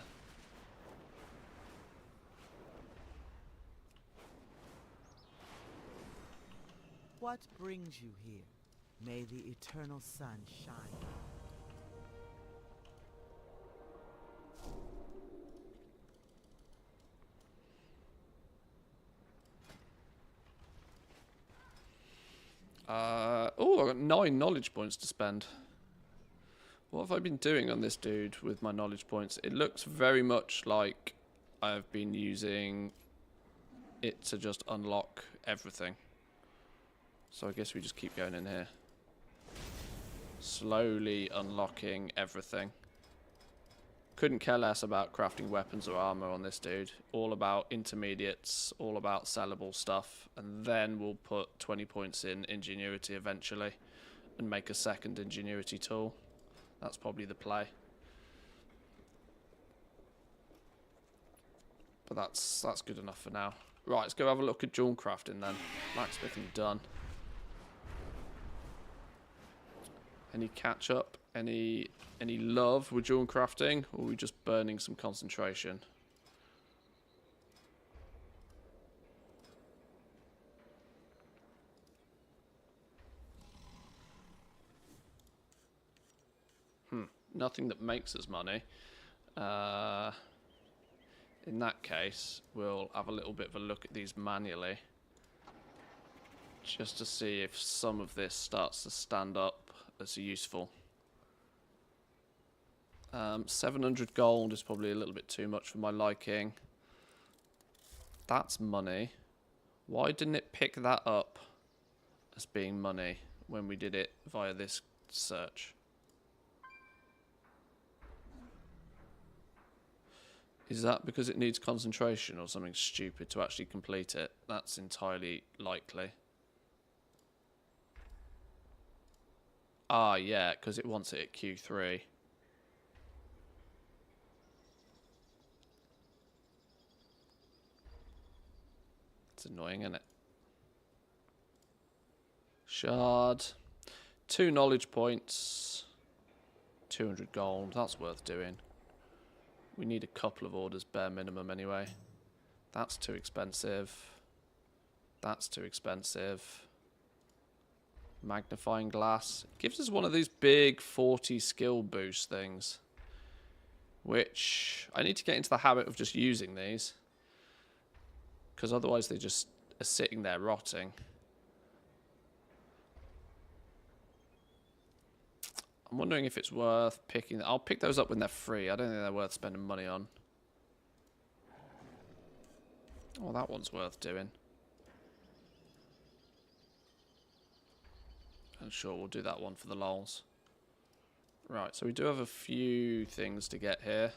What brings you here? May the eternal sun shine. Oh, I got 9 knowledge points to spend. What have I been doing on this dude with my knowledge points? It looks very much like I've been using it to just unlock everything. So I guess we just keep going in here. Slowly unlocking everything. Couldn't care less about crafting weapons or armor on this dude. All about intermediates, all about sellable stuff. And then we'll put 20 points in ingenuity eventually and make a second ingenuity tool. That's probably the play. But that's good enough for now. Right, let's go have a look at Jewelcrafting then. Blacksmithing done. Any catch up? Any love with Jewelcrafting? Or are we just burning some concentration? Nothing that makes us money. In that case, we'll have a little bit of a look at these manually. Just to see if some of this starts to stand up as useful. 700 gold is probably a little bit too much for my liking. That's money. Why didn't it pick that up as being money when we did it via this search? Is that because it needs concentration or something stupid to actually complete it? That's entirely likely. Ah, yeah, because it wants it at Q3. It's annoying, isn't it? Shard. 2 knowledge points. 200 gold. That's worth doing. We need a couple of orders bare minimum anyway. That's too expensive. That's too expensive. Magnifying glass. It gives us one of these big 40 skill boost things. Which I need to get into the habit of just using these. Because otherwise they just are sitting there rotting. I'm wondering if it's worth picking. I'll pick those up when they're free. I don't think they're worth spending money on. Oh, that one's worth doing. And sure, we'll do that one for the lols. Right, so we do have a few things to get here.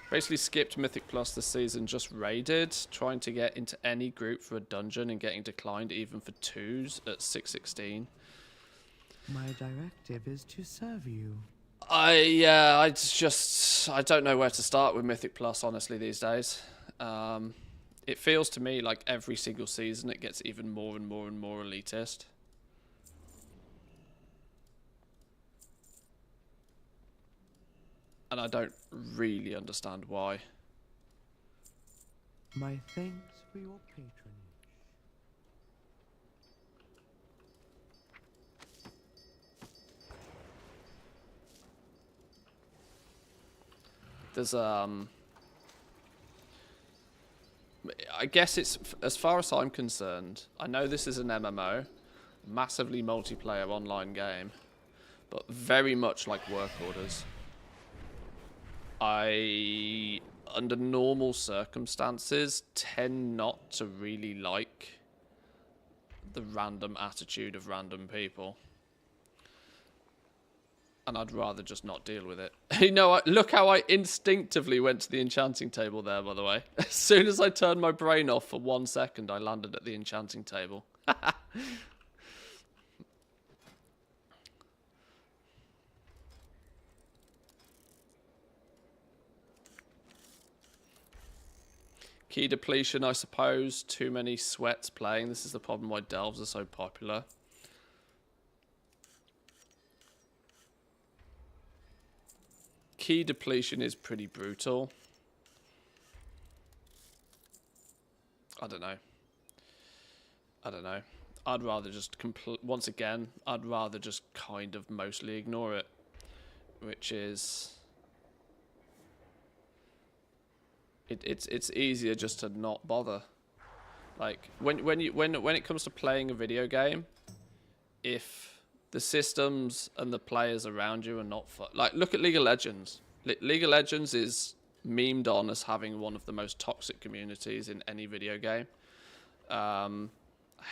Basically skipped Mythic Plus this season, just raided, trying to get into any group for a dungeon and getting declined even for 2s at 616. My directive is to serve you. I don't know where to start with Mythic Plus, honestly, these days. It feels to me like every single season it gets even more and more and more elitist. And I don't really understand why. My thanks for your patronage. There's I guess it's, as far as I'm concerned, I know this is an MMO, massively multiplayer online game, but very much like work orders. I, under normal circumstances, tend not to really like the random attitude of random people. And I'd rather just not deal with it. You know, look how I instinctively went to the enchanting table there, by the way. As soon as I turned my brain off for 1 second, I landed at the enchanting table. Key depletion, I suppose. Too many sweats playing. This is the problem why delves are so popular. Key depletion is pretty brutal. I don't know. I'd rather just once again, I'd rather just kind of mostly ignore it, which is it's easier just to not bother. Like when it comes to playing a video game, if the systems and the players around you are not fun. Like, look at League of Legends. League of Legends is memed on as having one of the most toxic communities in any video game. I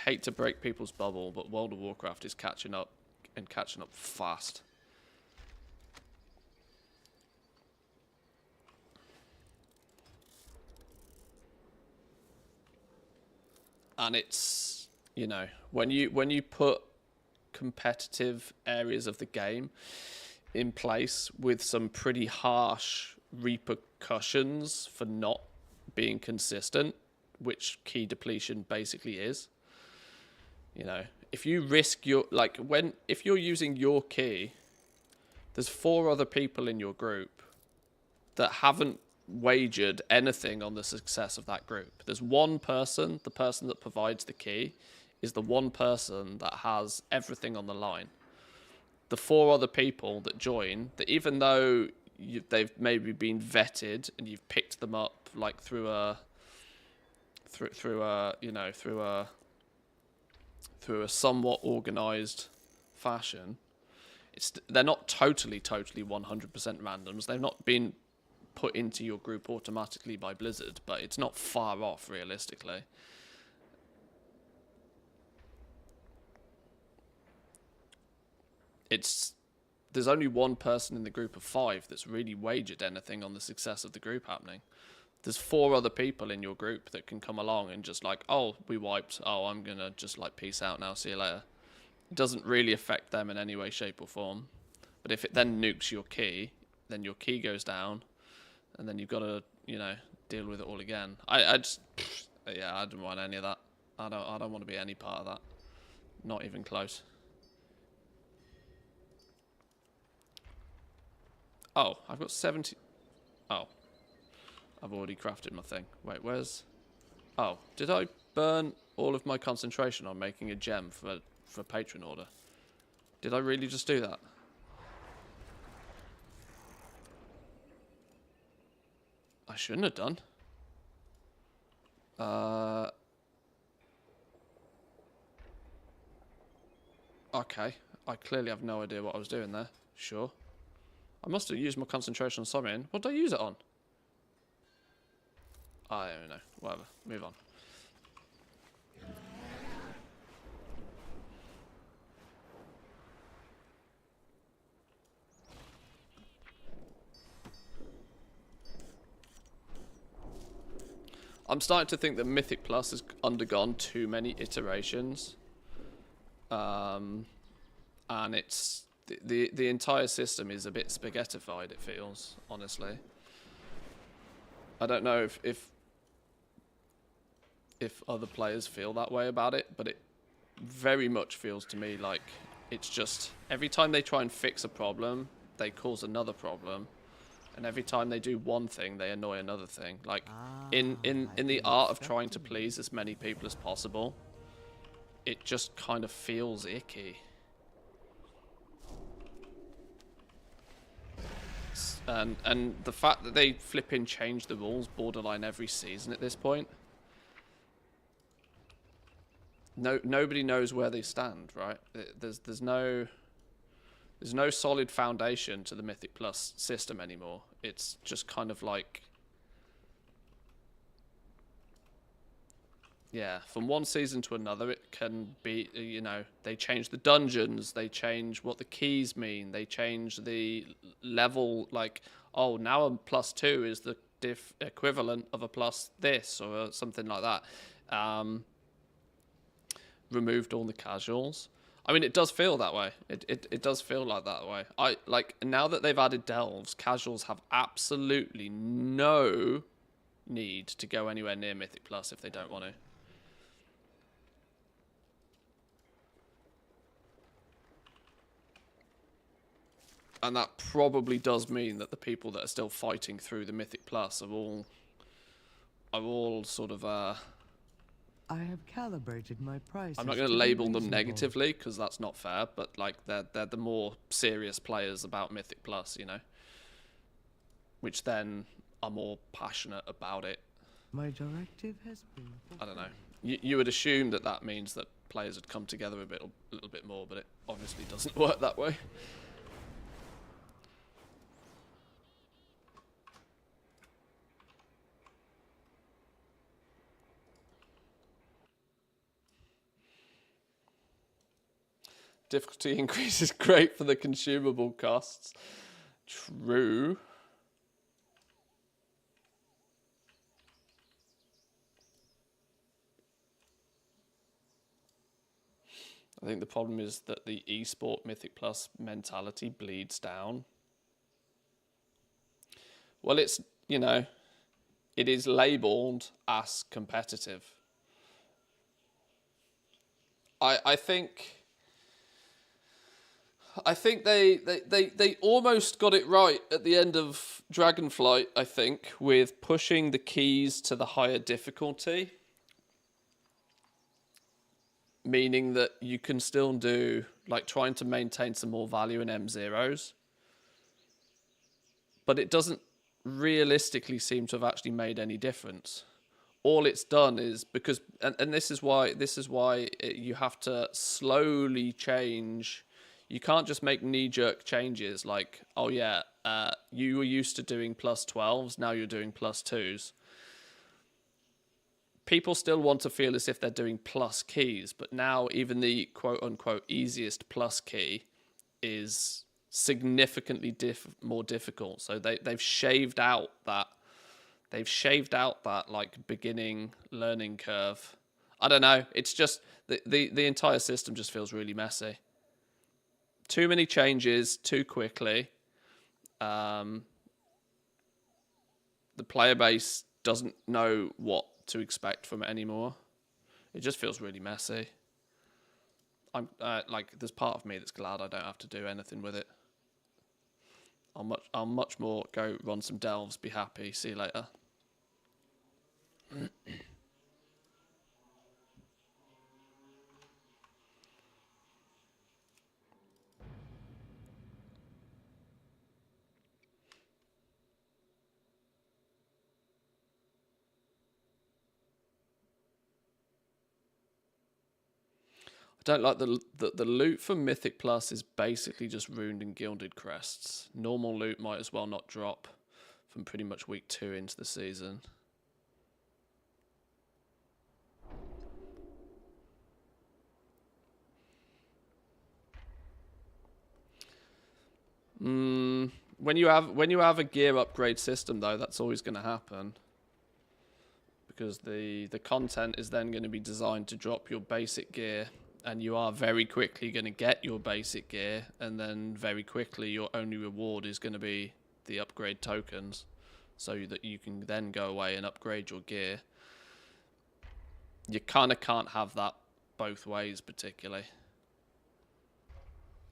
hate to break people's bubble, but World of Warcraft is catching up, and catching up fast. And it's, you know, when you put competitive areas of the game in place with some pretty harsh repercussions for not being consistent, which key depletion basically is. You know, if you risk your, like, if you're using your key, there's 4 other people in your group that haven't wagered anything on the success of that group. There's one person, the person that provides the key, is the one person that has everything on the line. The 4 other people that join, that even though they've maybe been vetted and you've picked them up like through a somewhat organized fashion, they're not totally 100% randoms. They've not been put into your group automatically by Blizzard, but it's not far off realistically. There's only one person in the group of 5 that's really wagered anything on the success of the group happening. There's 4 other people in your group that can come along and just like, oh, we wiped, oh, I'm gonna just like peace out now, see you later. It doesn't really affect them in any way, shape or form. But if it then nukes your key, then your key goes down, and then you've got to, you know, deal with it all again. I don't want any of that. I don't want to be any part of that. Not even close. Oh, I've got 70. Oh, I've already crafted my thing. Wait, where's? Oh, did I burn all of my concentration on making a gem for patron order? Did I really just do that? I shouldn't have done. Okay. I clearly have no idea what I was doing there. Sure. I must have used my concentration on something. What did I use it on? I don't know. Whatever. Move on. I'm starting to think that Mythic Plus has undergone too many iterations. And it's the entire system is a bit spaghettified, it feels, honestly. I don't know if other players feel that way about it, but it very much feels to me like it's just every time they try and fix a problem, they cause another problem. And every time they do one thing, they annoy another thing. Like, in the art of trying to please as many people as possible, it just kind of feels icky. And the fact that they flipping change the rules borderline every season at this point, nobody knows where they stand, right? There's no solid foundation to the Mythic Plus system anymore. It's just kind of like, yeah, from one season to another, it can be, you know, they change the dungeons, they change what the keys mean, they change the level, like, oh, now a +2 is the equivalent of a plus this, or something like that. Removed all the casuals. I mean, it does feel that way. It does feel like that way. Like, now that they've added delves, casuals have absolutely no need to go anywhere near Mythic Plus if they don't want to. And that probably does mean that the people that are still fighting through the Mythic Plus are all sort of I have calibrated my prices. I'm not going to label them negatively because that's not fair, but like they're the more serious players about Mythic Plus, you know, which then are more passionate about it. My directive has been. I don't know. You would assume that means that players would come together a little bit more, but it obviously doesn't work that way. Difficulty increase is great for the consumable costs. True. I think the problem is that the esport Mythic Plus mentality bleeds down. Well, it's, you know, it is labelled as competitive. I think they almost got it right at the end of Dragonflight, I think, with pushing the keys to the higher difficulty. Meaning that you can still do, like, trying to maintain some more value in M0s. But it doesn't realistically seem to have actually made any difference. All it's done is because, and this is why you have to slowly change. You can't just make knee-jerk changes like, oh yeah, you were used to doing +12s, now you're doing +2s. People still want to feel as if they're doing plus keys, but now even the quote-unquote easiest plus key is significantly more difficult. So they've shaved out that. They've shaved out that like beginning learning curve. I don't know. It's just the entire system just feels really messy. Too many changes too quickly. The player base doesn't know what to expect from it anymore. It just feels really messy. I'm like, there's part of me that's glad I don't have to do anything with it. I'll much more go run some delves, be happy, see you later. I don't like the loot for Mythic Plus is basically just ruined and gilded crests. Normal loot might as well not drop from pretty much week 2 into the season. When you have a gear upgrade system though, that's always going to happen. Because the content is then going to be designed to drop your basic gear, and you are very quickly going to get your basic gear, and then very quickly your only reward is going to be the upgrade tokens, so that you can then go away and upgrade your gear. You kind of can't have that both ways, particularly.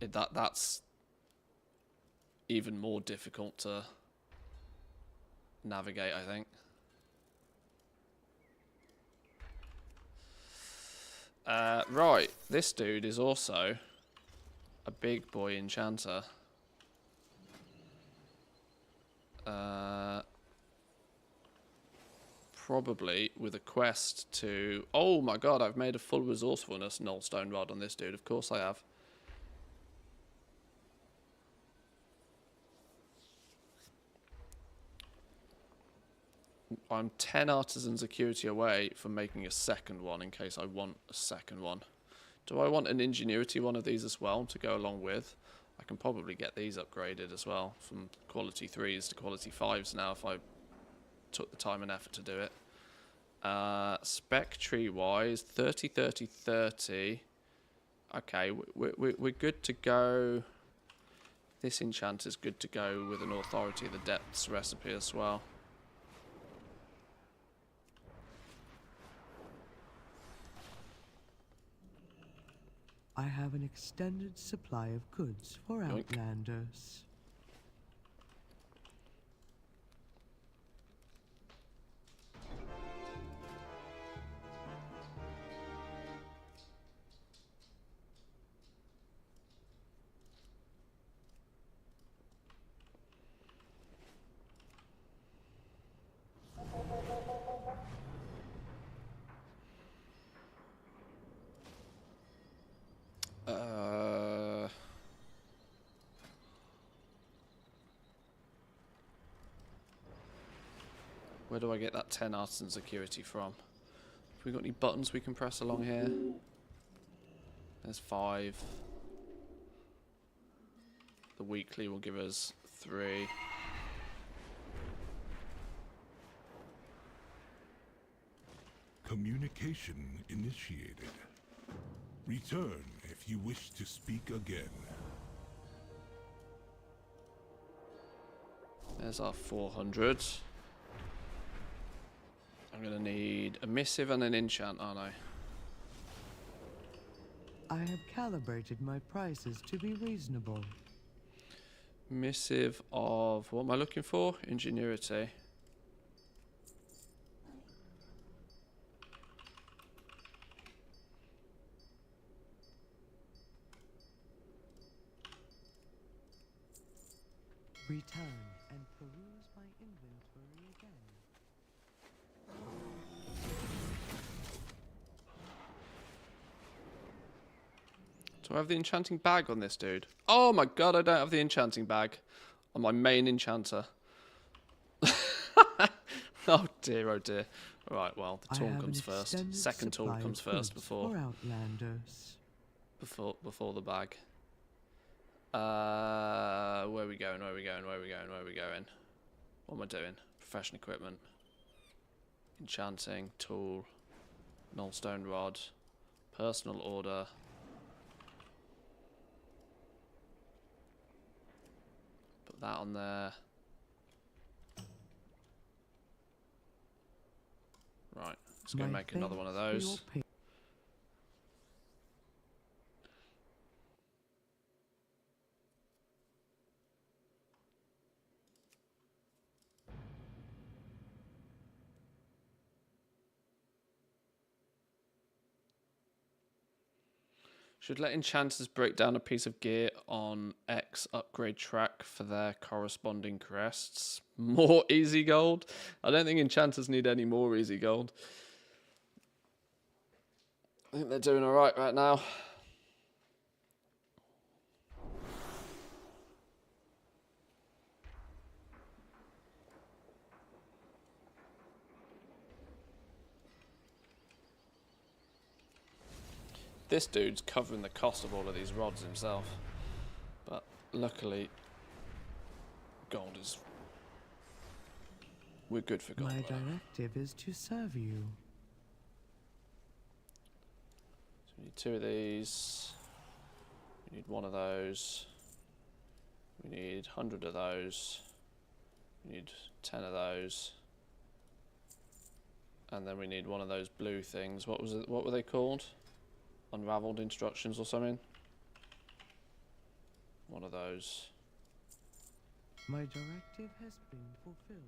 That's even more difficult to navigate, I think. Right, this dude is also a big boy enchanter. Probably with a quest to... Oh my god, I've made a full resourcefulness nullstone rod on this dude. Of course I have. I'm 10 artisan security away from making a second one in case I want a second one. Do I want an ingenuity one of these as well to go along with? I can probably get these upgraded as well from quality 3s to quality 5s now if I took the time and effort to do it. Spec tree wise, 30, 30, 30. Okay, we're good to go. This enchant is good to go with an authority of the depths recipe as well. I have an extended supply of goods for Yoink. Outlanders. Where do I get that 10 artisan security from? Have we got any buttons we can press along here? There's 5. The weekly will give us 3. Communication initiated. Return if you wish to speak again. There's our 400. I'm going to need a missive and an enchant, aren't I? I have calibrated my prices to be reasonable. Missive of... what am I looking for? Ingenuity. Return and peruse my inventory again. Do I have the enchanting bag on this dude? Oh my god, I don't have the enchanting bag on my main enchanter. Oh dear, oh dear. Right, well, the tool comes first. Second tool comes first before the bag. Where are we going? Where are we going? Where are we going? Where are we going? What am I doing? Professional equipment. Enchanting, tool, nullstone rod, personal order. Put that on there. Right, let's go make another one of those. Should let enchanters break down a piece of gear on X upgrade track for their corresponding crests. More easy gold? I don't think enchanters need any more easy gold. I think they're doing alright right now. This dude's covering the cost of all of these rods himself. But luckily, gold is... we're good for gold. My directive is to serve you. So we need 2 of these. We need 1 of those. We need 100 of those. We need 10 of those. And then we need 1 of those blue things. What was it? What were they called? Unraveled instructions or something. 1 of those. My directive has been fulfilled.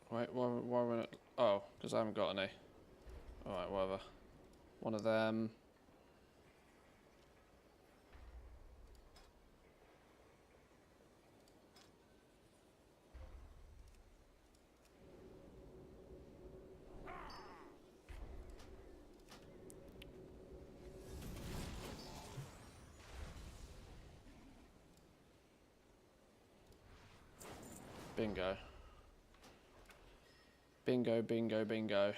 Wait, why are we not... oh, because I haven't got any. Alright, whatever. 1 of them. Bingo. Bingo, bingo, bingo.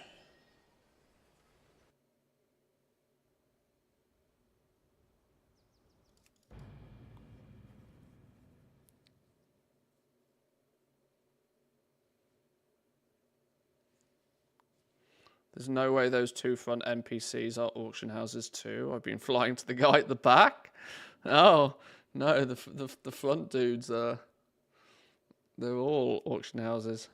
There's no way those 2 front NPCs are auction houses too. I've been flying to the guy at the back. Oh, no, the front dudes are... they're all auction houses.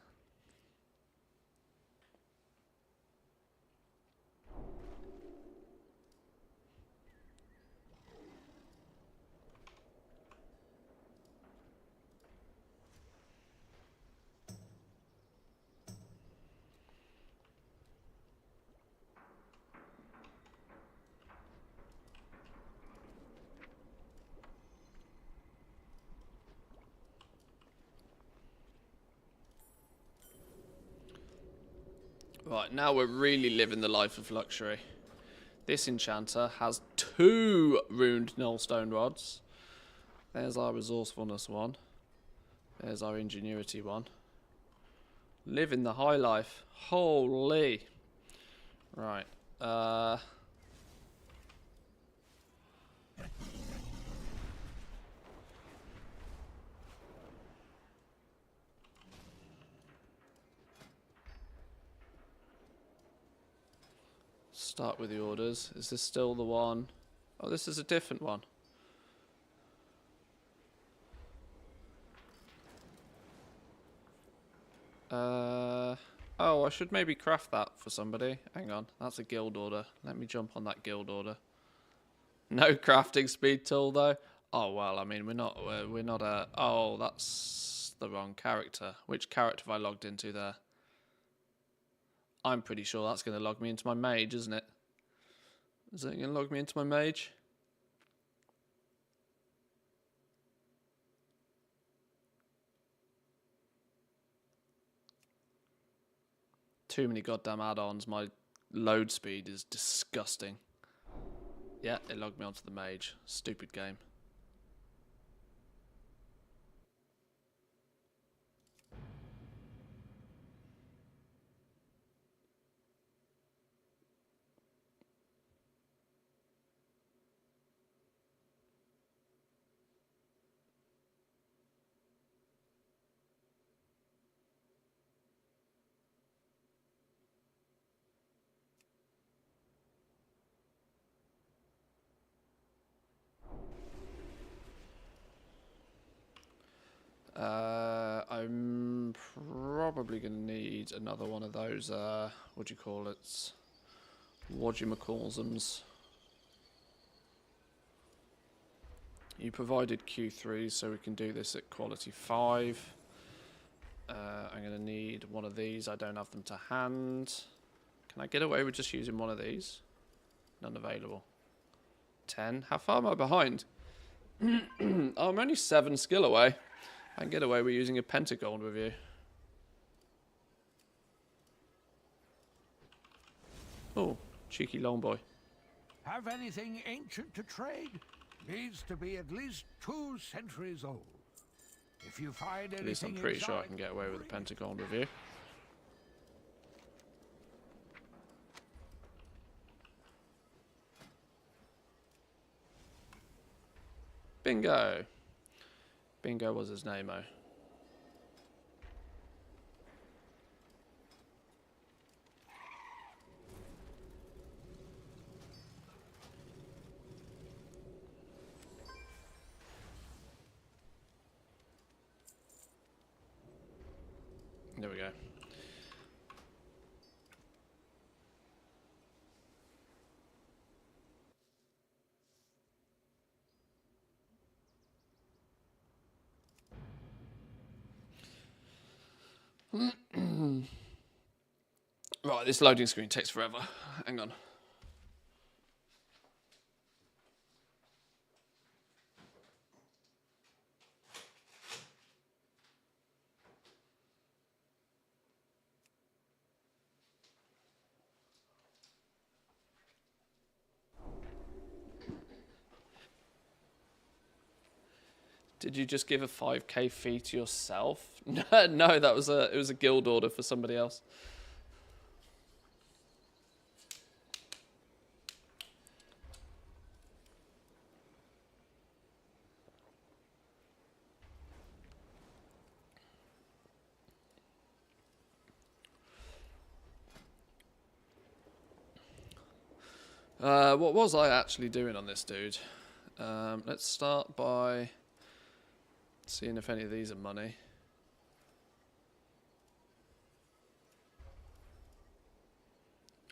Right, now we're really living the life of luxury. This enchanter has 2 ruined nullstone rods. There's our resourcefulness one. There's our ingenuity one. Living the high life. Holy. Right. Start with the orders. Is this still the one? Oh, this is a different one. Oh, I should maybe craft that for somebody. Hang on, that's a guild order. Let me jump on that guild order. No crafting speed tool though. Oh well, I mean we're not a. Oh, that's the wrong character. Which character have I logged into there? I'm pretty sure that's going to log me into my mage, isn't it? Is it going to log me into my mage? Too many goddamn add-ons. My load speed is disgusting. Yeah, it logged me onto the mage. Stupid game. I'm probably going to need another one of those, what do you call it? Whatchamacallsums. You provided Q3, so we can do this at quality 5. I'm going to need one of these. I don't have them to hand. Can I get away with just using one of these? None available. 10. How far am I behind? Oh, I'm only 7 skill away. I can get away with using a pentagon with you. Oh, cheeky long boy. Have anything ancient to trade? Needs to be at least 2 centuries old. If you find anything At least I'm pretty sure I can get away with a pentagon with you. Bingo. Bingo was his name-o. There we go. Right, this loading screen takes forever. Hang on. Did you just give a 5k fee to yourself? No, that was it was a guild order for somebody else. What was I actually doing on this dude? Let's start by seeing if any of these are money.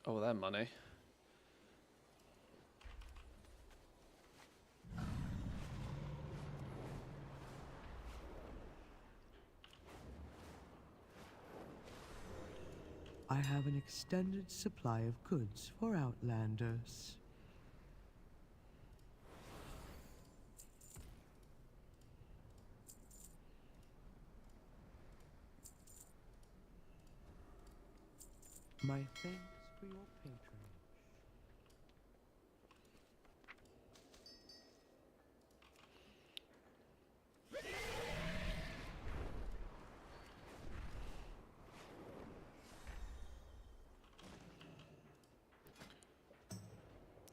Oh, they're money. I have an extended supply of goods for outlanders. My thanks for your patronage.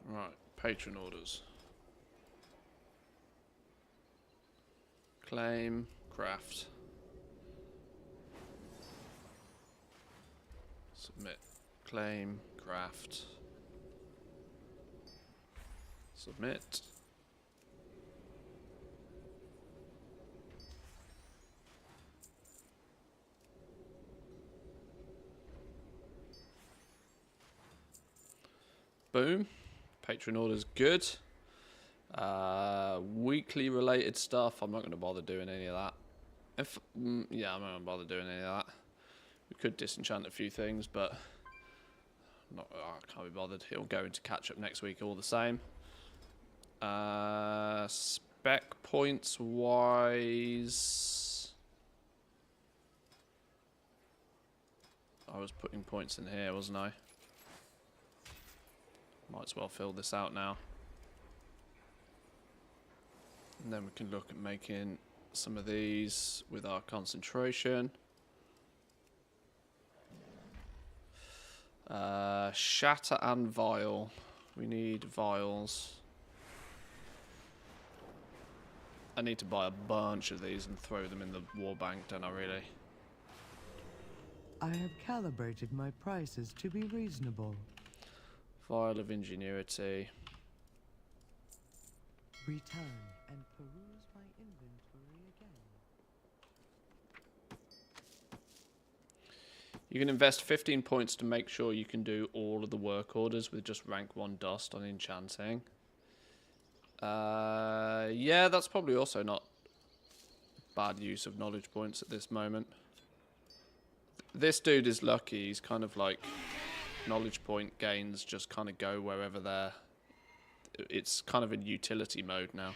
Right, patron orders. Claim, craft. Submit. Claim, craft. Submit. Boom. Patron orders good. Weekly related stuff, I'm not going to bother doing any of that. Yeah, I'm not going to bother doing any of that. We could disenchant a few things, but I can't be bothered. It'll go into catch up next week all the same. Spec points wise, I was putting points in here, wasn't I? Might as well fill this out now. And then we can look at making some of these with our concentration. Shatter and vial. We need vials. I need to buy a bunch of these and throw them in the war bank, don't I really? I have calibrated my prices to be reasonable. Vial of ingenuity. Return and peruse my inventory again. You can invest 15 points to make sure you can do all of the work orders with just rank 1 dust on Enchanting. Yeah, that's probably also not bad use of knowledge points at this moment. This dude is lucky. He's kind of like knowledge point gains just kind of go wherever they're... It's kind of in utility mode now.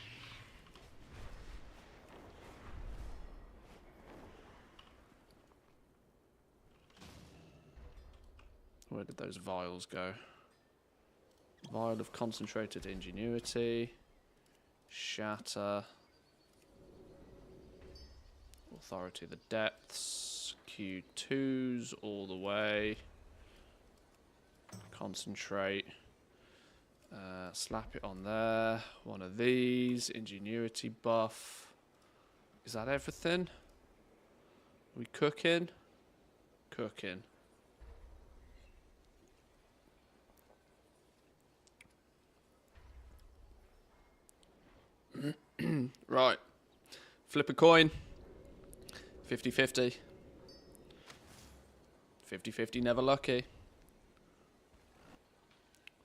Where did those vials go? Vial of concentrated ingenuity. Shatter. Authority of the depths. Q2s all the way. Concentrate. Slap it on there. One of these. Ingenuity buff. Is that everything? We cooking? Cooking. Right. Flip a coin. 50-50. 50-50 never lucky.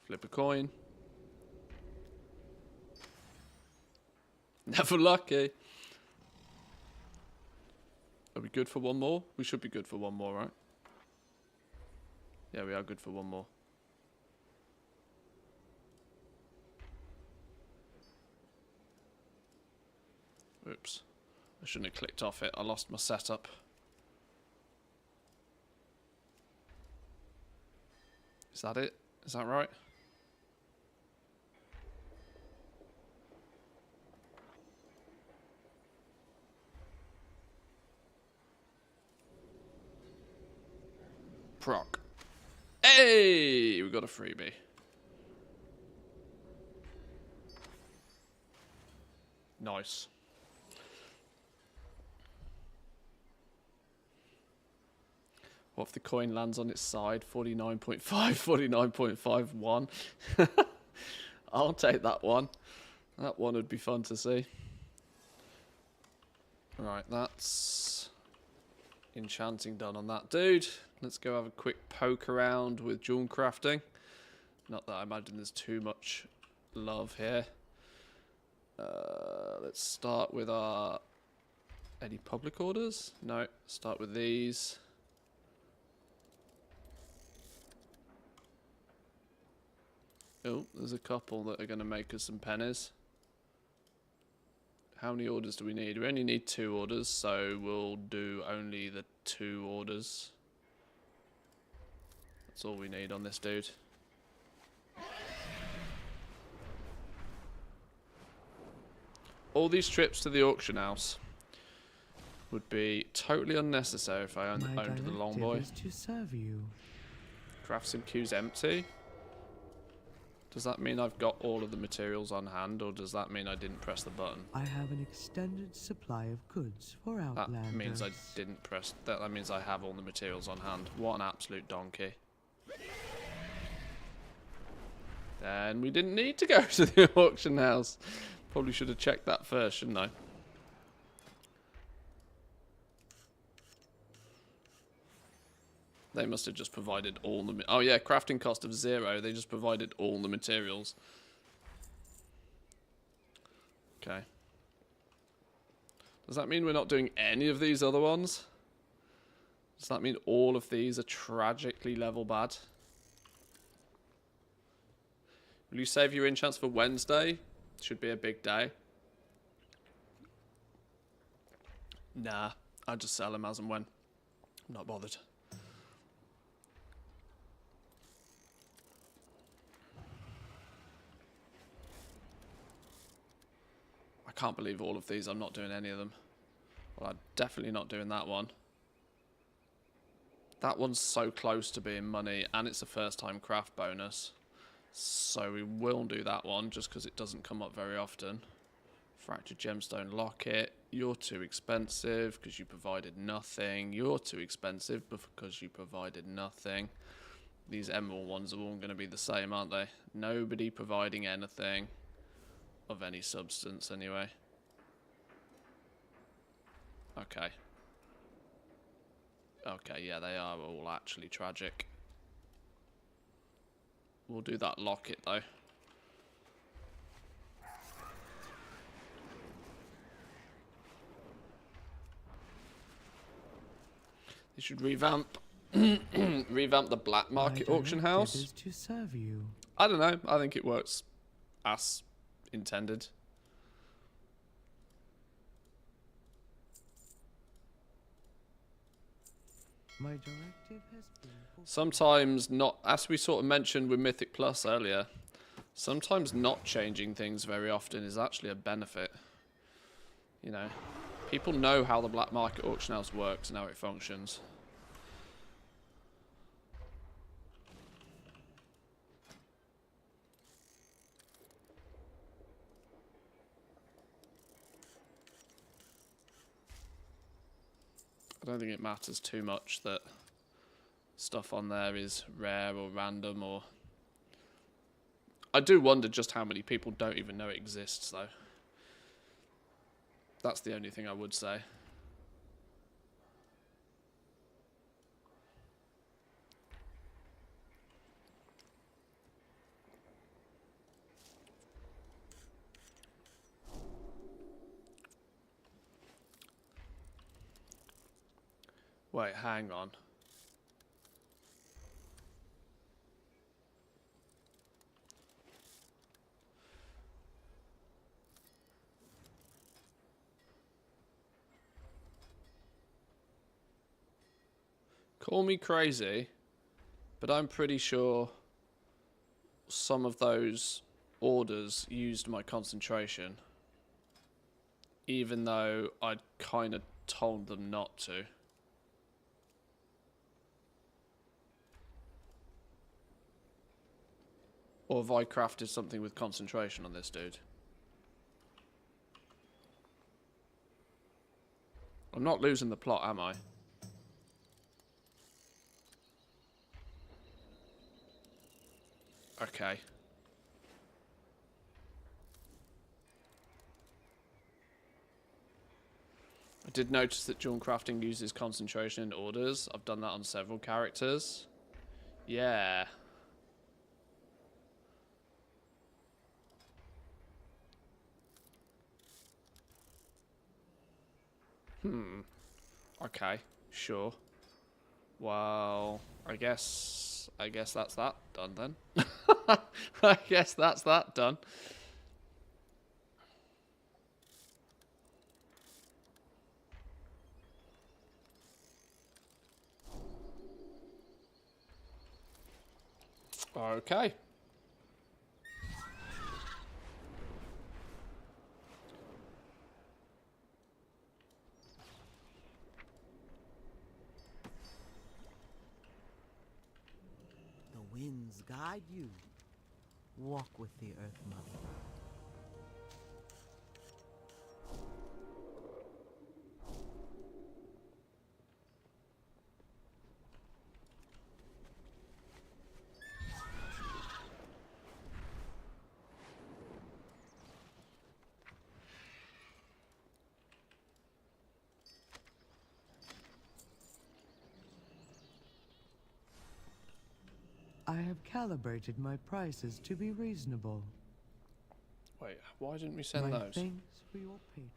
Flip a coin. Never lucky. Are we good for one more? We should be good for one more, right? Yeah, we are good for one more. Oops. I shouldn't have clicked off it. I lost my setup. Is that it? Is that right? Proc. Hey! We got a freebie. Nice. What if the coin lands on its side? 49.5, 49.51. I'll take that one. That one would be fun to see. Right, that's enchanting done on that dude. Let's go have a quick poke around with Jewelcrafting. Not that I imagine there's too much love here. Let's start with our... Any public orders? No, start with these. Oh, there's a couple that are going to make us some pennies. How many orders do we need? We only need 2 orders, so we'll do only the 2 orders. That's all we need on this dude. All these trips to the auction house would be totally unnecessary if I owned the long boy. Is to serve you. Craft sim queue's empty. Does that mean I've got all of the materials on hand, or does that mean I didn't press the button? I have an extended supply of goods for outlanders. That means I didn't press... That means I have all the materials on hand. What an absolute donkey. Then we didn't need to go to the auction house. Probably should have checked that first, shouldn't I? They must have just provided all the... Oh yeah, crafting cost of 0. They just provided all the materials. Okay. Does that mean we're not doing any of these other ones? Does that mean all of these are tragically level bad? Will you save your enchants for Wednesday? Should be a big day. Nah, I just sell them as and when. I'm not bothered. I can't believe all of these. I'm not doing any of them. Well, I'm definitely not doing that one. That one's so close to being money, and it's a first-time craft bonus. So we will do that one, just because it doesn't come up very often. Fractured gemstone locket. You're too expensive, because you provided nothing. You're too expensive, because you provided nothing. These emerald ones are all going to be the same, aren't they? Nobody providing anything. Of any substance, anyway. Okay. Okay, yeah, they are all actually tragic. We'll do that locket, though. They should revamp... revamp the black market auction house. Is to serve you. I don't know. I think it works as... intended. My directive has been Sometimes not, as we sort of mentioned with Mythic Plus earlier, sometimes not changing things very often is actually a benefit. You know, people know how the black market auction house works and how it functions. I don't think it matters too much that stuff on there is rare or random, or... I do wonder just how many people don't even know it exists, though. That's the only thing I would say. Wait, hang on. Call me crazy, but I'm pretty sure some of those orders used my concentration, even though I kind of told them not to. Or have I crafted something with concentration on this dude? I'm not losing the plot, am I? Okay. I did notice that Jewelcrafting uses concentration in orders. I've done that on several characters. Yeah. Okay, sure. Well, I guess that's that done then. I guess that's that done. Okay. The winds guide you. Walk with the Earth Mother. I have calibrated my prices to be reasonable. Wait, why didn't we send My those? thanks for your patronage.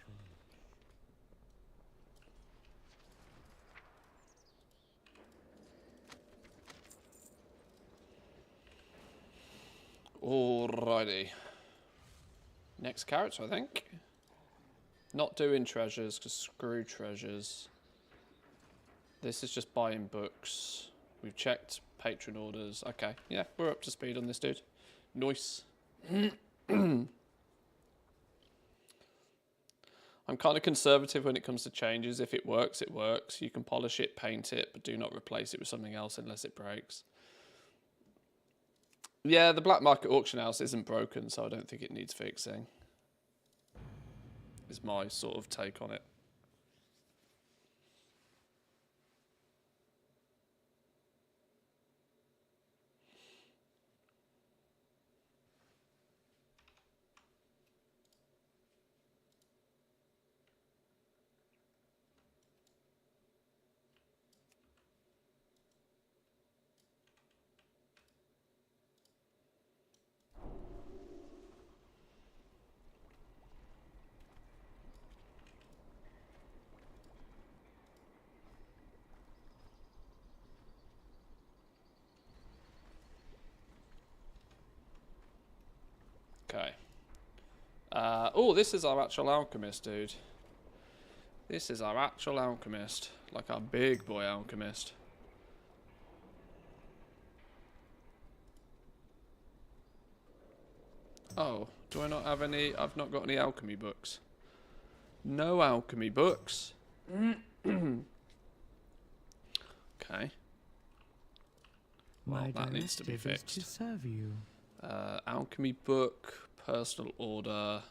Alrighty. Next character, I think. Not doing treasures, because screw treasures. This is just buying books. We've checked patron orders. Okay, yeah, we're up to speed on this dude. Nice. I'm kind of conservative when it comes to changes. If it works, it works. You can polish it, paint it, but do not replace it with something else unless it breaks. Yeah, the black market auction house isn't broken, so I don't think it needs fixing. Is my sort of take on it. Okay. Oh, this is our actual alchemist, dude. This is our actual alchemist. Like our big boy alchemist. Oh, do I not have any? I've not got any alchemy books. No alchemy books. Okay. Well, My that needs to be directive is fixed. to serve you. Alchemy book, personal order.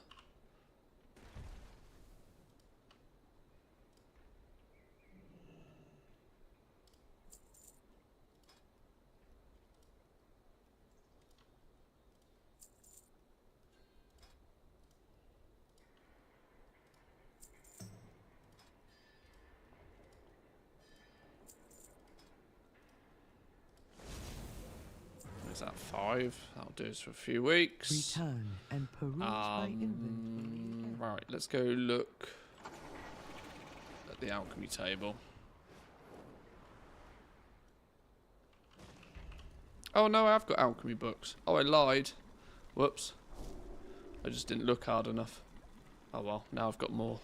Is that 5? That'll do us for a few weeks. Return and peruse my inventory. Right, let's go look at the alchemy table. Oh no, I've got alchemy books. Oh, I lied. Whoops. I just didn't look hard enough. Oh well, now I've got more.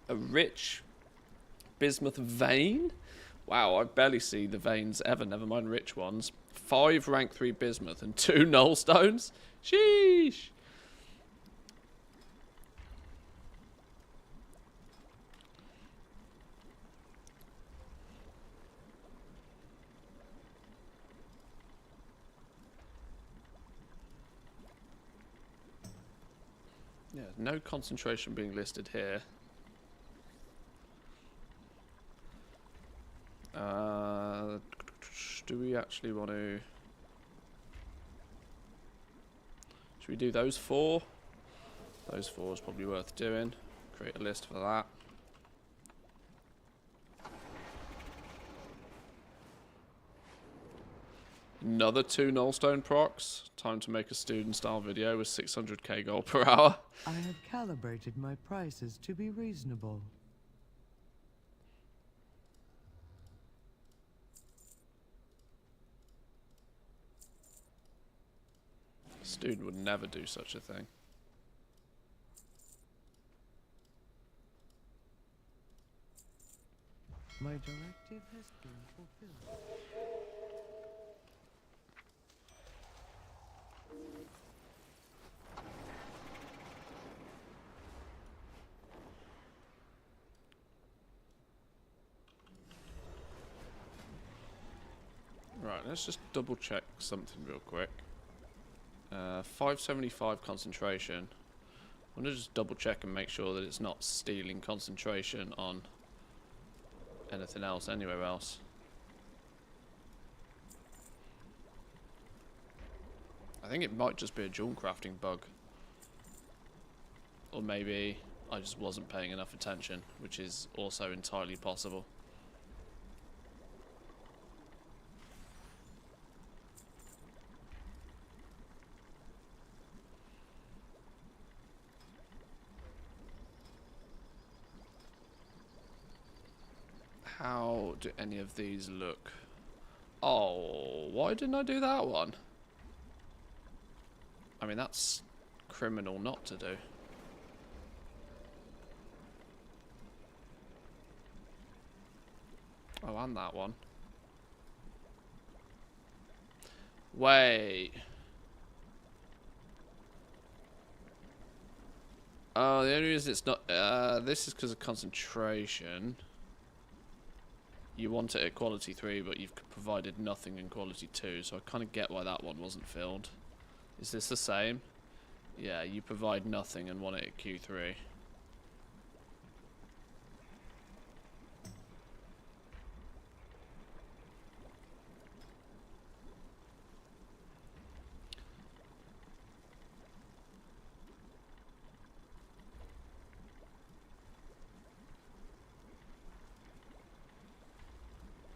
A rich bismuth vein? Wow, I barely see the veins ever, never mind rich ones. 5 rank 3 bismuth and 2 null stones? Sheesh! Yeah, no concentration being listed here. Do we actually want to... Should we do those 4? Those 4 is probably worth doing. Create a list for that. Another 2 nullstone procs. Time to make a student style video with 600k gold per hour. I have calibrated my prices to be reasonable. Student would never do such a thing. My directive has been fulfilled. Right, let's just double check something real quick. 575 concentration. I'm going to just double check and make sure that it's not stealing concentration on anything else, anywhere else. I think it might just be a Jewelcrafting bug. Or maybe I just wasn't paying enough attention, which is also entirely possible. How do any of these look? Oh, why didn't I do that one? I mean, that's criminal not to do. Oh, and that one. Wait. Oh, the only reason it's not... this is because of concentration. You want it at quality 3, but you've provided nothing in quality 2, so I kind of get why that one wasn't filled. Is this the same? Yeah, you provide nothing and want it at Q3.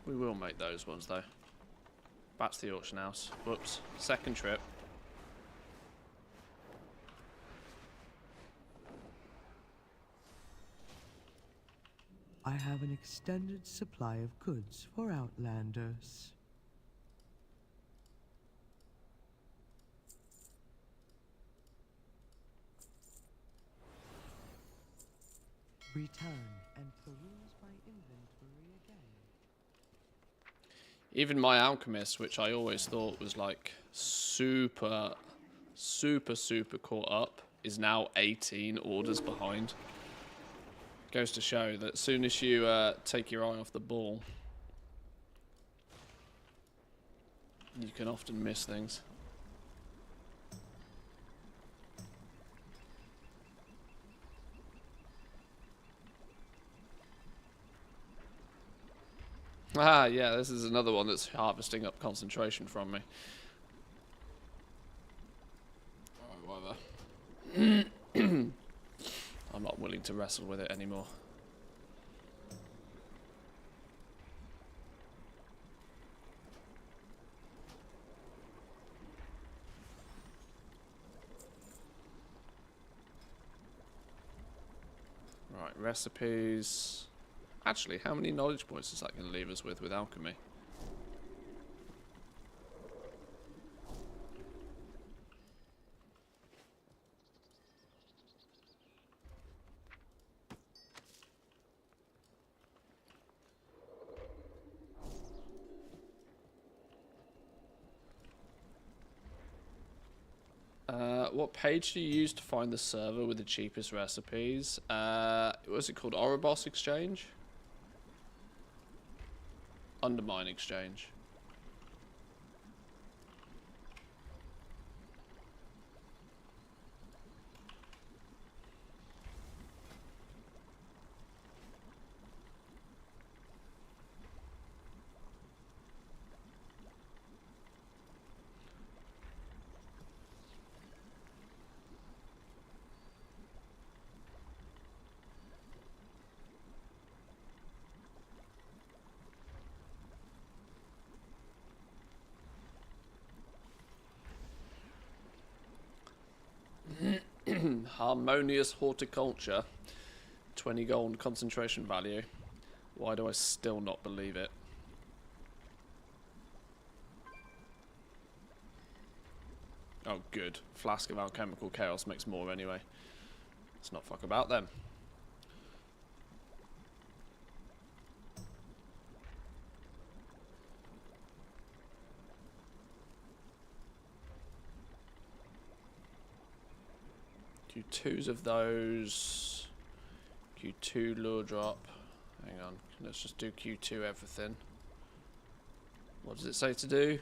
We will make those ones though. Back to the auction house. Whoops. Second trip. I have an extended supply of goods for Outlanders. Return and peruse my inventory again. Even my alchemist, which I always thought was like super caught up, is now 18 orders behind. Goes to show that as soon as you take your eye off the ball, you can often miss things. Ah, yeah, this is another one that's harvesting up concentration from me. Alright, whatever. I'm not willing to wrestle with it anymore. Right, recipes. Actually, how many knowledge points is that going to leave us with alchemy? What page do you use to find the server with the cheapest recipes? What's it called? Oribos Exchange? Undermine Exchange. Harmonious horticulture, 20 gold concentration value. Why do I still not believe it? Oh, good. Flask of alchemical chaos makes more anyway. Let's not fuck about them. Do 2s of those. Q2 lure drop. Hang on. Let's just do Q2 everything. What does it say to do?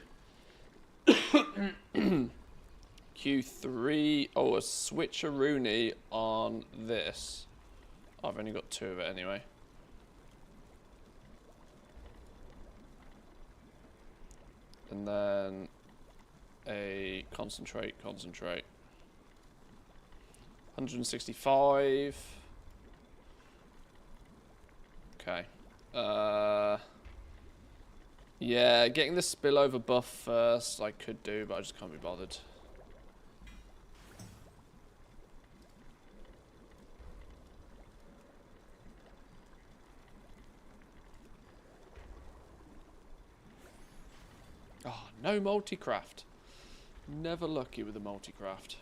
Q3. Oh, a switcheroony on this. Oh, I've only got 2 of it anyway. And then a concentrate. 165. Okay. Yeah, getting the spillover buff first I could do, but I just can't be bothered. Oh, no multi-craft. Never lucky with the multi-craft.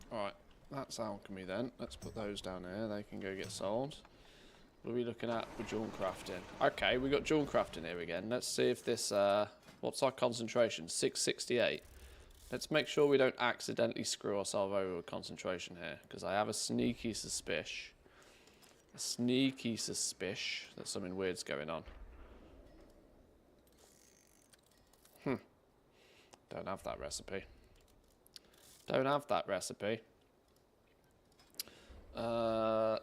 Alright, that's alchemy then. Let's put those down here. They can go get sold. What are we looking at with Jewelcrafting? Okay, we got Jewelcrafting here again. Let's see if this, what's our concentration? 668. Let's make sure we don't accidentally screw ourselves over with concentration here, because I have a sneaky suspicion. That something weird's going on. Don't have that recipe.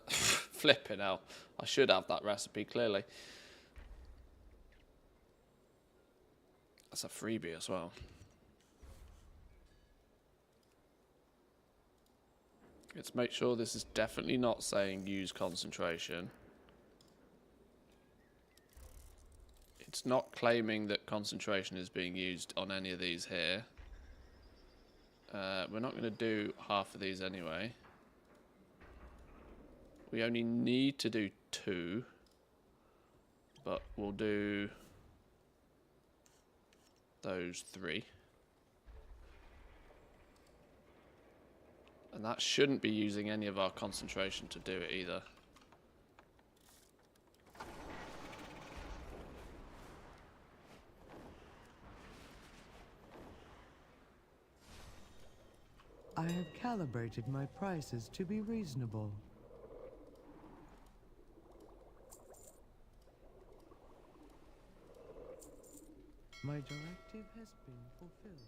Flipping hell. I should have that recipe, clearly. That's a freebie as well. Let's make sure this is definitely not saying use concentration. It's not claiming that concentration is being used on any of these here. We're not going to do half of these anyway. We only need to do 2. But we'll do those 3. And that shouldn't be using any of our concentration to do it either. I have calibrated my prices to be reasonable. My directive has been fulfilled.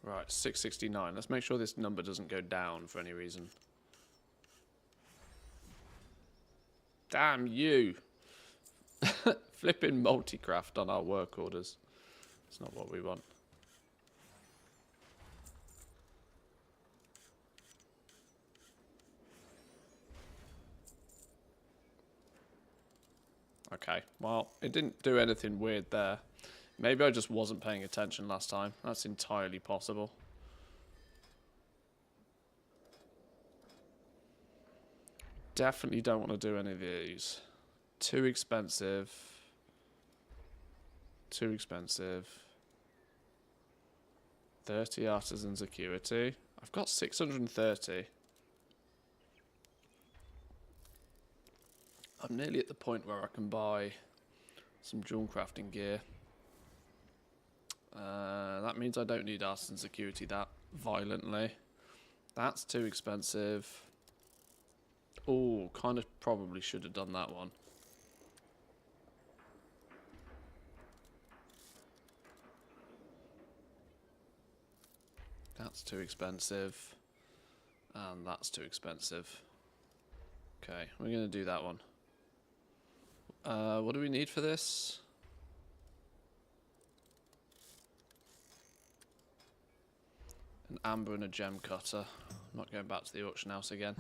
Right, 669. Let's make sure this number doesn't go down for any reason. Damn you! Flipping multi-craft on our work orders. It's not what we want. Okay, well, it didn't do anything weird there. Maybe I just wasn't paying attention last time. That's entirely possible. Definitely don't want to do any of these. Too expensive. Too expensive. 30 artisans acuity. I've got 630. I'm nearly at the point where I can buy some Jewelcrafting gear. That means I don't need artisan security that violently. That's too expensive. Oh, kind of probably should have done that one. That's too expensive. And that's too expensive. Okay, we're going to do that one. What do we need for this? An amber and a gem cutter. I'm not going back to the auction house again.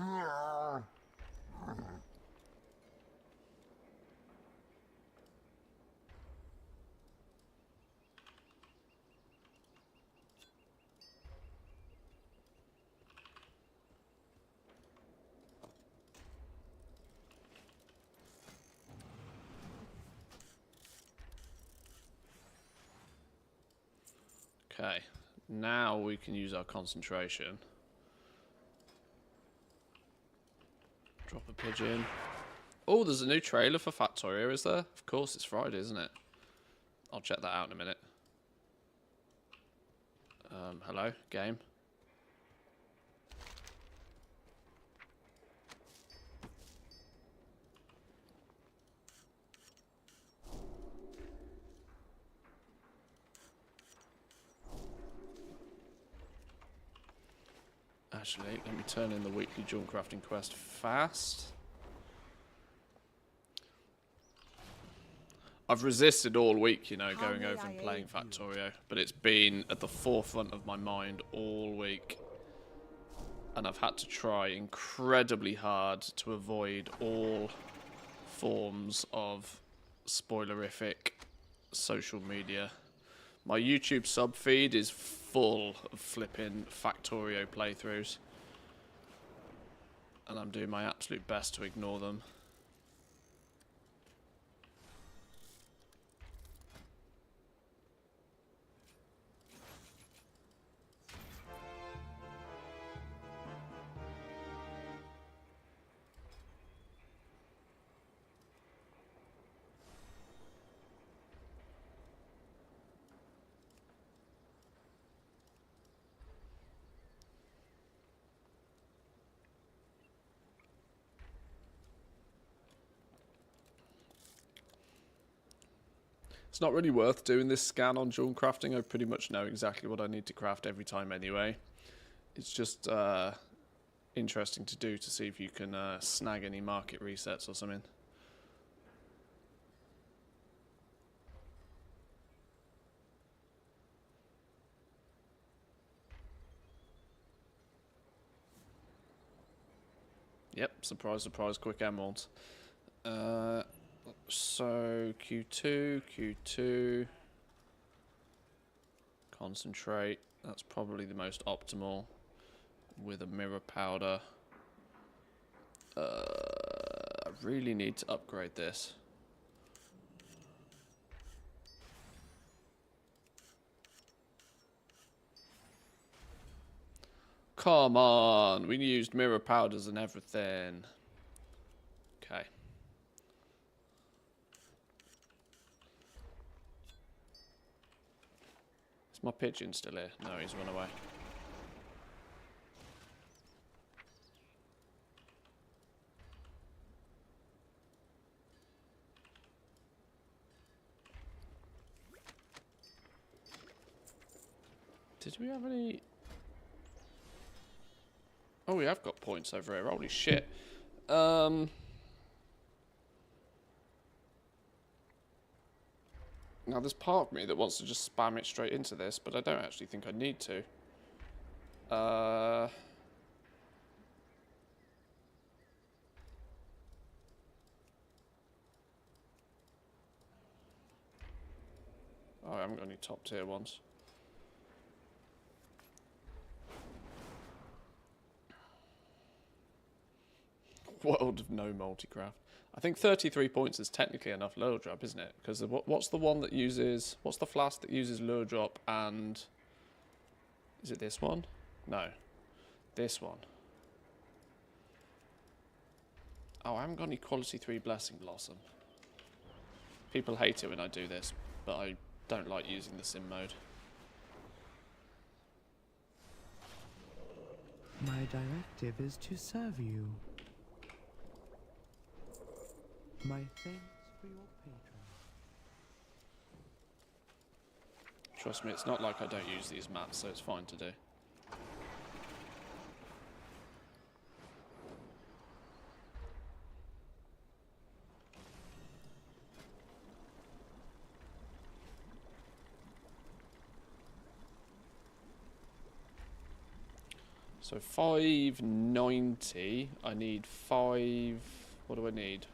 Okay, now we can use our concentration. Drop a pigeon. Oh, there's a new trailer for Factorio, is there? Of course, it's Friday, isn't it? I'll check that out in a minute. Hello, game. Actually, let me turn in the weekly Jewelcrafting quest fast. I've resisted all week, you know, going over and playing Factorio, but it's been at the forefront of my mind all week. And I've had to try incredibly hard to avoid all forms of spoilerific social media. My YouTube sub feed is full of flipping Factorio playthroughs. And I'm doing my absolute best to ignore them. It's not really worth doing this scan on Jewelcrafting. I pretty much know exactly what I need to craft every time anyway. It's just interesting to do to see if you can snag any market resets or something. Yep, surprise, surprise, quick emeralds. So Q2, concentrate, that's probably the most optimal with a mirror powder. I really need to upgrade this. Come on, we used mirror powders and everything. Okay. Is my pigeon still here? No, he's run away. Did we have any... Oh, we have got points over here. Holy shit. Now, there's part of me that wants to just spam it straight into this, but I don't actually think I need to. Oh, I haven't got any top tier ones. World of no multicraft. I think 33 points is technically enough lure drop, isn't it? Because what's the one that uses... What's the flask that uses lure drop and... Is it this one? No. This one. Oh, I haven't got any quality 3 blessing blossom. People hate it when I do this, but I don't like using the sim mode. My directive is to serve you. My thanks for your patronage. Trust me, it's not like I don't use these mats, so it's fine to do. So 590. I need 5. What do I need?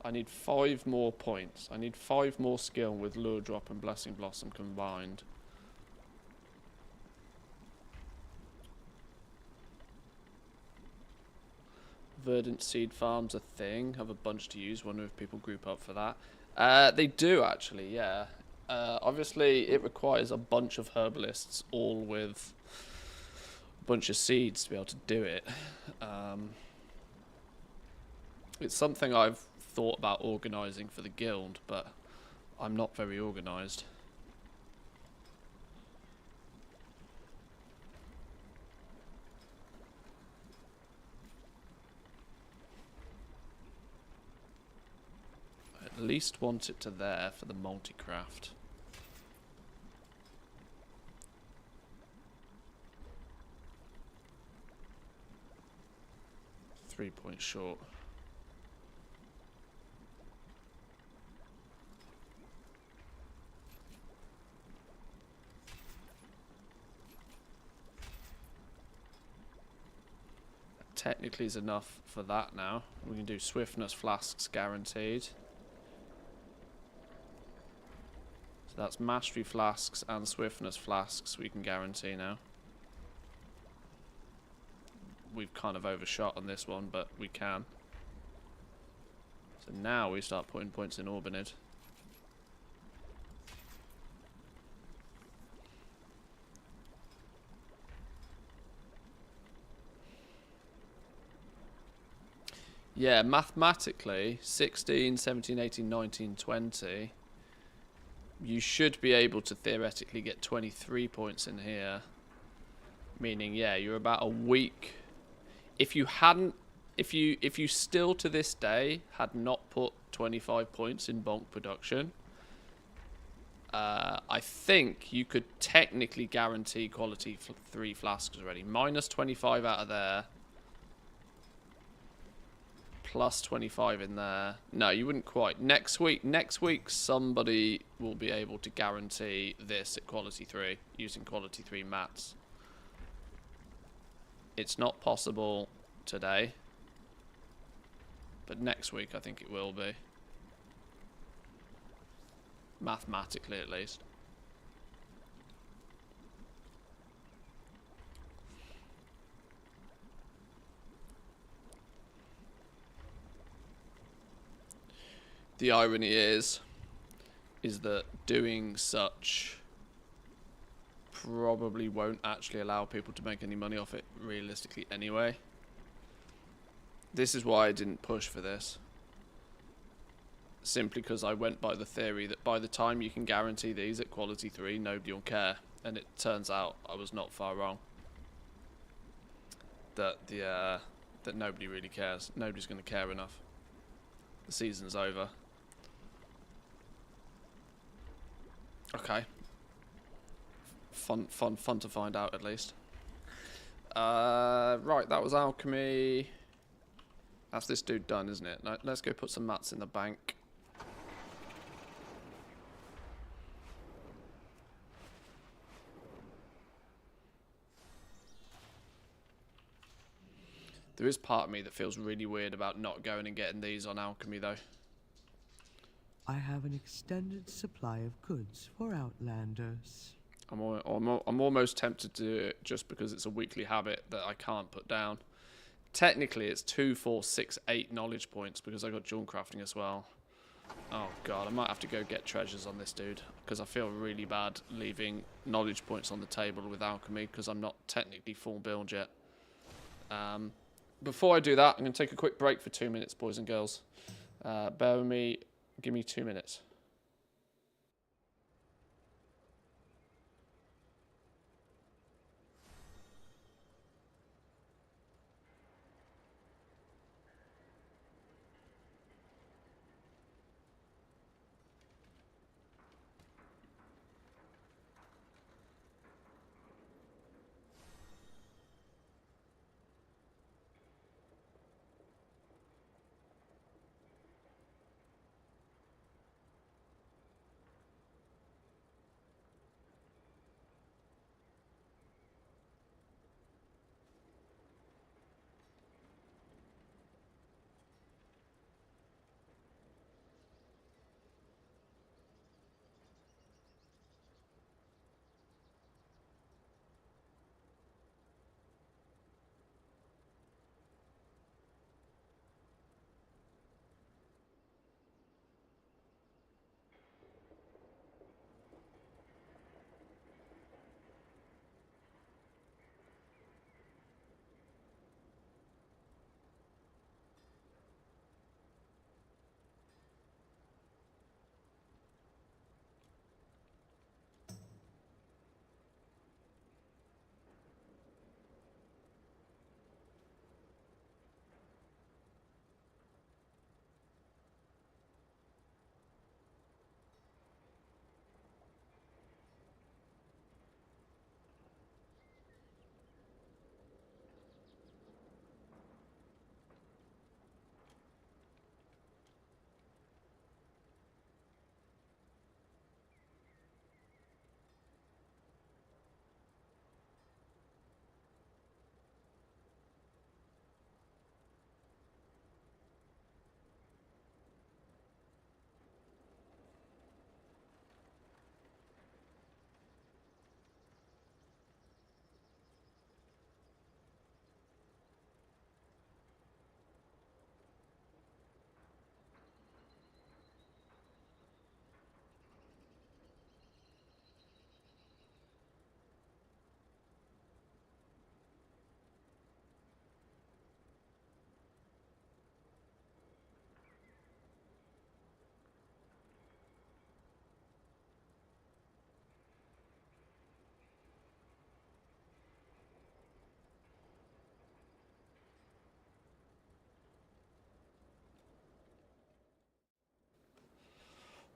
I need 5 more points. I need 5 more skill with Lure Drop and Blessing Blossom combined. Verdant Seed Farm's a thing. Have a bunch to use. Wonder if people group up for that. They do actually, yeah. Obviously, it requires a bunch of herbalists, all with a bunch of seeds to be able to do it. It's something I've thought about organising for the guild, but I'm not very organised. I at least want it to there for the multi-craft. Three points short. Technically is enough for that now. We can do swiftness flasks guaranteed. So that's mastery flasks and swiftness flasks we can guarantee now. We've kind of overshot on this one, but we can. So now we start putting points in Orbinid. Yeah, mathematically, 16, 17, 18, 19, 20, you should be able to theoretically get 23 points in here. Meaning, yeah, you're about a week. If you hadn't, if you still to this day had not put 25 points in bonk production, I think you could technically guarantee quality 3 flasks already. Minus 25 out of there. Plus 25 in there. No, you wouldn't quite. Next week somebody will be able to guarantee this at quality 3 using quality 3 mats. It's not possible today, but next week I think it will be. Mathematically at least. The irony is that doing such probably won't actually allow people to make any money off it realistically anyway. This is why I didn't push for this. Simply because I went by the theory that by the time you can guarantee these at quality 3, nobody will care. And it turns out I was not far wrong. That nobody really cares. Nobody's going to care enough. The season's over. Okay. Fun to find out at least. Right, that was Alchemy. That's this dude done, isn't it? Let's go put some mats in the bank. There is part of me that feels really weird about not going and getting these on Alchemy though. I have an extended supply of goods for Outlanders. I'm almost tempted to do it just because it's a weekly habit that I can't put down. Technically, it's 2, 4, 6, 8 knowledge points because I got Jewelcrafting as well. Oh god, I might have to go get treasures on this dude because I feel really bad leaving knowledge points on the table with Alchemy because I'm not technically full build yet. Before I do that, I'm going to take a quick break for 2 minutes, boys and girls. Bear with me. Give me 2 minutes.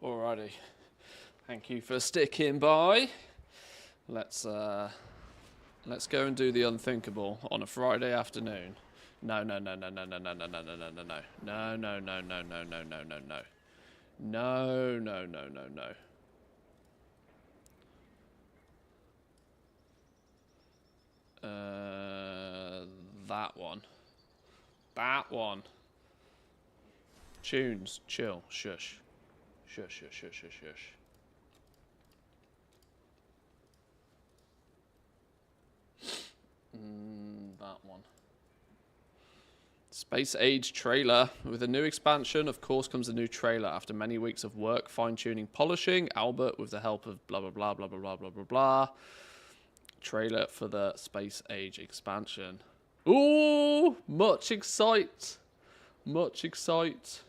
Alrighty. Thank you for sticking by. Let's go and do the unthinkable on a Friday afternoon. No. No. That one. That one. Tunes. Chill. Shush. Shush. That one. Space Age trailer. With a new expansion, of course, comes a new trailer. After many weeks of work, fine-tuning, polishing, Albert, with the help of blah, blah, blah, blah, blah, blah, blah, blah, blah. Trailer for the Space Age expansion. Ooh! Much excite. Much excite.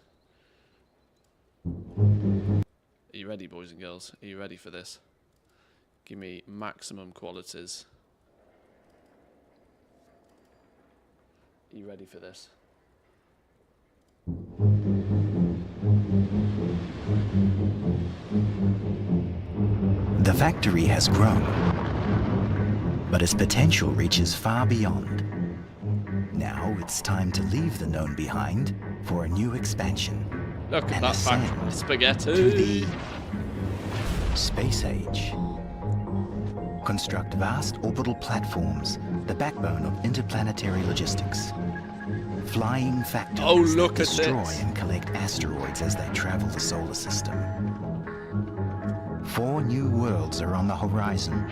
Are you ready, boys and girls? Are you ready for this? Give me maximum qualities. Are you ready for this? The factory has grown, but its potential reaches far beyond. Now it's time to leave the known behind for a new expansion. Look at and that ascend factory. Spaghetti. to the Space Age. Construct vast orbital platforms, the backbone of interplanetary logistics. Flying factories look that at destroy this. and collect asteroids as they travel the solar system. 4 new worlds are on the horizon.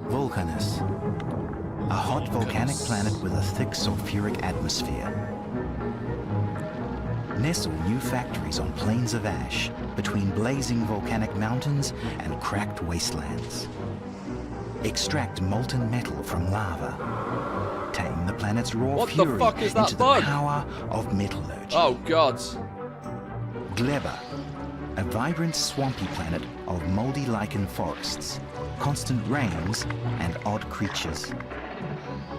Vulcanus, a hot volcanic planet with a thick sulfuric atmosphere. Nestle new factories on plains of ash between blazing volcanic mountains and cracked wastelands. Extract molten metal from lava. Tame the planet's raw What the fury fuck is that into the bug? power of metallurgy. Oh, God. Gleba, a vibrant swampy planet of moldy lichen forests, constant rains, and odd creatures.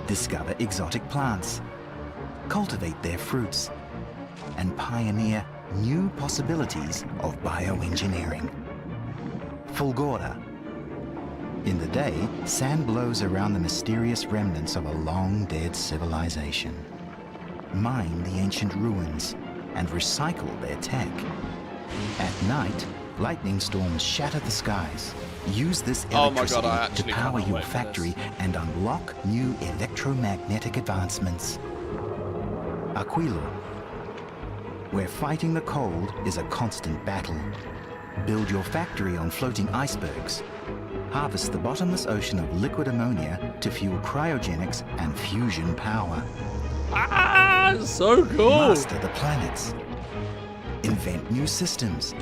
Discover exotic plants, cultivate their fruits, and pioneer new possibilities of bioengineering. Fulgora. In the day, sand blows around the mysterious remnants of a long-dead civilization. Mine the ancient ruins and recycle their tech. At night, lightning storms shatter the skies. Use this Oh my electricity God, I to actually power cannot your wait for factory this. and unlock new electromagnetic advancements. Aquilo, where fighting the cold is a constant battle. Build your factory on floating icebergs. Harvest the bottomless ocean of liquid ammonia to fuel cryogenics and fusion power. Ah, so cool. Master the planets. Invent new systems.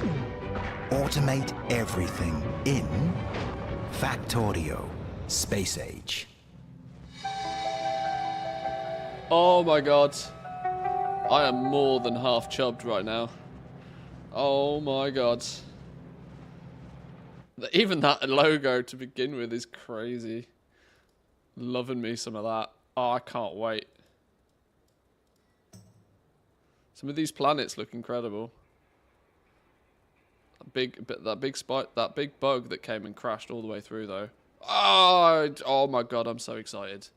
Automate everything in Factorio, Space Age. Oh my God. I am more than half chubbed right now. Oh my God. Even that logo to begin with is crazy. Loving me some of that. Oh, I can't wait. Some of these planets look incredible. That big bug that came and crashed all the way through though. Oh my God, I'm so excited.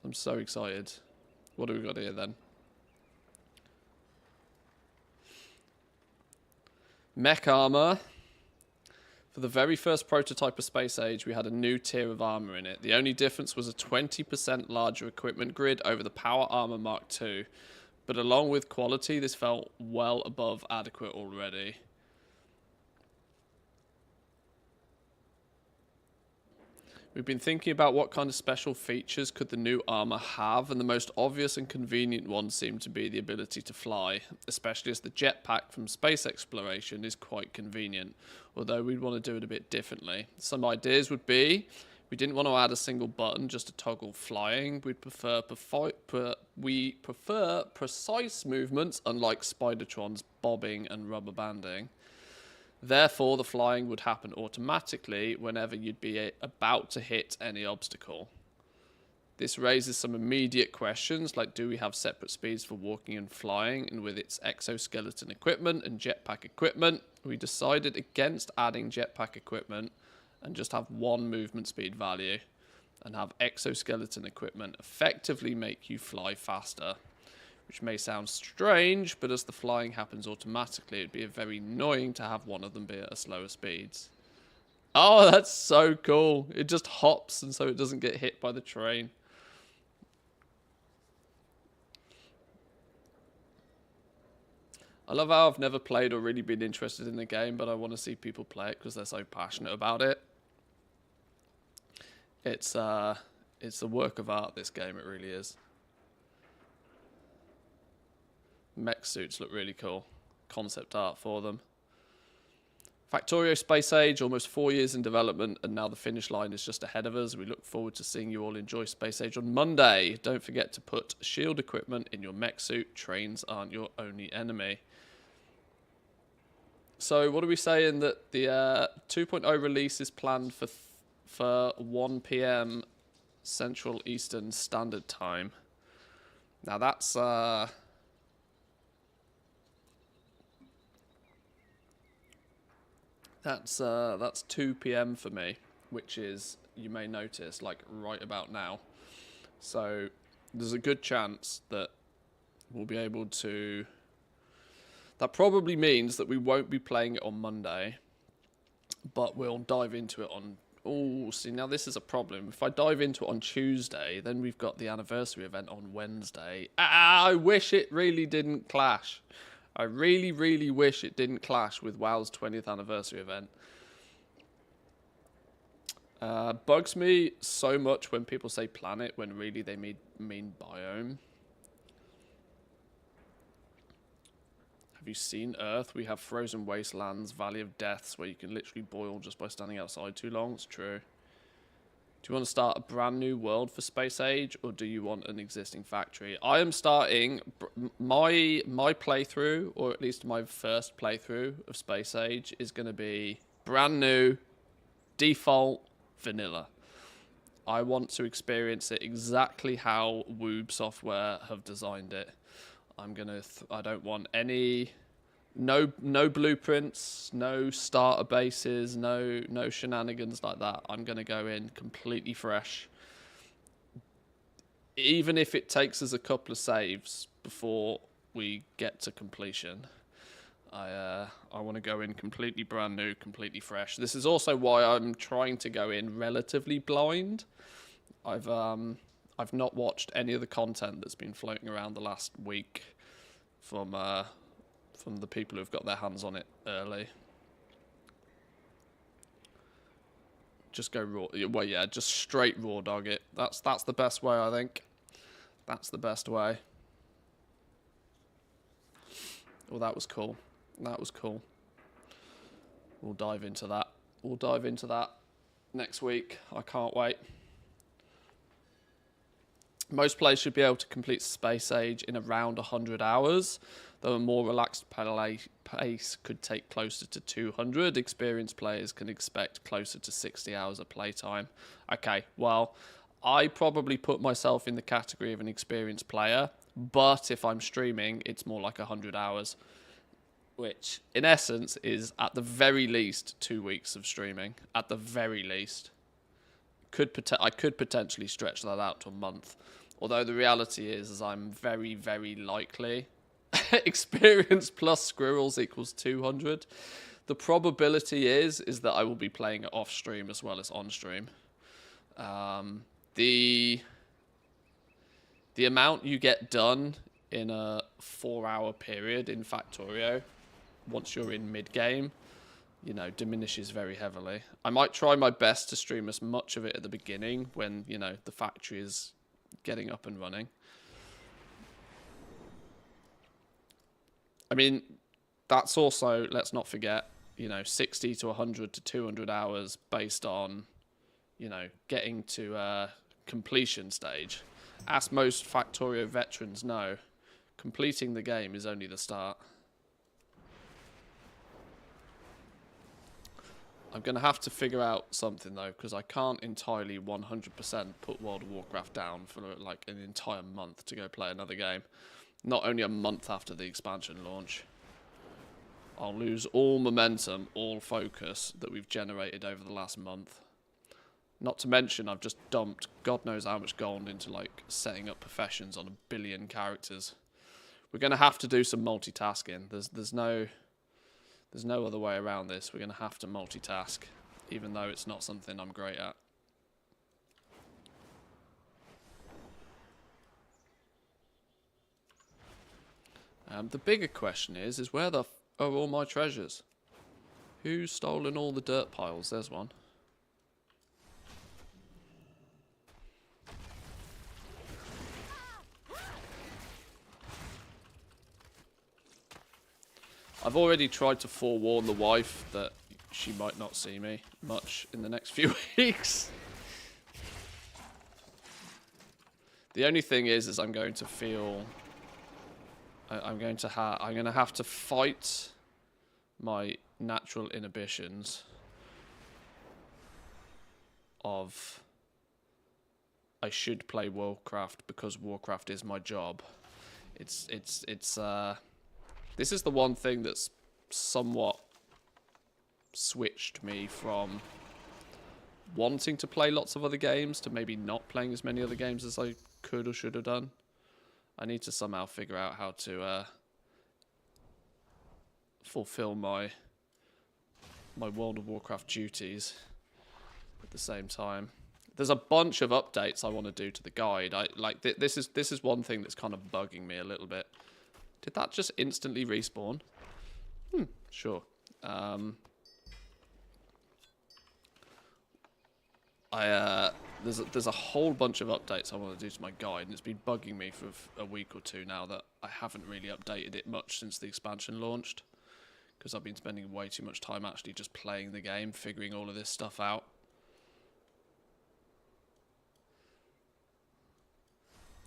I'm so excited. What do we got here then? Mech armor. For the very first prototype of Space Age, we had a new tier of armor in it. The only difference was a 20% larger equipment grid over the Power Armor Mark II. But along with quality, this felt well above adequate already. We've been thinking about what kind of special features could the new armor have, and the most obvious and convenient one seemed to be the ability to fly, especially as the jetpack from space exploration is quite convenient, although we'd want to do it a bit differently. Some ideas would be, we didn't want to add a single button just to toggle flying. We prefer precise movements, unlike Spidertron's bobbing and rubber banding. Therefore, the flying would happen automatically whenever you'd be about to hit any obstacle. This raises some immediate questions, like do we have separate speeds for walking and flying? And with its exoskeleton equipment and jetpack equipment, we decided against adding jetpack equipment and just have one movement speed value and have exoskeleton equipment effectively make you fly faster. Which may sound strange, but as the flying happens automatically, it'd be very annoying to have one of them be at a slower speeds. Oh, that's so cool. It just hops and so it doesn't get hit by the train. I love how I've never played or really been interested in the game, but I want to see people play it because they're so passionate about it. It's a work of art, this game, it really is. Mech suits look really cool. Concept art for them. Factorio Space Age, almost 4 years in development, and now the finish line is just ahead of us. We look forward to seeing you all enjoy Space Age on Monday. Don't forget to put shield equipment in your mech suit. Trains aren't your only enemy. So what are we saying that the 2.0 release is planned for 1 PM Central Eastern Standard Time. Now that's that's 2 PM for me, which is, you may notice, like right about now. So there's a good chance that we'll be able to... That probably means that we won't be playing it on Monday, but we'll dive into it on... Oh, see, now this is a problem. If I dive into it on Tuesday, then we've got the anniversary event on Wednesday. I wish it really didn't clash. I really, really wish it didn't clash with WoW's 20th anniversary event. Bugs me so much when people say planet when really they mean biome. Have you seen Earth? We have frozen wastelands, Valley of Deaths, where you can literally boil just by standing outside too long. It's true. Do you want to start a brand new world for Space Age, or do you want an existing factory? I am starting my playthrough, or at least my first playthrough of Space Age is going to be brand new, default, vanilla. I want to experience it exactly how Woob Software have designed it. I don't want any, no blueprints, no starter bases, no shenanigans like that. I'm gonna go in completely fresh. Even if it takes us a couple of saves before we get to completion, I want to go in completely brand new, completely fresh. This is also why I'm trying to go in relatively blind. I've not watched any of the content that's been floating around the last week from the people who've got their hands on it early. Just go raw. Well, yeah, just straight raw dog it. That's the best way, I think. That's the best way. Well, that was cool. That was cool. We'll dive into that. We'll dive into that next week. I can't wait. Most players should be able to complete Space Age in around 100 hours, though a more relaxed pace could take closer to 200. Experienced players can expect closer to 60 hours of playtime. Okay, well, I probably put myself in the category of an experienced player, but if I'm streaming, it's more like 100 hours, which in essence is at the very least 2 weeks of streaming, at the very least. I could potentially stretch that out to a month. Although the reality is I'm very, very likely experience plus squirrels equals 200. The probability is that I will be playing it off stream as well as on stream. The amount you get done in a 4-hour period in Factorio, once you're in mid-game, you know, diminishes very heavily. I might try my best to stream as much of it at the beginning when, you know, the factory is getting up and running. I mean, that's also, let's not forget, you know, 60 to 100 to 200 hours based on, you know, getting to completion stage. As most Factorio veterans know, completing the game is only the start. I I'm going to have to figure out something, though, because I can't entirely 100% put World of Warcraft down for, like, an entire month to go play another game. Not only a month after the expansion launch. I'll lose all momentum, all focus that we've generated over the last month. Not to mention, I've just dumped God knows how much gold into, like, setting up professions on 1 billion characters. We're going to have to do some multitasking. There's no other way around this. We're going to have to multitask, even though it's not something I'm great at. The bigger question is where the f are all my treasures? Who's stolen all the dirt piles? There's one. I've already tried to forewarn the wife that she might not see me much in the next few weeks. The only thing is I'm going to feel... I'm going to have to fight my natural inhibitions of I should play Warcraft because Warcraft is my job. This is the one thing that's somewhat switched me from wanting to play lots of other games to maybe not playing as many other games as I could or should have done. I need to somehow figure out how to fulfill my World of Warcraft duties at the same time. There's a bunch of updates I want to do to the guide. This is one thing that's kind of bugging me a little bit. Did that just instantly respawn? Sure. There's a whole bunch of updates I want to do to my guide, and it's been bugging me for a week or two now that I haven't really updated it much since the expansion launched, because I've been spending way too much time actually just playing the game, figuring all of this stuff out.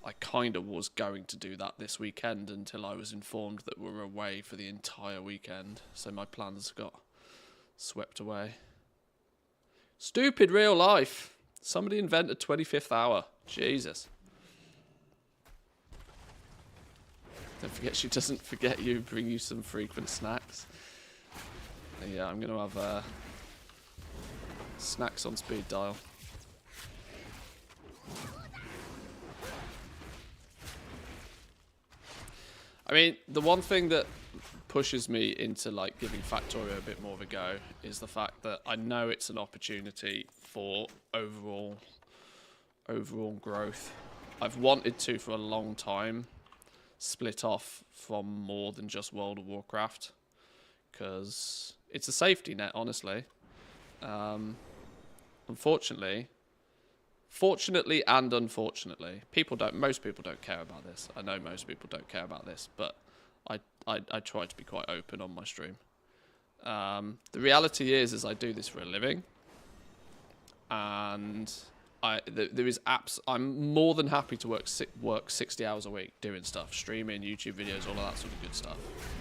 I kind of was going to do that this weekend until I was informed that we were away for the entire weekend, so my plans got swept away. Stupid real life. Somebody invented 25th hour. Jesus. Don't forget she doesn't forget you, bring you some frequent snacks. Yeah, I'm going to have snacks on speed dial. I mean, the one thing that pushes me into like giving Factorio a bit more of a go is the fact that I know it's an opportunity for overall growth. I've wanted to for a long time split off from more than just World of Warcraft because it's a safety net, honestly. Fortunately and unfortunately, most people don't care about this. I know most people don't care about this, but I try to be quite open on my stream. The reality is I do this for a living, and I'm more than happy to work 60 hours a week doing stuff, streaming, YouTube videos, all of that sort of good stuff,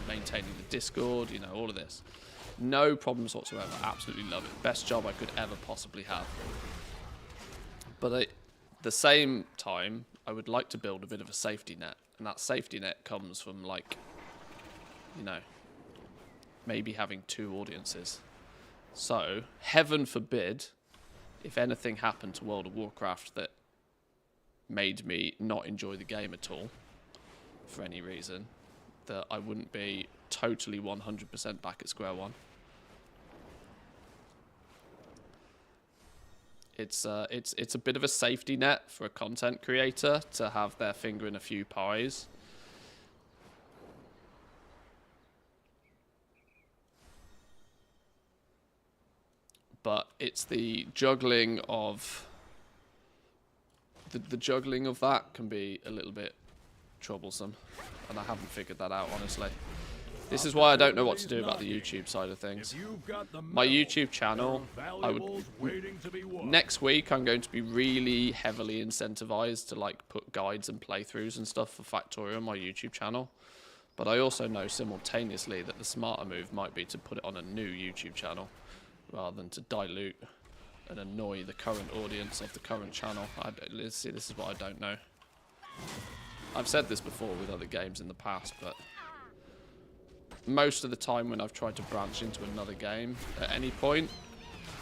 maintaining the Discord, you know, all of this. No problems whatsoever. Absolutely love it. Best job I could ever possibly have. But at the same time, I would like to build a bit of a safety net. And that safety net comes from, like, you know, maybe having 2 audiences. So, heaven forbid, if anything happened to World of Warcraft that made me not enjoy the game at all, for any reason, that I wouldn't be totally 100% back at square one. It's a bit of a safety net for a content creator to have their finger in a few pies. But it's the juggling of the juggling of that can be a little bit troublesome, and I haven't figured that out, honestly. This is why I don't know what to do about the YouTube side of things. My YouTube channel, next week I'm going to be really heavily incentivized to like put guides and playthroughs and stuff for Factorio on my YouTube channel. But I also know simultaneously that the smarter move might be to put it on a new YouTube channel, rather than to dilute and annoy the current audience of the current channel. See, this is what I don't know. I've said this before with other games in the past, but most of the time when I've tried to branch into another game at any point,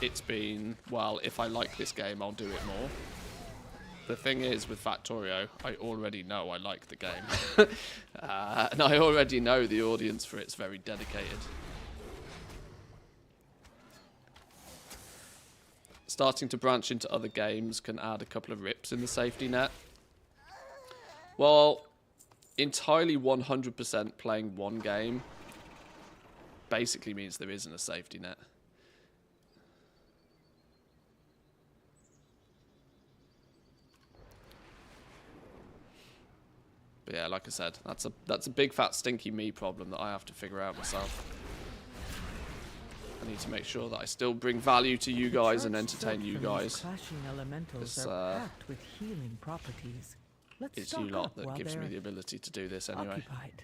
it's been, well, if I like this game, I'll do it more. The thing is, with Factorio, I already know I like the game. And I already know the audience for it's very dedicated. Starting to branch into other games can add a couple of rips in the safety net. Well, entirely 100% playing one game basically means there isn't a safety net. But yeah, like I said, that's a big fat stinky me problem that I have to figure out myself. I need to make sure that I still bring value to you guys and entertain you guys. Clashing elementals are packed with healing properties. Let's It's you lot that gives me the ability to do this anyway. Occupied.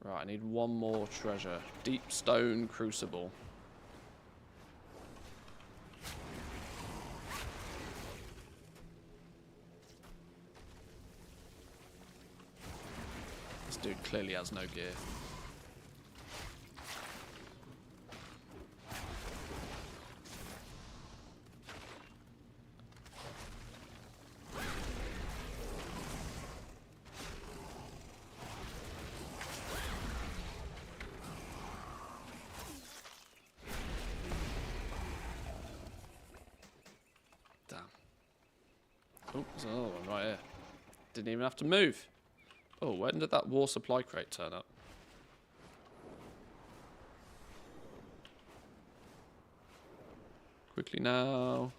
Right, I need one more treasure. Deep stone crucible. This dude clearly has no gear. Oh, there's another one right here. Didn't even have to move. Oh, when did that war supply crate turn up? Quickly now.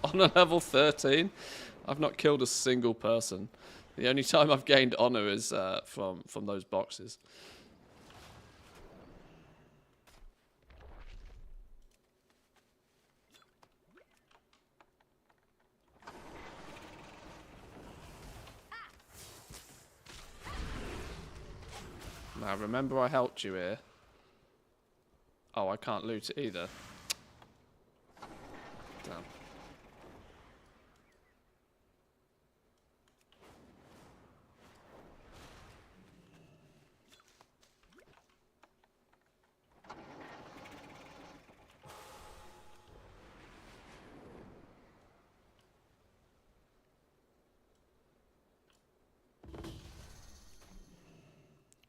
On a level 13? I've not killed a single person. The only time I've gained honor is from those boxes. Now, remember I helped you here. Oh, I can't loot it either. Damn.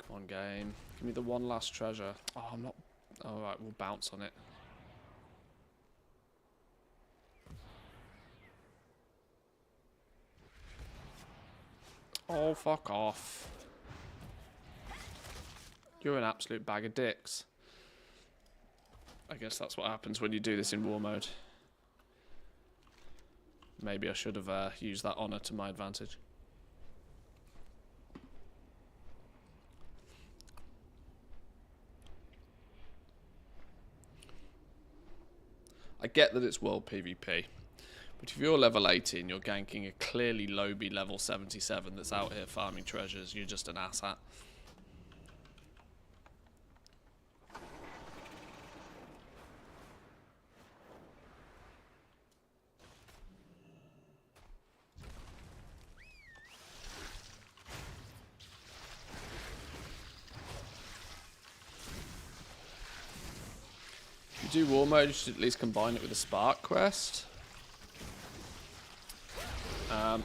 Come on, game. Give me the one last treasure. Oh, I'm not... Alright, we'll bounce on it. Oh, fuck off. You're an absolute bag of dicks. I guess that's what happens when you do this in war mode. Maybe I should have used that honor to my advantage. I get that it's world PvP, but if you're level 18, you're ganking a clearly lowbie level 77 that's out here farming treasures, you're just an asshat. If you do war mode, you should at least combine it with a spark quest.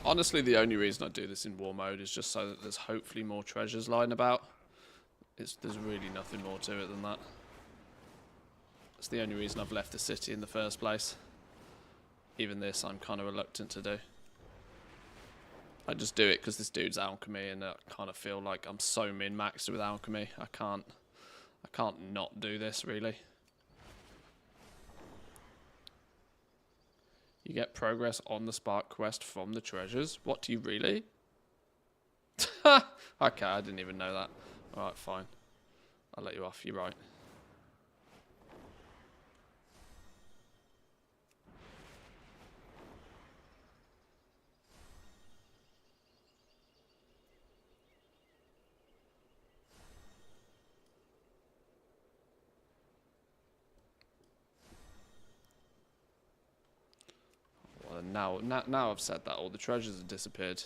Honestly, the only reason I do this in war mode is just so that there's hopefully more treasures lying about. There's really nothing more to it than that. That's the only reason I've left the city in the first place. Even this I'm kind of reluctant to do. I just do it because this dude's Alchemy, and I kind of feel like I'm so min-maxed with Alchemy. I can't not do this, really. You get progress on the spark quest from the treasures. What, do you really? Okay, I didn't even know that. Alright, fine. I'll let you off, you're right. Now I've said that, all the treasures have disappeared.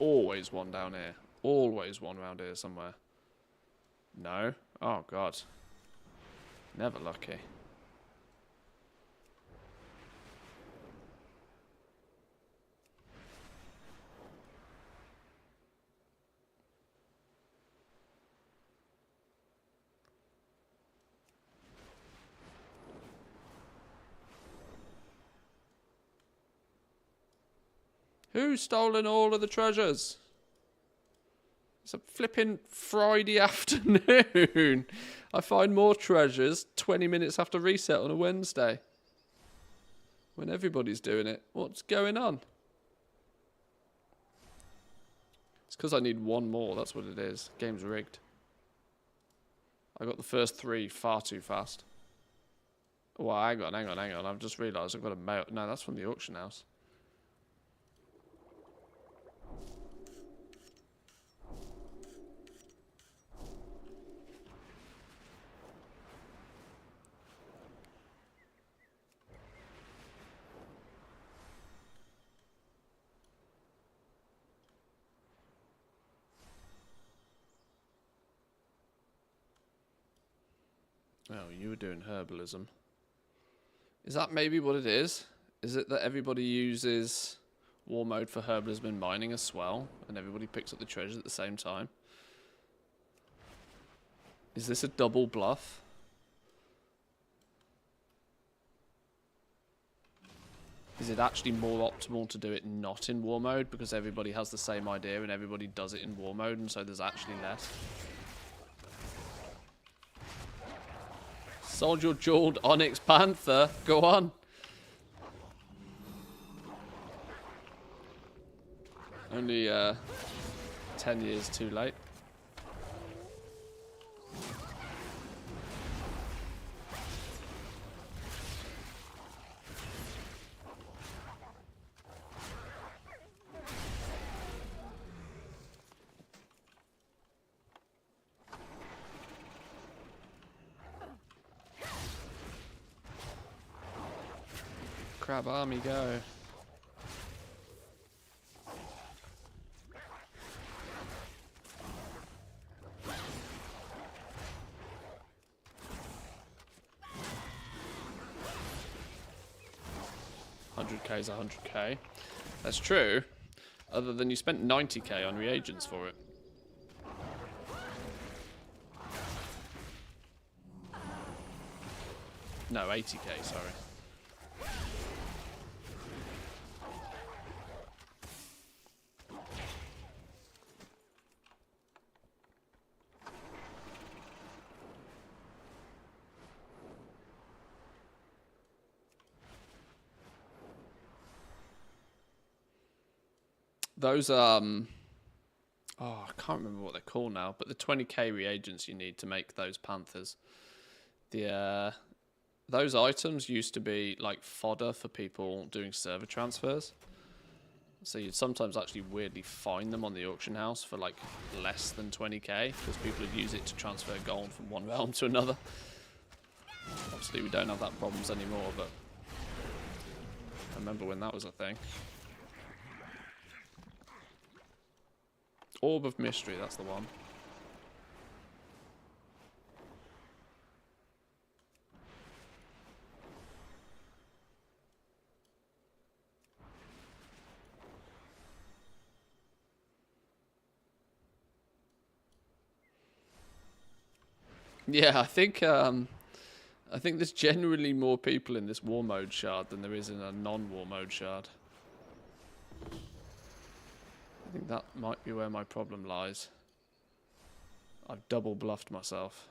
Always one down here. Always one around here somewhere. No? Oh, God. Never lucky. Who's stolen all of the treasures? It's a flipping Friday afternoon. I find more treasures 20 minutes after reset on a Wednesday. When everybody's doing it. What's going on? It's because I need one more. That's what it is. Game's rigged. I got the first 3 far too fast. Well, hang on. I've just realised I've got a mail. No, that's from the auction house. Oh, you were doing herbalism. Is that maybe what it is? Is it that everybody uses war mode for herbalism and mining as well, and everybody picks up the treasures at the same time? Is this a double bluff? Is it actually more optimal to do it not in war mode because everybody has the same idea and everybody does it in war mode, and so there's actually less? Sold your jeweled Onyx Panther. Go on. Only 10 years too late. Crab army, go. $100K is $100K. That's true. Other than you spent $90K on reagents for it. No, $80K, sorry. Those, oh, I can't remember what they're called now, but the 20K reagents you need to make those panthers. Those items used to be like fodder for people doing server transfers. So you'd sometimes actually weirdly find them on the auction house for like less than 20K because people would use it to transfer gold from one realm to another. Obviously we don't have that problems anymore, but I remember when that was a thing. Orb of Mystery, that's the one. Yeah, I think there's generally more people in this war mode shard than there is in a non-war mode shard. I think that might be where my problem lies. I've double bluffed myself.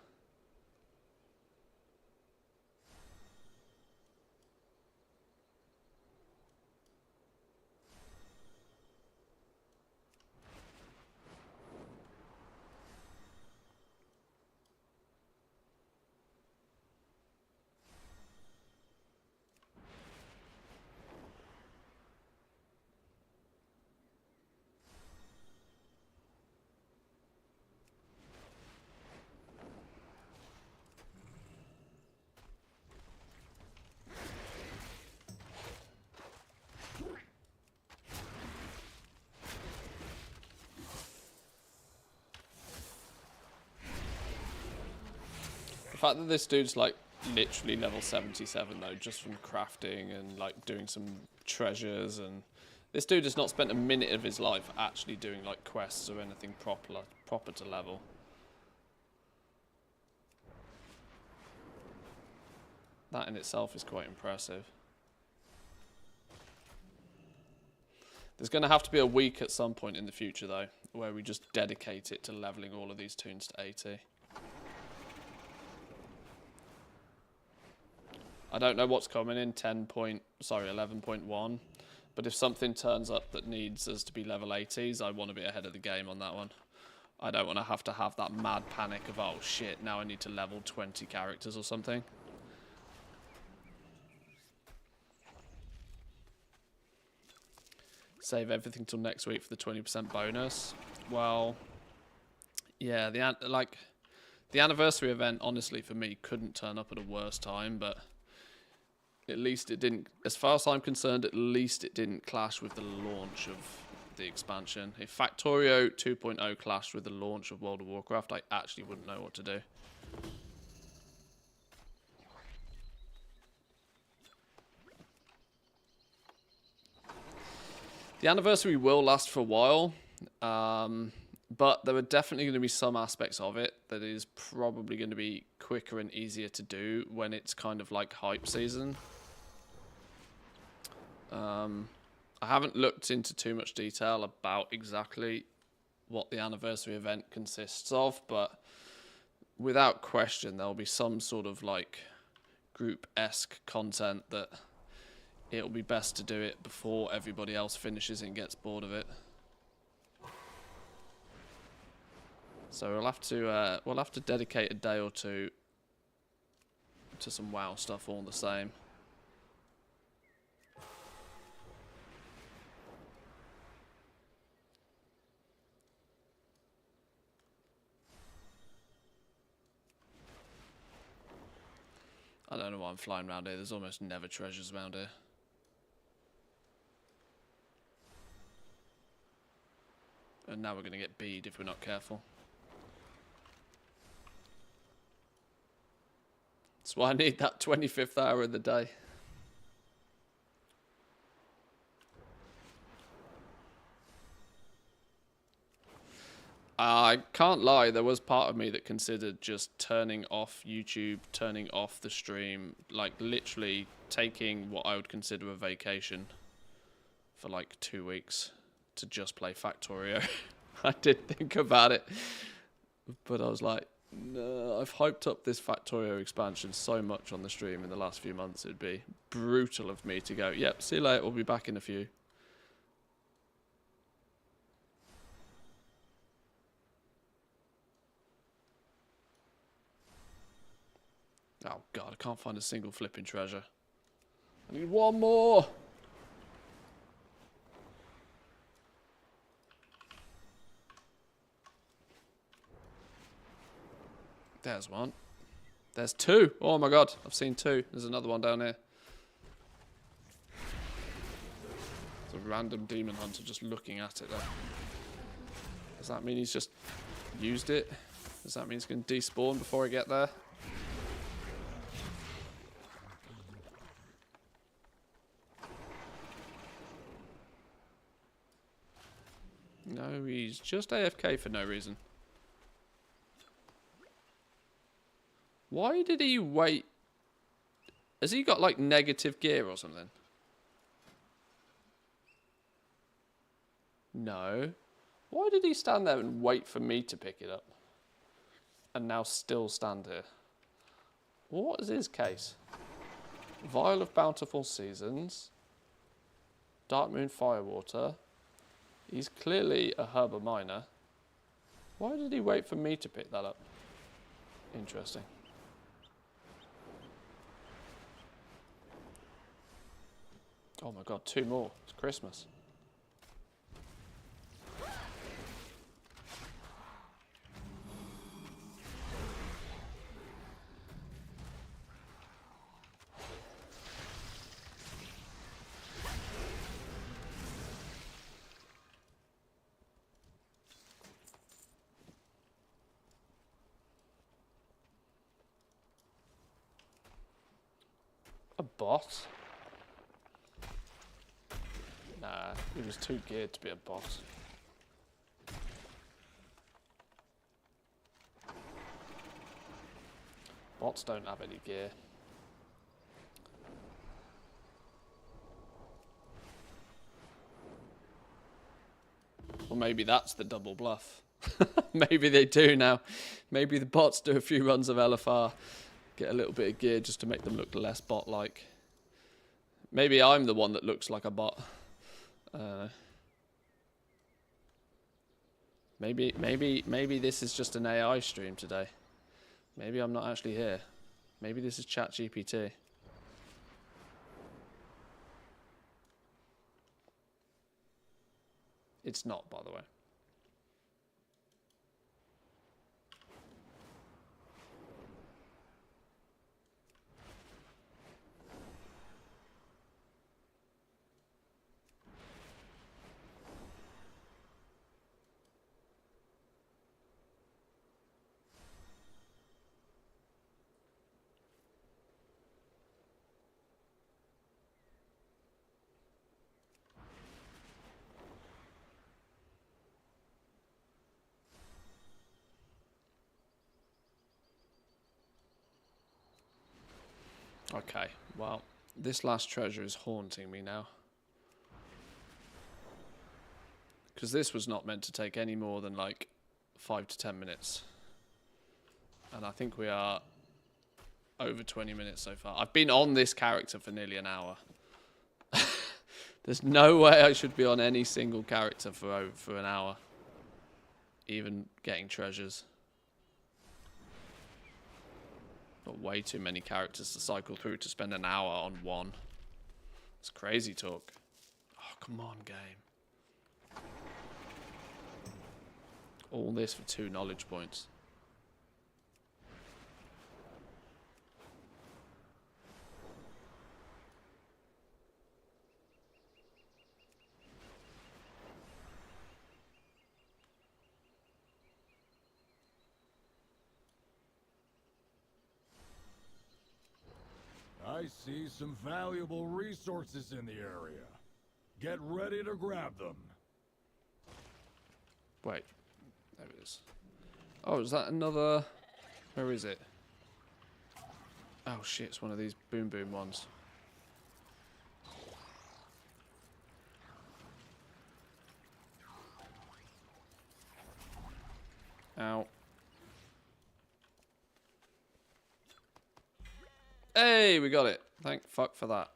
fact that this dude's like literally level 77 though, just from crafting and like doing some treasures, and this dude has not spent a minute of his life actually doing like quests or anything proper to level. That in itself is quite impressive. There's going to have to be a week at some point in the future though, where we just dedicate it to leveling all of these toons to 80. I don't know what's coming in 11.1, but if something turns up that needs us to be level 80s, I want to be ahead of the game on that one. I don't want to have that mad panic of, oh shit, now I need to level 20 characters or something. Save everything till next week for the 20% bonus. Well, yeah, the anniversary event, honestly, for me, couldn't turn up at a worse time, but at least it didn't, as far as I'm concerned, at least it didn't clash with the launch of the expansion. If Factorio 2.0 clashed with the launch of World of Warcraft, I actually wouldn't know what to do. The anniversary will last for a while, but there are definitely going to be some aspects of it that is probably going to be quicker and easier to do when it's kind of like hype season. I haven't looked into too much detail about exactly what the anniversary event consists of, but without question there'll be some sort of like group-esque content that it'll be best to do it before everybody else finishes and gets bored of it. So we'll have to dedicate a day or two to some WoW stuff all the same. I don't know why I'm flying around here. There's almost never treasures around here. And now we're going to get bead if we're not careful. That's why I need that 25th hour of the day. I can't lie, there was part of me that considered just turning off YouTube, turning off the stream, like literally taking what I would consider a vacation for like 2 weeks to just play Factorio. I did think about it, but I was like, no, I've hyped up this Factorio expansion so much on the stream in the last few months, it'd be brutal of me to go, yep, see you later, we'll be back in a few. Oh god, I can't find a single flipping treasure. I need one more! There's one. There's two! Oh my god, I've seen two. There's another one down here. It's a random demon hunter just looking at it there. Does that mean he's just used it? Does that mean he's going to despawn before I get there? No, he's just AFK for no reason. Why did he wait? Has he got like negative gear or something? No. Why did he stand there and wait for me to pick it up? And now still stand here? What is his case? Vial of Bountiful Seasons. Dark Moon Firewater. He's clearly a herba miner. Why did he wait for me to pick that up? Interesting. Oh my god, two more. It's Christmas. bot? Nah, he was too geared to be a bot. Bots don't have any gear. Well, maybe that's the double bluff. Maybe they do now. Maybe the bots do a few runs of LFR, get a little bit of gear just to make them look less bot-like. Maybe I'm the one that looks like a bot. Maybe this is just an AI stream today. Maybe I'm not actually here. Maybe this is ChatGPT. It's not, by the way. Okay, well, this last treasure is haunting me now. Because this was not meant to take any more than like 5 to 10 minutes. And I think we are over 20 minutes so far. I've been on this character for nearly an hour. There's no way I should be on any single character for an hour. Even getting treasures. Got way too many characters to cycle through to spend an hour on one. It's crazy talk. Oh, come on, game. All this for 2 knowledge points. I see some valuable resources in the area. Get ready to grab them. Wait. There it is. Oh, is that another... Where is it? Oh shit, it's one of these boom boom ones. Ow. Hey, we got it. Thank fuck for that.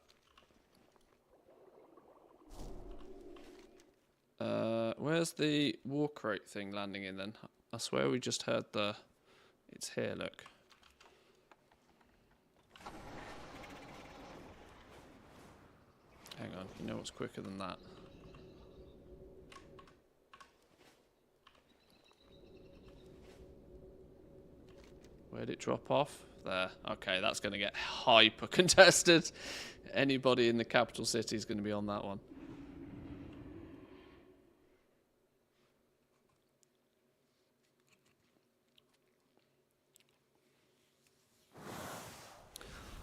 Where's the war crate thing landing in then? I swear we just heard the... It's here, look. Hang on, you know what's quicker than that? Where'd it drop off? There. Okay, that's going to get hyper contested. Anybody in the capital city is going to be on that one.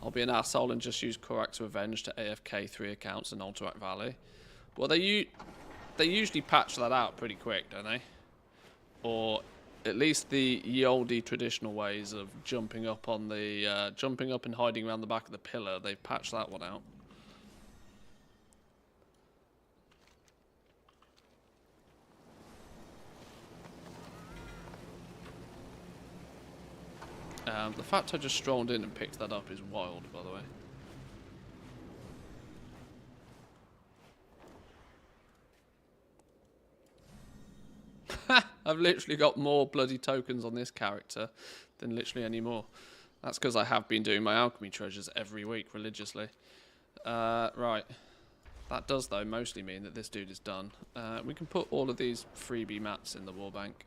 I'll be an asshole and just use Korak to Avenge to AFK 3 accounts in Alterac Valley. Well, they usually patch that out pretty quick, don't they? Or at least the ye olde traditional ways of jumping up on the jumping up and hiding around the back of the pillar. They've patched that one out. The fact I just strolled in and picked that up is wild, by the way. I've literally got more bloody tokens on this character than literally any more. That's because I have been doing my alchemy treasures every week religiously. Right. That does, though, mostly mean that this dude is done. We can put all of these freebie mats in the war bank.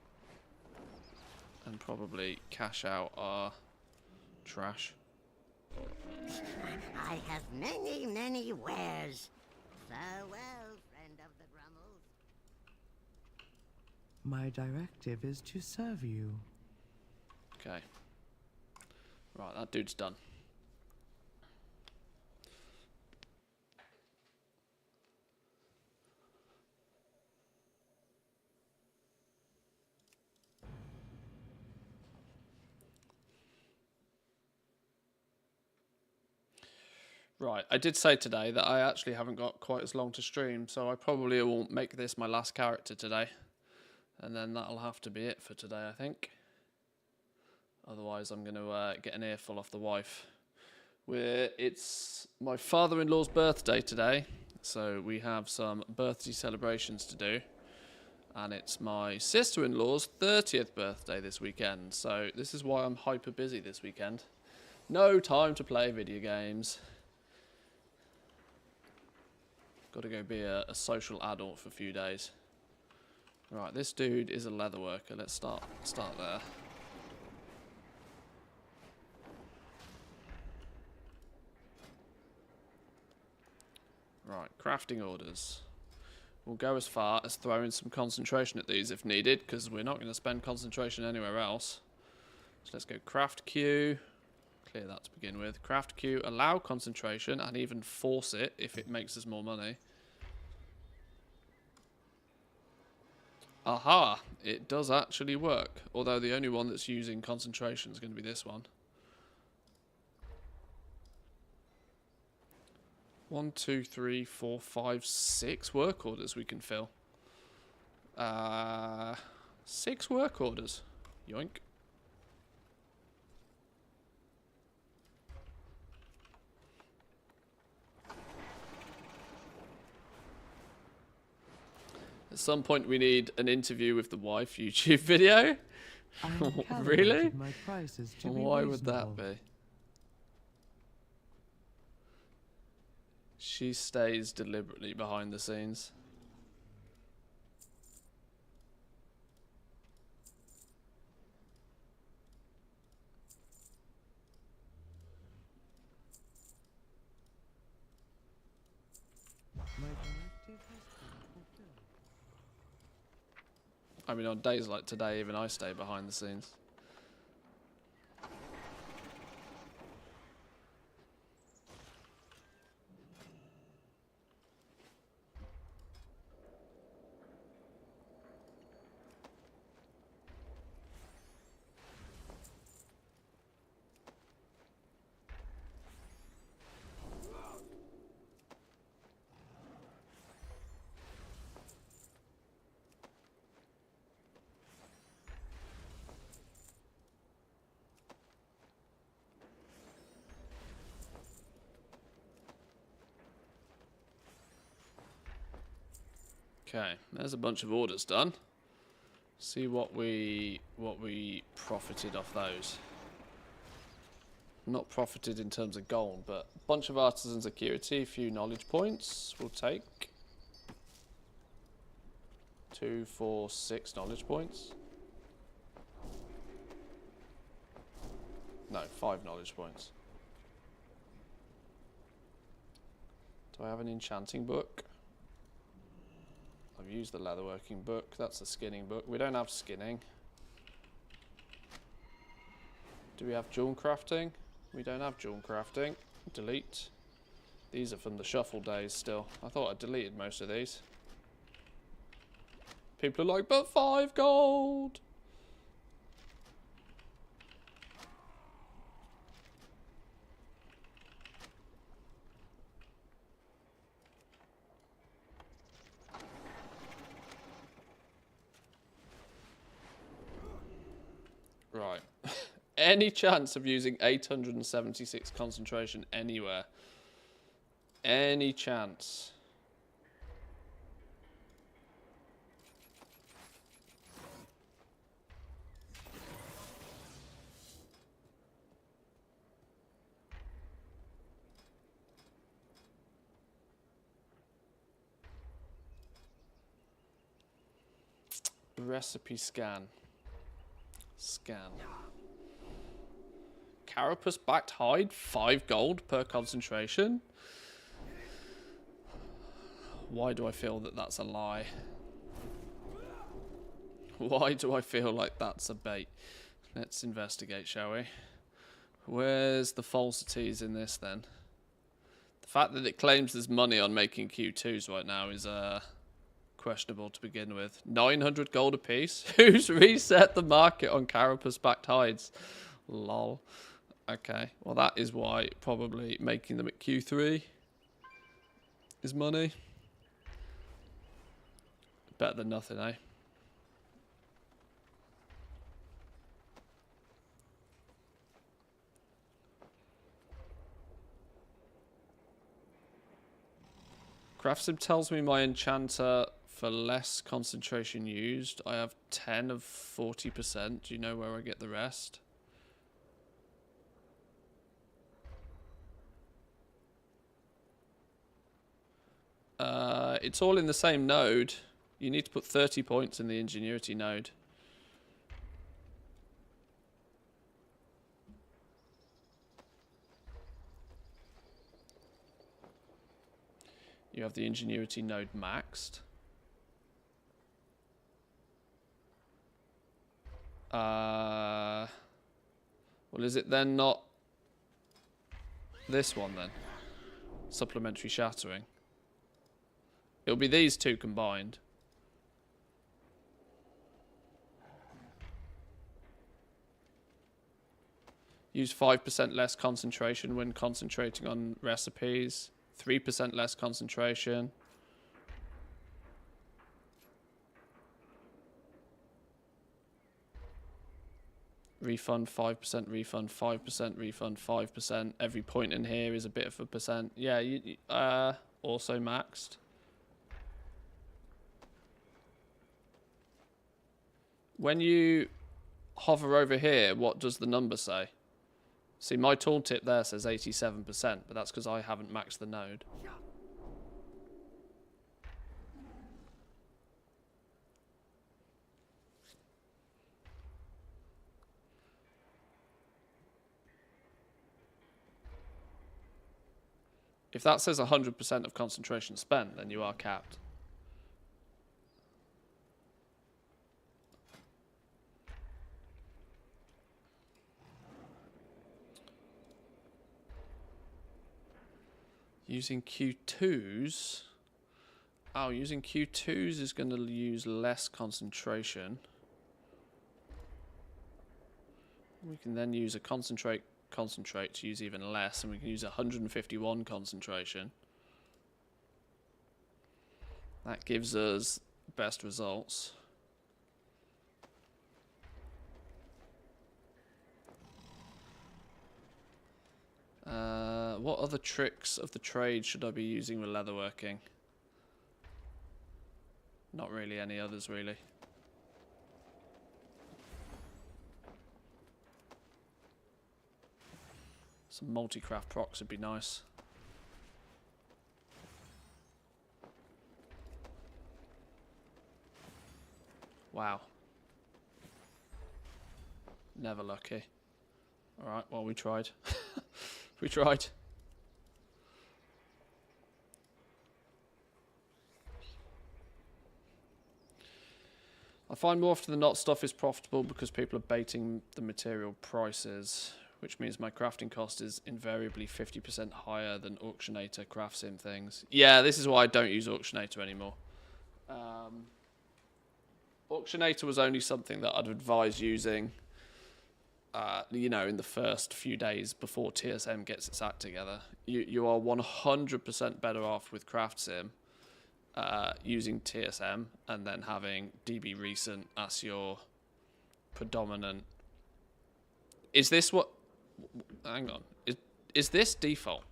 And probably cash out our trash. I have many, many wares. Farewell, friend of the Grummles. My directive is to serve you. Okay. Right, that dude's done. Right, I did say today that I actually haven't got quite as long to stream, so I probably won't make this my last character today. And then that'll have to be it for today, I think. Otherwise, I'm going to get an earful off the wife. It's my father-in-law's birthday today, so we have some birthday celebrations to do. And it's my sister-in-law's 30th birthday this weekend, so this is why I'm hyper busy this weekend. No time to play video games. Got to go be a social adult for a few days. Right, this dude is a leather worker. Let's start there. Right, crafting orders. We'll go as far as throwing some concentration at these if needed, because we're not going to spend concentration anywhere else. So let's go craft queue. Clear that to begin with. Craft queue, allow concentration, and even force it if it makes us more money. Aha! It does actually work. Although the only one that's using concentration is going to be this one. 1, 2, 3, 4, 5, 6 work orders we can fill. 6 work orders. Yoink. At some point we need an interview with the wife YouTube video. Really? My prices to be Why would that reasonable. be? She stays deliberately behind the scenes. My directive has been fulfilled. I mean, on days like today, even I stay behind the scenes. Okay, there's a bunch of orders done. See what we profited off those. Not profited in terms of gold, but a bunch of artisan security, a few knowledge points. We'll take 2, 4, 6 knowledge points. No, 5 knowledge points. Do I have an enchanting book? I've used the leatherworking book. That's a skinning book. We don't have skinning. Do we have jewelcrafting? We don't have jewelcrafting. Delete. These are from the shuffle days still. I thought I deleted most of these. People are like, but 5 gold! Right. Any chance of using 876 concentration anywhere? Any chance? Recipe scan. Scan. Carapace backed hide, 5 gold per concentration. Why do I feel that that's a lie? Why do I feel like that's a bait? Let's investigate, shall we? Where's the falsities in this then? The fact that it claims there's money on making Q2s right now is questionable to begin with. 900 gold apiece? Who's reset the market on carapace backed hides? Lol. Okay, well that is why probably making them at Q3 is money. Better than nothing, eh? CraftSim tells me my enchanter for less concentration used. I have 10 of 40%. Do you know where I get the rest? It's all in the same node. You need to put 30 points in the ingenuity node. You have the ingenuity node maxed. Well, is it then not this one then? Supplementary shattering. It'll be these two combined. Use 5% less concentration when concentrating on recipes. 3% less concentration. Refund 5%, refund 5%, refund 5%. Every point in here is a bit of a percent. Yeah, also maxed. When you hover over here, what does the number say? See, my tooltip there says 87%, but that's because I haven't maxed the node. If that says 100% of concentration spent, then you are capped. Using Q2s. Oh, using Q2s is going to use less concentration. We can then use a concentrate to use even less, and we can use 151 concentration. That gives us best results. What other tricks of the trade should I be using with leatherworking? Not really any others, really. Some multi-craft procs would be nice. Wow. Never lucky. Alright, well, we tried. We tried. I find more often than not stuff is profitable because people are baiting the material prices, which means my crafting cost is invariably 50% higher than Auctionator CraftSim things. Yeah, this is why I don't use Auctionator anymore. Auctionator was only something that I'd advise using, you know, in the first few days before TSM gets its act together. You are 100% better off with CraftSim using TSM and then having DB Recent as your predominant. Is this what? Hang on. Is this default?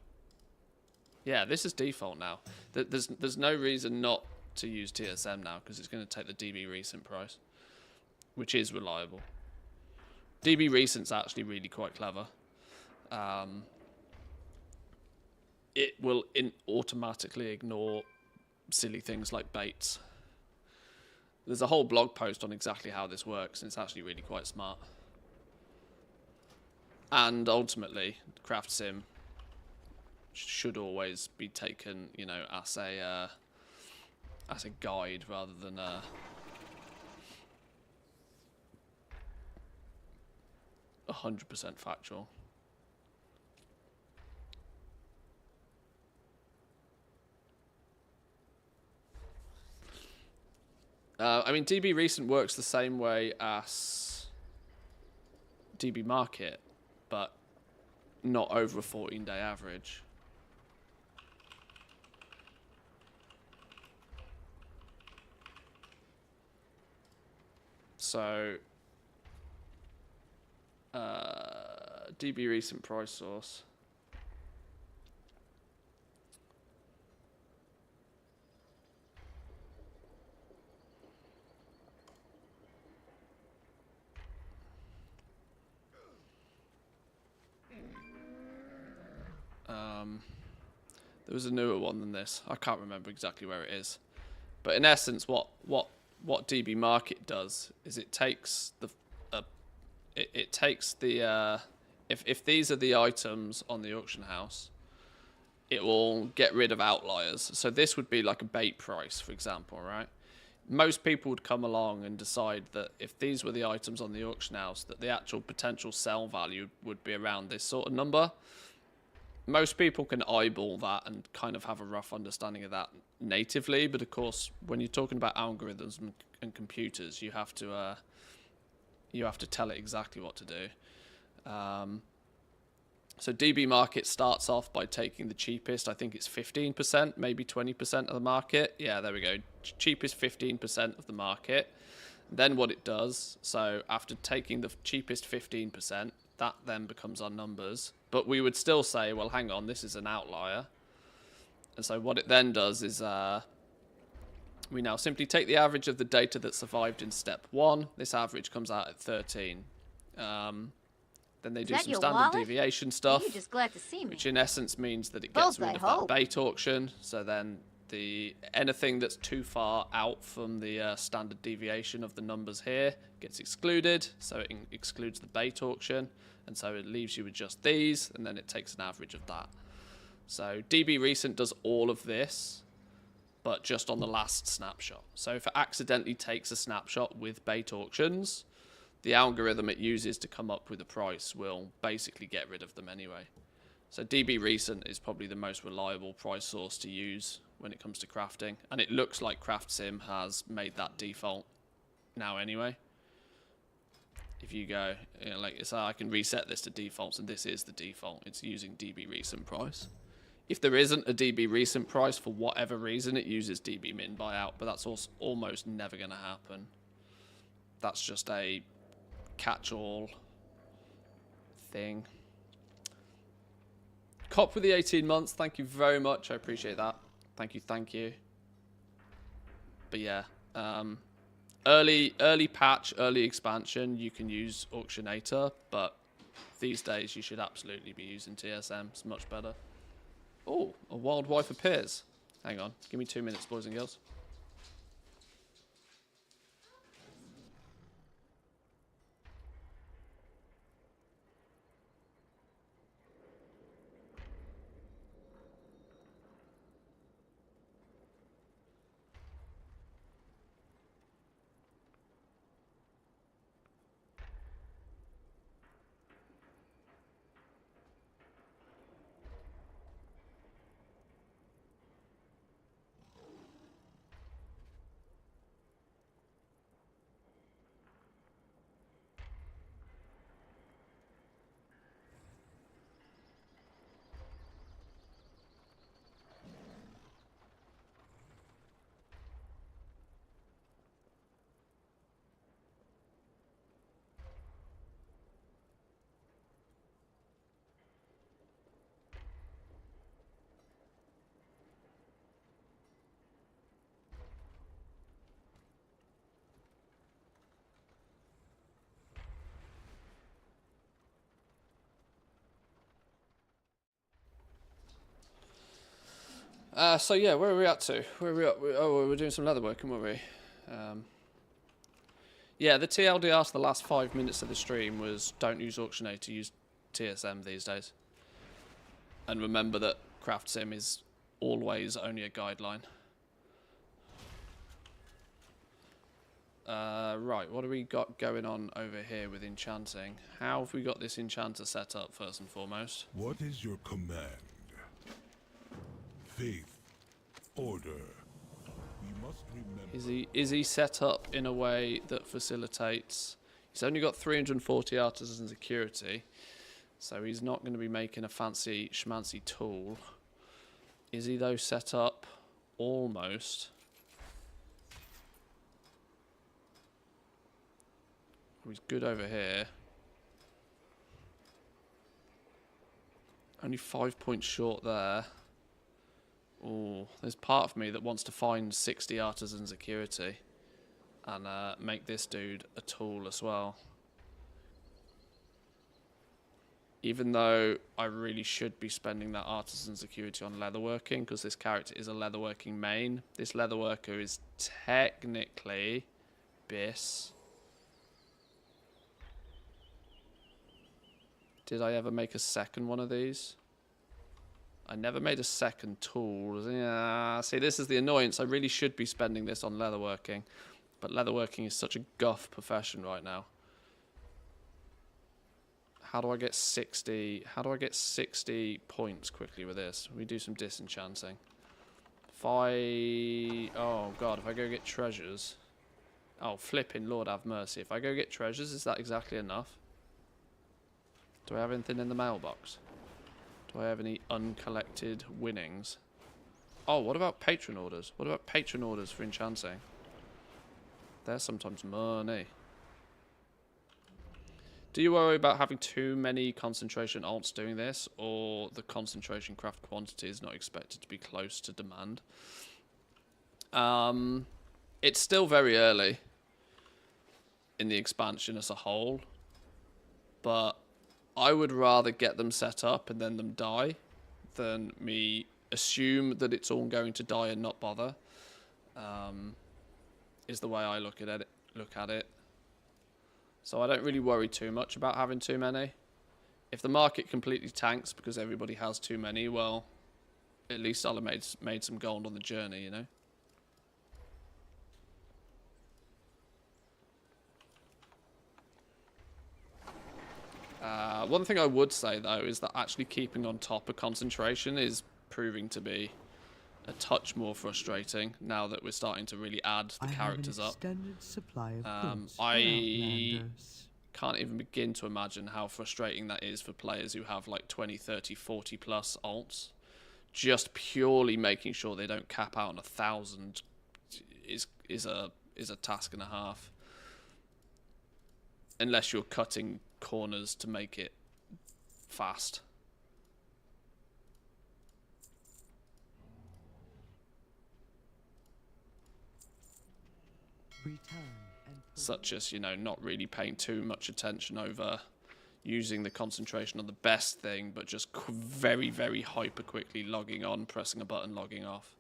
Yeah, this is default now. There's no reason not to use TSM now because it's going to take the DB Recent price, which is reliable. DB Recent's actually really quite clever. It will automatically ignore silly things like baits. There's a whole blog post on exactly how this works, and it's actually really quite smart. And ultimately, CraftSim should always be taken, you know, as a guide rather than a 100% factual. I mean, DB Recent works the same way as DB Market, but not over a 14-day average. So, DB recent price source. There was a newer one than this. I can't remember exactly where it is, but in essence, what DB Market does is it takes the if these are the items on the auction house, it will get rid of outliers. So this would be like a bait price, for example, right? Most people would come along and decide that if these were the items on the auction house, that the actual potential sell value would be around this sort of number. Most people can eyeball that and kind of have a rough understanding of that natively, but of course, when you're talking about algorithms and computers, you have to tell it exactly what to do. So DB Market starts off by taking the cheapest. I think it's 15%, maybe 20% of the market. Yeah, there we go. Cheapest 15% of the market. Then what it does, so after taking the cheapest 15%, that then becomes our numbers. But we would still say, well, hang on, this is an outlier. And so what it then does is we now simply take the average of the data that survived in step 1. This average comes out at 13. Then they do some standard deviation stuff, You're just glad to see me. which in essence means that it gets rid of that bait auction. So then anything that's too far out from the standard deviation of the numbers here gets excluded. So it excludes the bait auction, and so it leaves you with just these, and then it takes an average of that. So DB Recent does all of this, but just on the last snapshot. So if it accidentally takes a snapshot with bait auctions, the algorithm it uses to come up with a price will basically get rid of them anyway. So DB Recent is probably the most reliable price source to use when it comes to crafting, and it looks like CraftSim has made that default now anyway. If you go, like so I can reset this to defaults, and this is the default. It's using DB Recent price. If there isn't a DB Recent price for whatever reason, it uses DB Min buyout, but that's also almost never going to happen. That's just a catch-all thing. Cop with the 18 months, thank you very much. I appreciate that. Thank you. But yeah, early patch, early expansion, you can use Auctionator, but these days you should absolutely be using TSM. It's much better. Oh, a wild wife appears. Hang on, give me 2 minutes, boys and girls. So yeah, where are we at to? Where are we at? Oh, we're doing some leatherworking, weren't we? Yeah, the TLDR to the last 5 minutes of the stream was don't use Auctionator, use TSM these days. And remember that CraftSim is always only a guideline. Right, what do we got going on over here with Enchanting? How have we got this Enchanter set up first and foremost? What is your command? Faith, order. We must remember. Is he set up in a way that facilitates? He's only got 340 artisan security. So he's not going to be making a fancy schmancy tool. Is he though set up? Almost. Oh, he's good over here. Only 5 points short there. Oh, there's part of me that wants to find 60 artisan security and make this dude a tool as well. Even though I really should be spending that artisan security on leatherworking, because this character is a leatherworking main. This leatherworker is technically BIS. Did I ever make a second one of these? I never made a second tool. Yeah, see, this is the annoyance. I really should be spending this on leatherworking, but leatherworking is such a guff profession right now. How do I get 60? How do I get 60 points quickly with this? We do some disenchanting. If I... Oh, God. If I go get treasures... Oh, flipping Lord have mercy. If I go get treasures, is that exactly enough? Do I have anything in the mailbox? Do I have any uncollected winnings? Oh, what about patron orders? What about patron orders for enchanting? They're sometimes money. Do you worry about having too many concentration alts doing this, or the concentration craft quantity is not expected to be close to demand? It's still very early in the expansion as a whole, but I would rather get them set up and then them die than me assume that it's all going to die and not bother. Is the way I look at it. So I don't really worry too much about having too many. If the market completely tanks because everybody has too many, well, at least I'll have made some gold on the journey, you know? One thing I would say, though, is that actually keeping on top of concentration is proving to be a touch more frustrating now that we're starting to really add the characters up. Supply of goods I can't even begin to imagine how frustrating that is for players who have like 20, 30, 40 plus alts. Just purely making sure they don't cap out on 1,000 is a task and a half. Unless you're cutting corners to make it fast. Such as, you know, not really paying too much attention over using the concentration on the best thing, but just very, very hyper quickly logging on, pressing a button, logging off.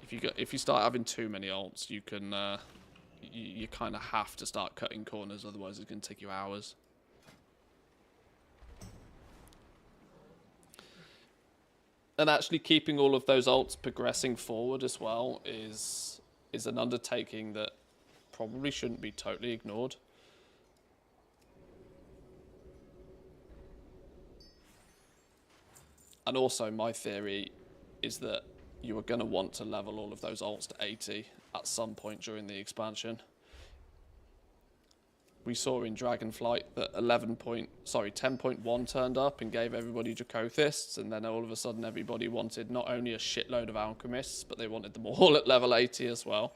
If you start having too many alts, you can you kind of have to start cutting corners, otherwise it's going to take you hours. And actually keeping all of those alts progressing forward as well is an undertaking that probably shouldn't be totally ignored. And also my theory is that you are going to want to level all of those alts to 80 at some point during the expansion. We saw in Dragonflight that 10.1 turned up and gave everybody Dracothists, and then all of a sudden everybody wanted not only a shitload of alchemists, but they wanted them all at level 80 as well.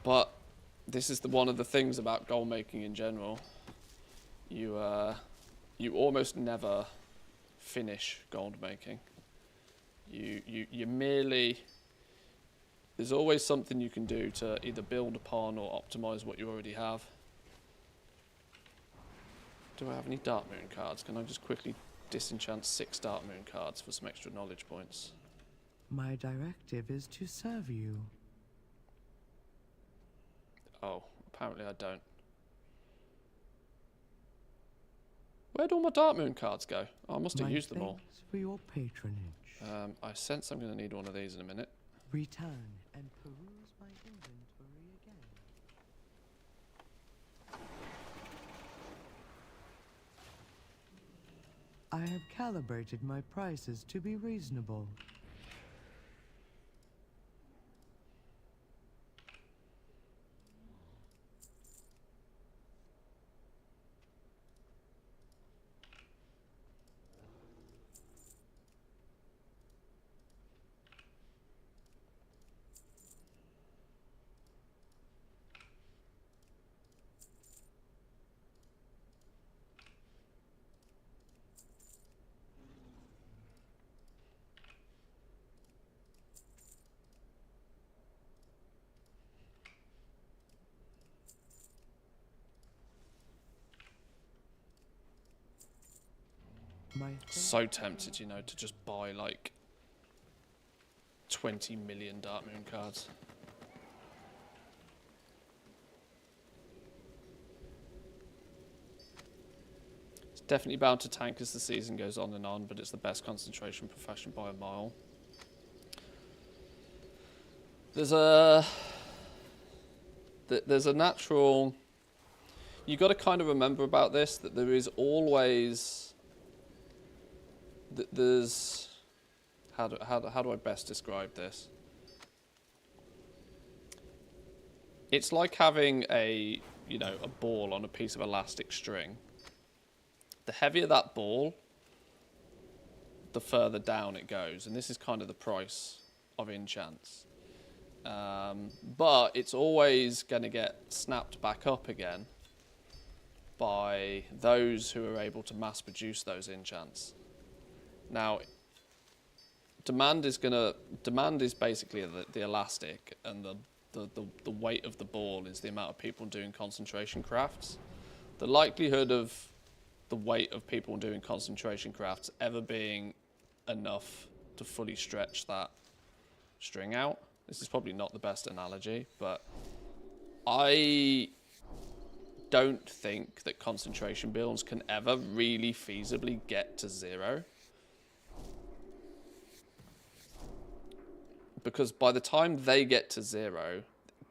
But this is one of the things about gold making in general. You almost never finish gold making. You merely... There's always something you can do to either build upon or optimize what you already have. Do I have any Dark Moon cards? Can I just quickly disenchant 6 Dark Moon cards for some extra knowledge points? My directive is to serve you. Oh, apparently I don't. Where'd all my Dark Moon cards go? Oh, I must have used them all. Thanks for your patronage. I sense I'm going to need one of these in a minute. Return and peruse my inventory again. I have calibrated my prices to be reasonable. So tempted, you know, to just buy like 20 million Dark Moon cards. It's definitely bound to tank as the season goes on, but it's the best concentration profession by a mile. There's a natural... You got to kind of remember about this, that there is always... There's... How do I best describe this? It's like having a ball on a piece of elastic string. The heavier that ball, the further down it goes, and this is kind of the price of enchants. But it's always going to get snapped back up again by those who are able to mass produce those enchants. Now, demand is basically the elastic, and the weight of the ball is the amount of people doing concentration crafts. The likelihood of the weight of people doing concentration crafts ever being enough to fully stretch that string out. This is probably not the best analogy, but I don't think that concentration builds can ever really feasibly get to 0. Because by the time they get to 0,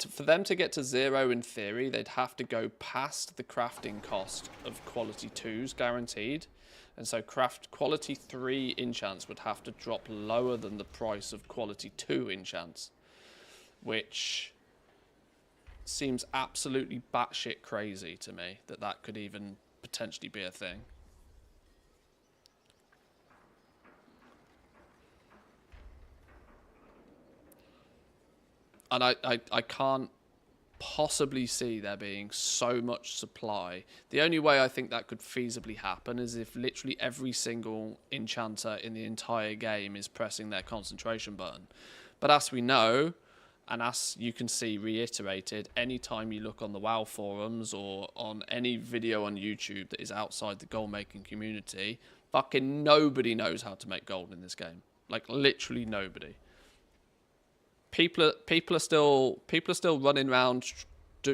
for them to get to 0 in theory, they'd have to go past the crafting cost of quality 2s guaranteed. And so quality 3 enchants would have to drop lower than the price of quality 2 enchants, which seems absolutely batshit crazy to me that could even potentially be a thing. And I can't possibly see there being so much supply. The only way I think that could feasibly happen is if literally every single enchanter in the entire game is pressing their concentration button. But as we know, and as you can see reiterated, anytime you look on the WoW forums or on any video on YouTube that is outside the gold making community, fucking nobody knows how to make gold in this game. Like literally nobody. People are still running around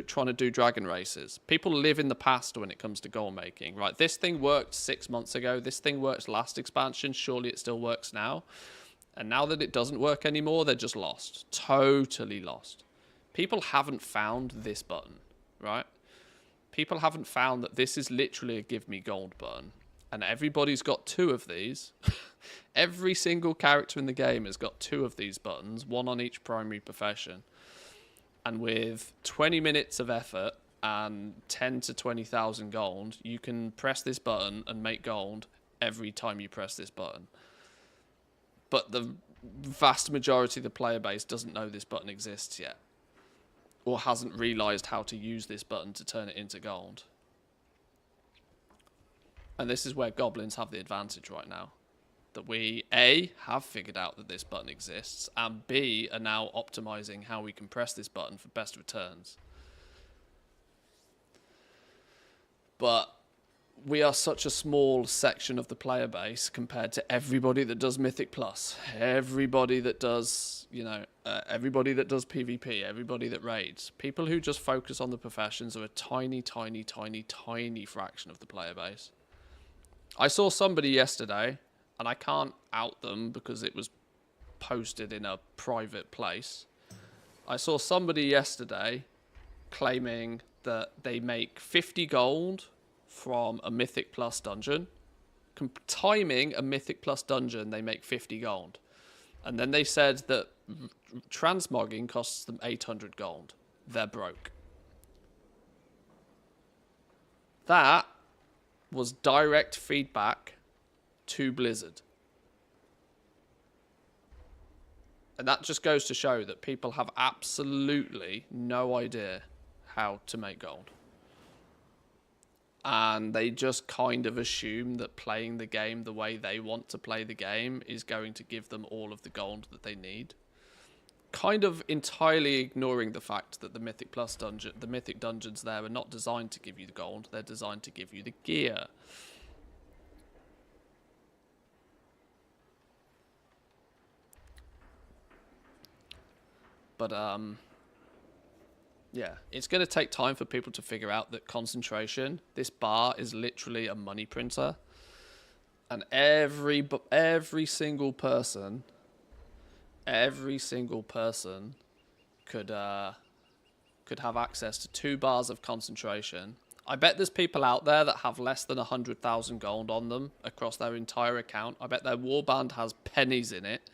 trying to do dragon races. People live in the past when it comes to goal making, right? This thing worked 6 months ago. This thing worked last expansion. Surely it still works now. And now that it doesn't work anymore, they're just lost. Totally lost. People haven't found this button, right? People haven't found that this is literally a give me gold button. And everybody's got 2 of these. Every single character in the game has got 2 of these buttons, 1 on each primary profession. And with 20 minutes of effort and 10 to 20,000 gold, you can press this button and make gold every time you press this button. But the vast majority of the player base doesn't know this button exists yet, or hasn't realised how to use this button to turn it into gold. And this is where goblins have the advantage right now. That we, A, have figured out that this button exists, and B, are now optimizing how we can press this button for best returns. But we are such a small section of the player base compared to everybody that does Mythic Plus, everybody that does, everybody that does PvP, everybody that raids. People who just focus on the professions are a tiny, tiny, tiny, tiny fraction of the player base. I saw somebody yesterday, and I can't out them because it was posted in a private place. I saw somebody yesterday claiming that they make 50 gold from a Mythic Plus dungeon timing a Mythic Plus dungeon, they make 50 gold. And then they said that transmogging costs them 800 gold. They're broke. That was direct feedback to Blizzard. And that just goes to show that people have absolutely no idea how to make gold. And they just kind of assume that playing the game the way they want to play the game is going to give them all of the gold that they need. Kind of entirely ignoring the fact that the Mythic Plus dungeon, the Mythic dungeons there are not designed to give you the gold, they're designed to give you the gear. But, yeah, it's going to take time for people to figure out that concentration, this bar is literally a money printer. And every single person could have access to 2 bars of concentration. I bet there's people out there that have less than 100,000 gold on them across their entire account. I bet their warband has pennies in it.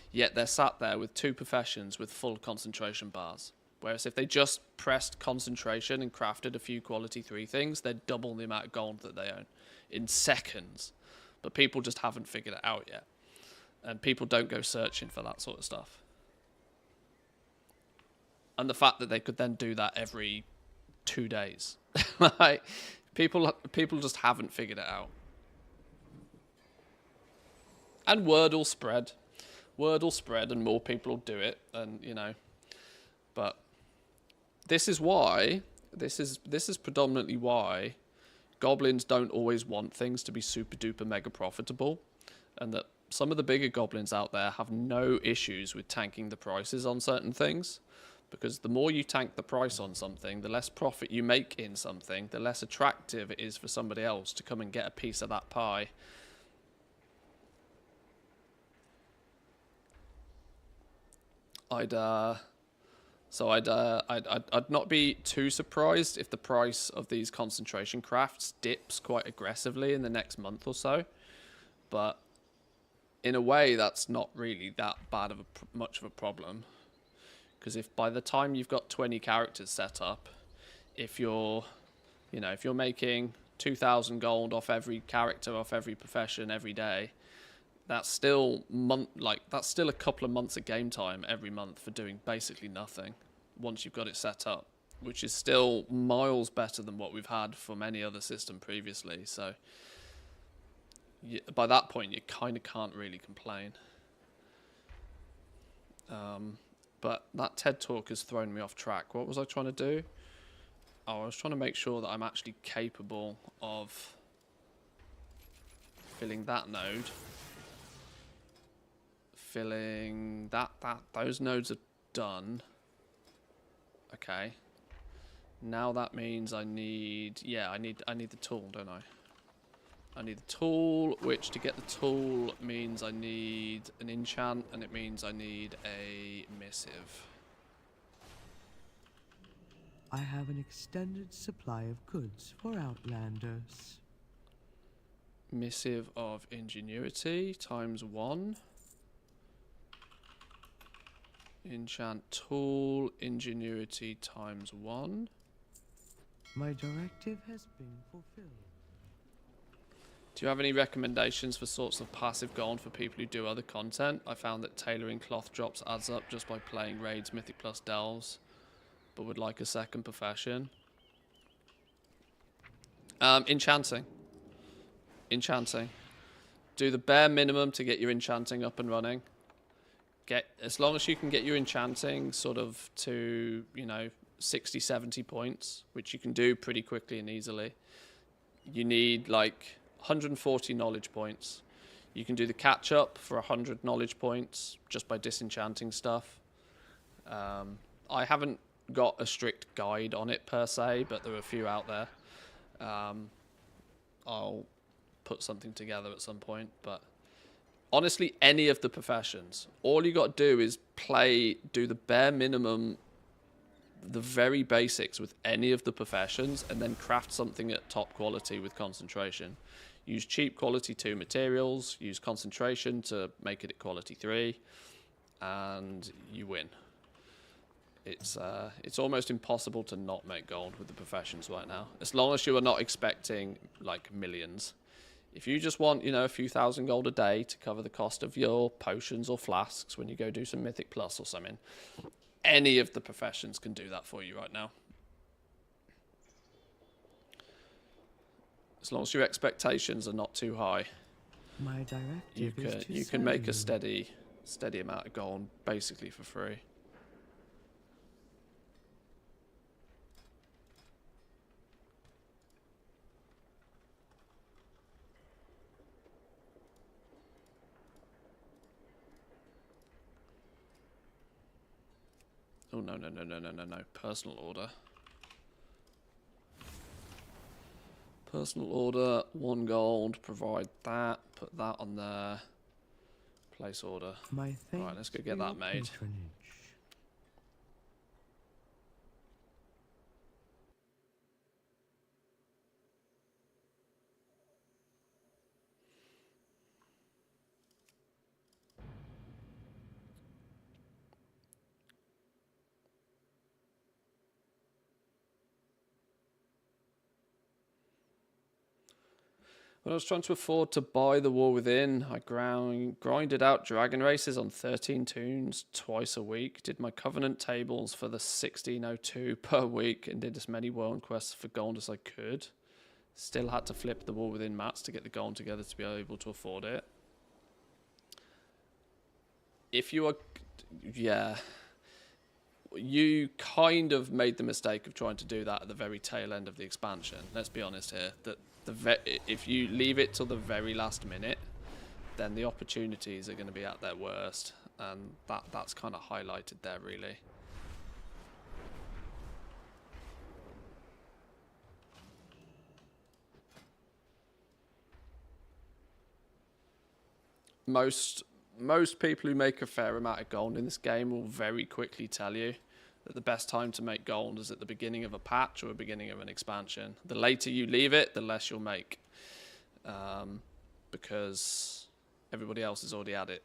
Yet they're sat there with 2 professions with full concentration bars. Whereas if they just pressed concentration and crafted a few quality 3 things, they'd double the amount of gold that they own in seconds. But people just haven't figured it out yet. And people don't go searching for that sort of stuff. And the fact that they could then do that every 2 days. Like, people just haven't figured it out. And word will spread. Word will spread and more people will do it, and you know, but this is why, this is predominantly why goblins don't always want things to be super duper mega profitable, and that some of the bigger goblins out there have no issues with tanking the prices on certain things, because the more you tank the price on something, the less profit you make in something, the less attractive it is for somebody else to come and get a piece of that pie. I'd not be too surprised if the price of these concentration crafts dips quite aggressively in the next month or so, but in a way that's not really that bad of much of a problem, because if by the time you've got 20 characters set up, if you're making 2,000 gold off every character, off every profession every day, that's still a couple of months of game time every month for doing basically nothing once you've got it set up, which is still miles better than what we've had from any other system previously. So by that point, you kind of can't really complain. But that TED talk has thrown me off track. What was I trying to do? Oh, I was trying to make sure that I'm actually capable of filling that node. Filling those nodes are done. Okay. Now that means I need the tool, don't I? I need the tool, which to get the tool means I need an enchant, and it means I need a missive. I have an extended supply of goods for Outlanders. Missive of Ingenuity ×1. Enchant tool, Ingenuity ×1. My directive has been fulfilled. Do you have any recommendations for sorts of passive gold for people who do other content? I found that tailoring cloth drops adds up just by playing raids, Mythic Plus delves, but would like a second profession. Enchanting. Do the bare minimum to get your enchanting up and running. As long as you can get your enchanting sort of to, 60, 70 points, which you can do pretty quickly and easily. You need like 140 knowledge points. You can do the catch up for 100 knowledge points just by disenchanting stuff. I haven't got a strict guide on it per se, but there are a few out there. I'll put something together at some point, but honestly, any of the professions, all you got to do is do the bare minimum, the very basics with any of the professions, and then craft something at top quality with concentration. Use cheap quality 2 materials, use concentration to make it at quality 3, and you win. It's almost impossible to not make gold with the professions right now, as long as you are not expecting like millions. If you just want, you know, a few thousand gold a day to cover the cost of your potions or flasks when you go do some Mythic Plus or something, any of the professions can do that for you right now. As long as your expectations are not too high, My directive you can make a steady amount of gold basically for free. Oh, no. Personal order. Personal order, 1 gold, provide that, put that on there. Place order. Right, let's go get that made. When I was trying to afford to buy the War Within, I grinded out dragon races on 13 toons twice a week, did my covenant tables for the 1602 per week, and did as many world quests for gold as I could. Still had to flip the War Within mats to get the gold together to be able to afford it. If you are... yeah. You kind of made the mistake of trying to do that at the very tail end of the expansion. Let's be honest here. That if you leave it till the very last minute, then the opportunities are going to be at their worst, and that's kind of highlighted there, really. Most people who make a fair amount of gold in this game will very quickly tell you that the best time to make gold is at the beginning of a patch or the beginning of an expansion. The later you leave it, the less you'll make, because everybody else has already had it.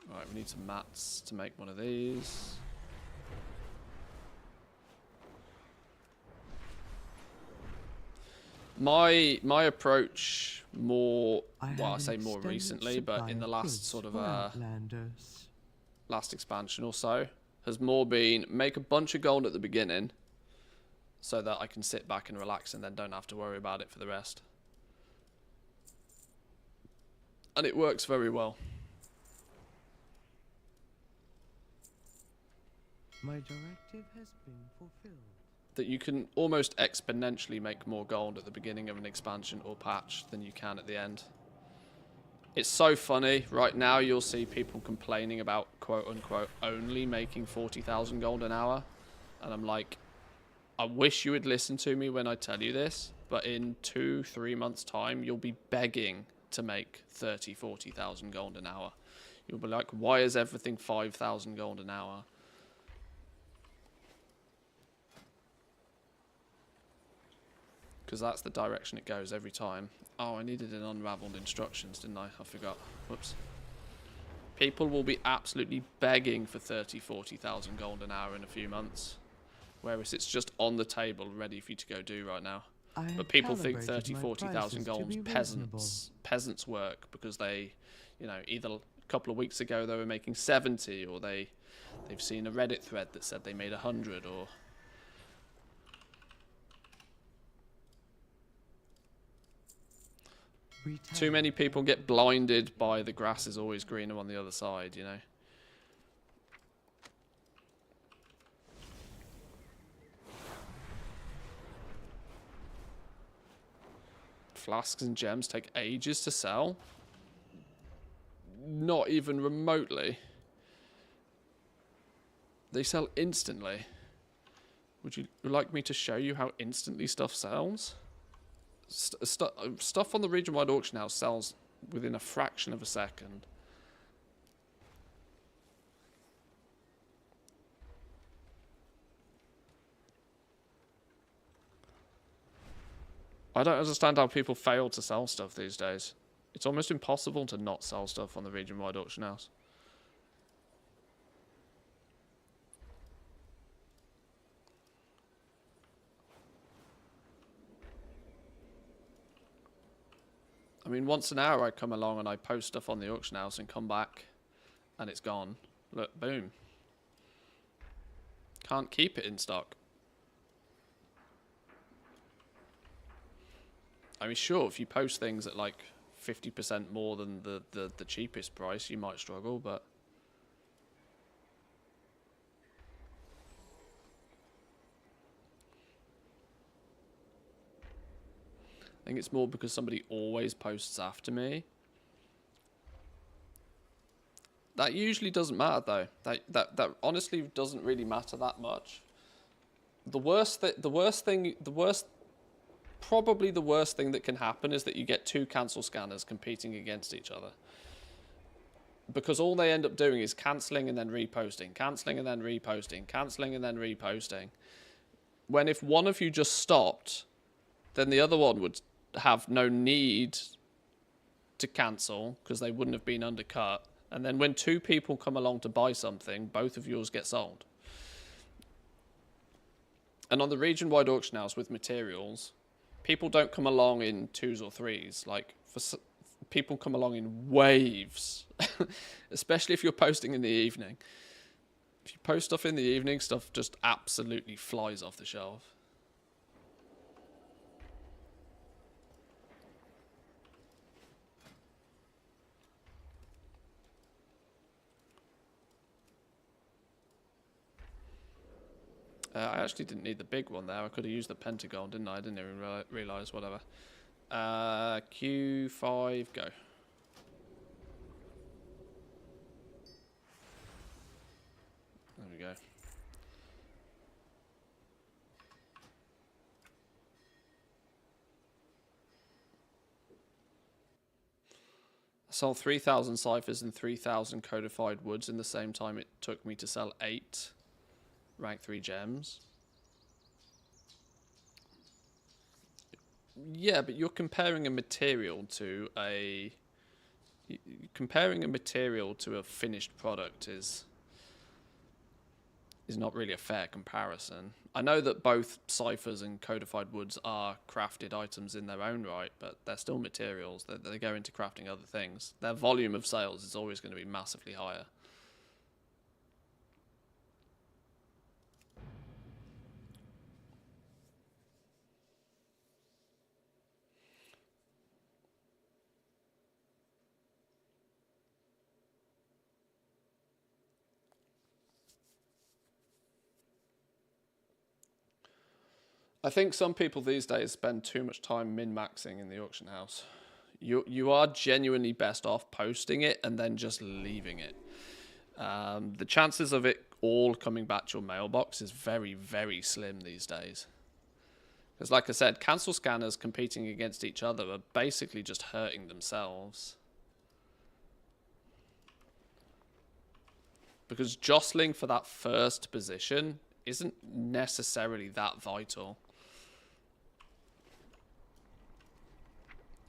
Right, we need some mats to make one of these. My approach more, well, I say more recently, but in the last sort of last expansion or so, has more been make a bunch of gold at the beginning so that I can sit back and relax and then don't have to worry about it for the rest. And it works very well. My directive has been fulfilled. That you can almost exponentially make more gold at the beginning of an expansion or patch than you can at the end. It's so funny. Right now you'll see people complaining about quote-unquote only making 40,000 gold an hour. And I'm like, I wish you would listen to me when I tell you this, but in 2-3 months' time, you'll be begging to make 40,000 gold an hour. You'll be like, why is everything 5,000 gold an hour? Because that's the direction it goes every time. Oh, I needed an unraveled instructions, didn't I? I forgot. Whoops. People will be absolutely begging for 40,000 gold an hour in a few months. Whereas it's just on the table ready for you to go do right now. But people think 40,000 gold's peasants work because they, you know, either a couple of weeks ago they were making 70, or they've seen a Reddit thread that said they made 100, or... Too many people get blinded by the grass is always greener on the other side, you know. Flasks and gems take ages to sell. Not even remotely. They sell instantly. Would you like me to show you how instantly stuff sells? Stuff on the region-wide auction house sells within a fraction of a second. I don't understand how people fail to sell stuff these days. It's almost impossible to not sell stuff on the region-wide auction house. I mean, once an hour I come along and I post stuff on the auction house and come back and it's gone. Look, boom. Can't keep it in stock. I mean, sure, if you post things at like 50% more than the cheapest price, you might struggle, but... I think it's more because somebody always posts after me. That usually doesn't matter though. That honestly doesn't really matter that much. Probably the worst thing that can happen is that you get two cancel scanners competing against each other. Because all they end up doing is cancelling and then reposting, cancelling and then reposting, cancelling and then reposting. When if one of you just stopped, then the other one would have no need to cancel because they wouldn't have been undercut. And then when two people come along to buy something, both of yours get sold. And on the region-wide auction house with materials, people don't come along in twos or threes. Like, people come along in waves, especially if you're posting in the evening. If you post stuff in the evening, stuff just absolutely flies off the shelf. I actually didn't need the big one there. I could have used the pentagon, didn't I? I didn't even realise, whatever. Q5, go. There we go. I sold 3,000 ciphers and 3,000 codified woods in the same time it took me to sell 8 rank 3 gems. Yeah, but you're comparing a material to a... Comparing a material to a finished product is not really a fair comparison. I know that both ciphers and codified woods are crafted items in their own right, but they're still materials. They go into crafting other things. Their volume of sales is always going to be massively higher. I think some people these days spend too much time min-maxing in the auction house. You are genuinely best off posting it and then just leaving it. The chances of it all coming back to your mailbox is very, very slim these days. Because like I said, cancel scanners competing against each other are basically just hurting themselves. Because jostling for that first position isn't necessarily that vital.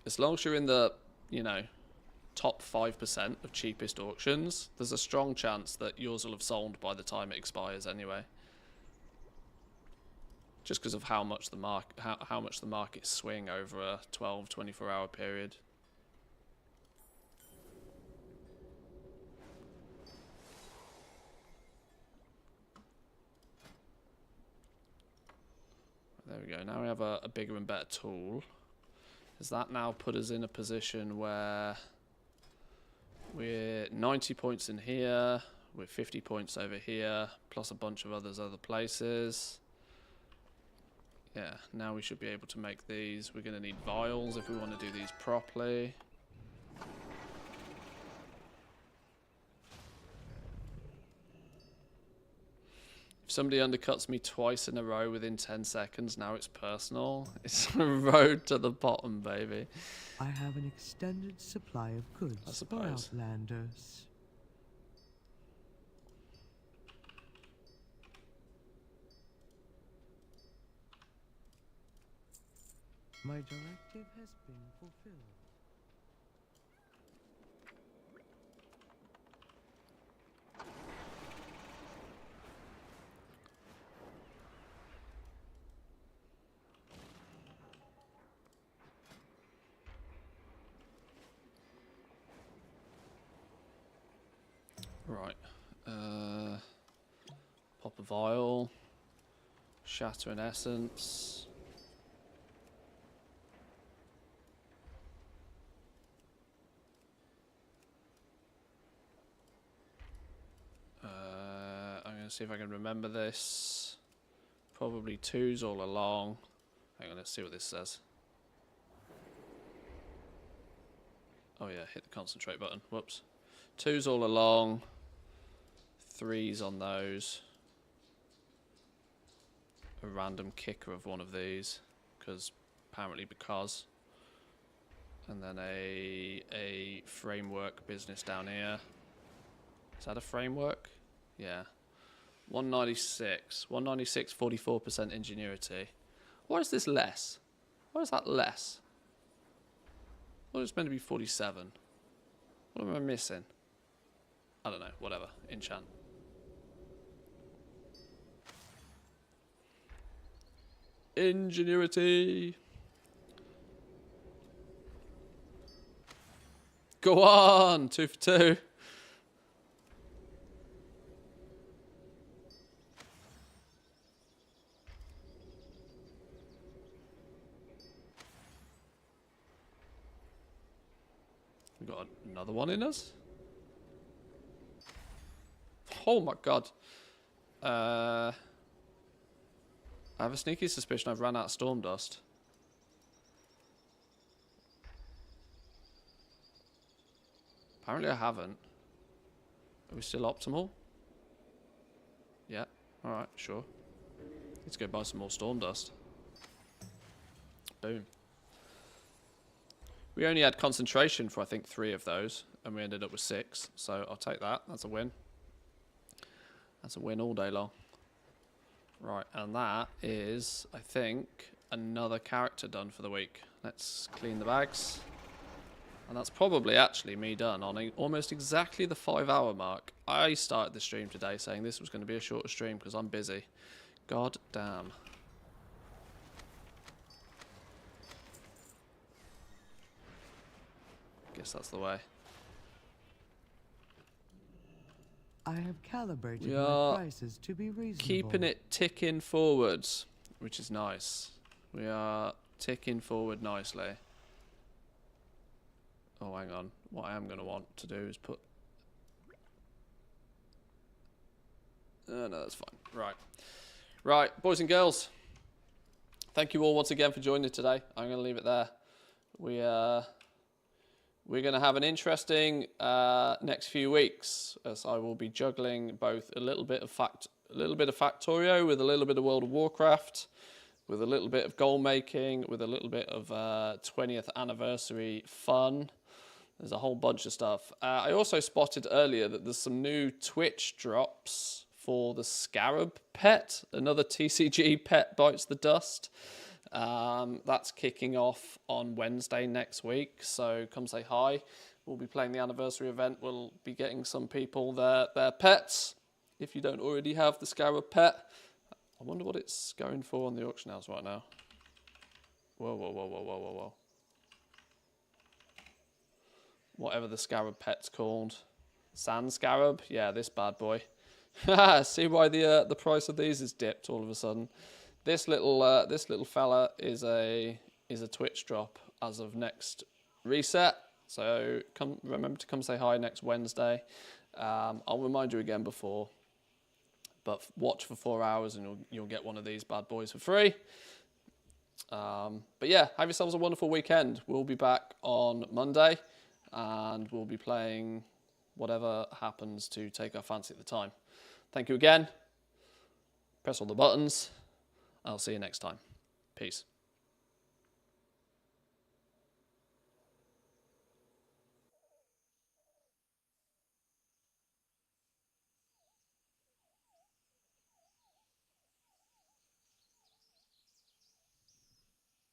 As long as you're in the, you know, top 5% of cheapest auctions, there's a strong chance that yours will have sold by the time it expires anyway. Just because of how much the markets swing over a 12-24 hour period. There we go. Now we have a bigger and better tool. Does that now put us in a position where we're 90 points in here, we're 50 points over here, plus a bunch of other places. Yeah, now we should be able to make these. We're going to need vials if we want to do these properly. If somebody undercuts me twice in a row within 10 seconds, now it's personal. It's a road to the bottom, baby. I have an extended supply of goods for Outlanders. My directive has been fulfilled. Right. Pop a vial. Shatter an essence. I'm going to see if I can remember this. Probably 2s all along. Hang on, let's see what this says. Oh yeah, hit the concentrate button. Whoops. 2s all along. 3s on those. A random kicker of one of these. Because and then a framework business down here. Is that a framework? Yeah. 196. 196, 44% ingenuity. Why is this less? Why is that less? Well, it's meant to be 47. What am I missing? I don't know. Whatever. Enchant. Ingenuity. Go on. 2 for 2. We got another one in us. Oh my god. I have a sneaky suspicion I've run out of storm dust. Apparently I haven't. Are we still optimal? Yeah. Alright, sure. Let's go buy some more storm dust. Boom. We only had concentration for I think 3 of those, and we ended up with 6. So I'll take that. That's a win. That's a win all day long. Right, and that is, I think, another character done for the week. Let's clean the bags. And that's probably actually me done on almost exactly the 5-hour mark. I started the stream today saying this was going to be a shorter stream because I'm busy. God damn. Guess that's the way. I have calibrated We my are prices to be reasonable. keeping it ticking forwards, which is nice. We are ticking forward nicely. Oh, hang on. What I am going to want to do is put... no, that's fine. Right. Right, boys and girls. Thank you all once again for joining today. I'm going to leave it there. We're going to have an interesting next few weeks, as I will be juggling both a little bit of Factorio with a little bit of World of Warcraft, with a little bit of goal making, with a little bit of 20th anniversary fun. There's a whole bunch of stuff. I also spotted earlier that there's some new Twitch drops for the Scarab pet. Another TCG pet bites the dust. That's kicking off on Wednesday next week, so come say hi. We'll be playing the anniversary event. We'll be getting some people their pets, if you don't already have the Scarab pet. I wonder what it's going for on the auction house right now. Whoa, whoa, whoa, whoa, whoa, whoa, whoa. Whatever the Scarab pet's called. Sand Scarab? Yeah, this bad boy. See why the price of these is dipped all of a sudden. This little fella is a Twitch drop as of next reset. So remember to come say hi next Wednesday. I'll remind you again before, but watch for 4 hours and you'll get one of these bad boys for free. But yeah, have yourselves a wonderful weekend. We'll be back on Monday, and we'll be playing whatever happens to take our fancy at the time. Thank you again. Press all the buttons. I'll see you next time. Peace.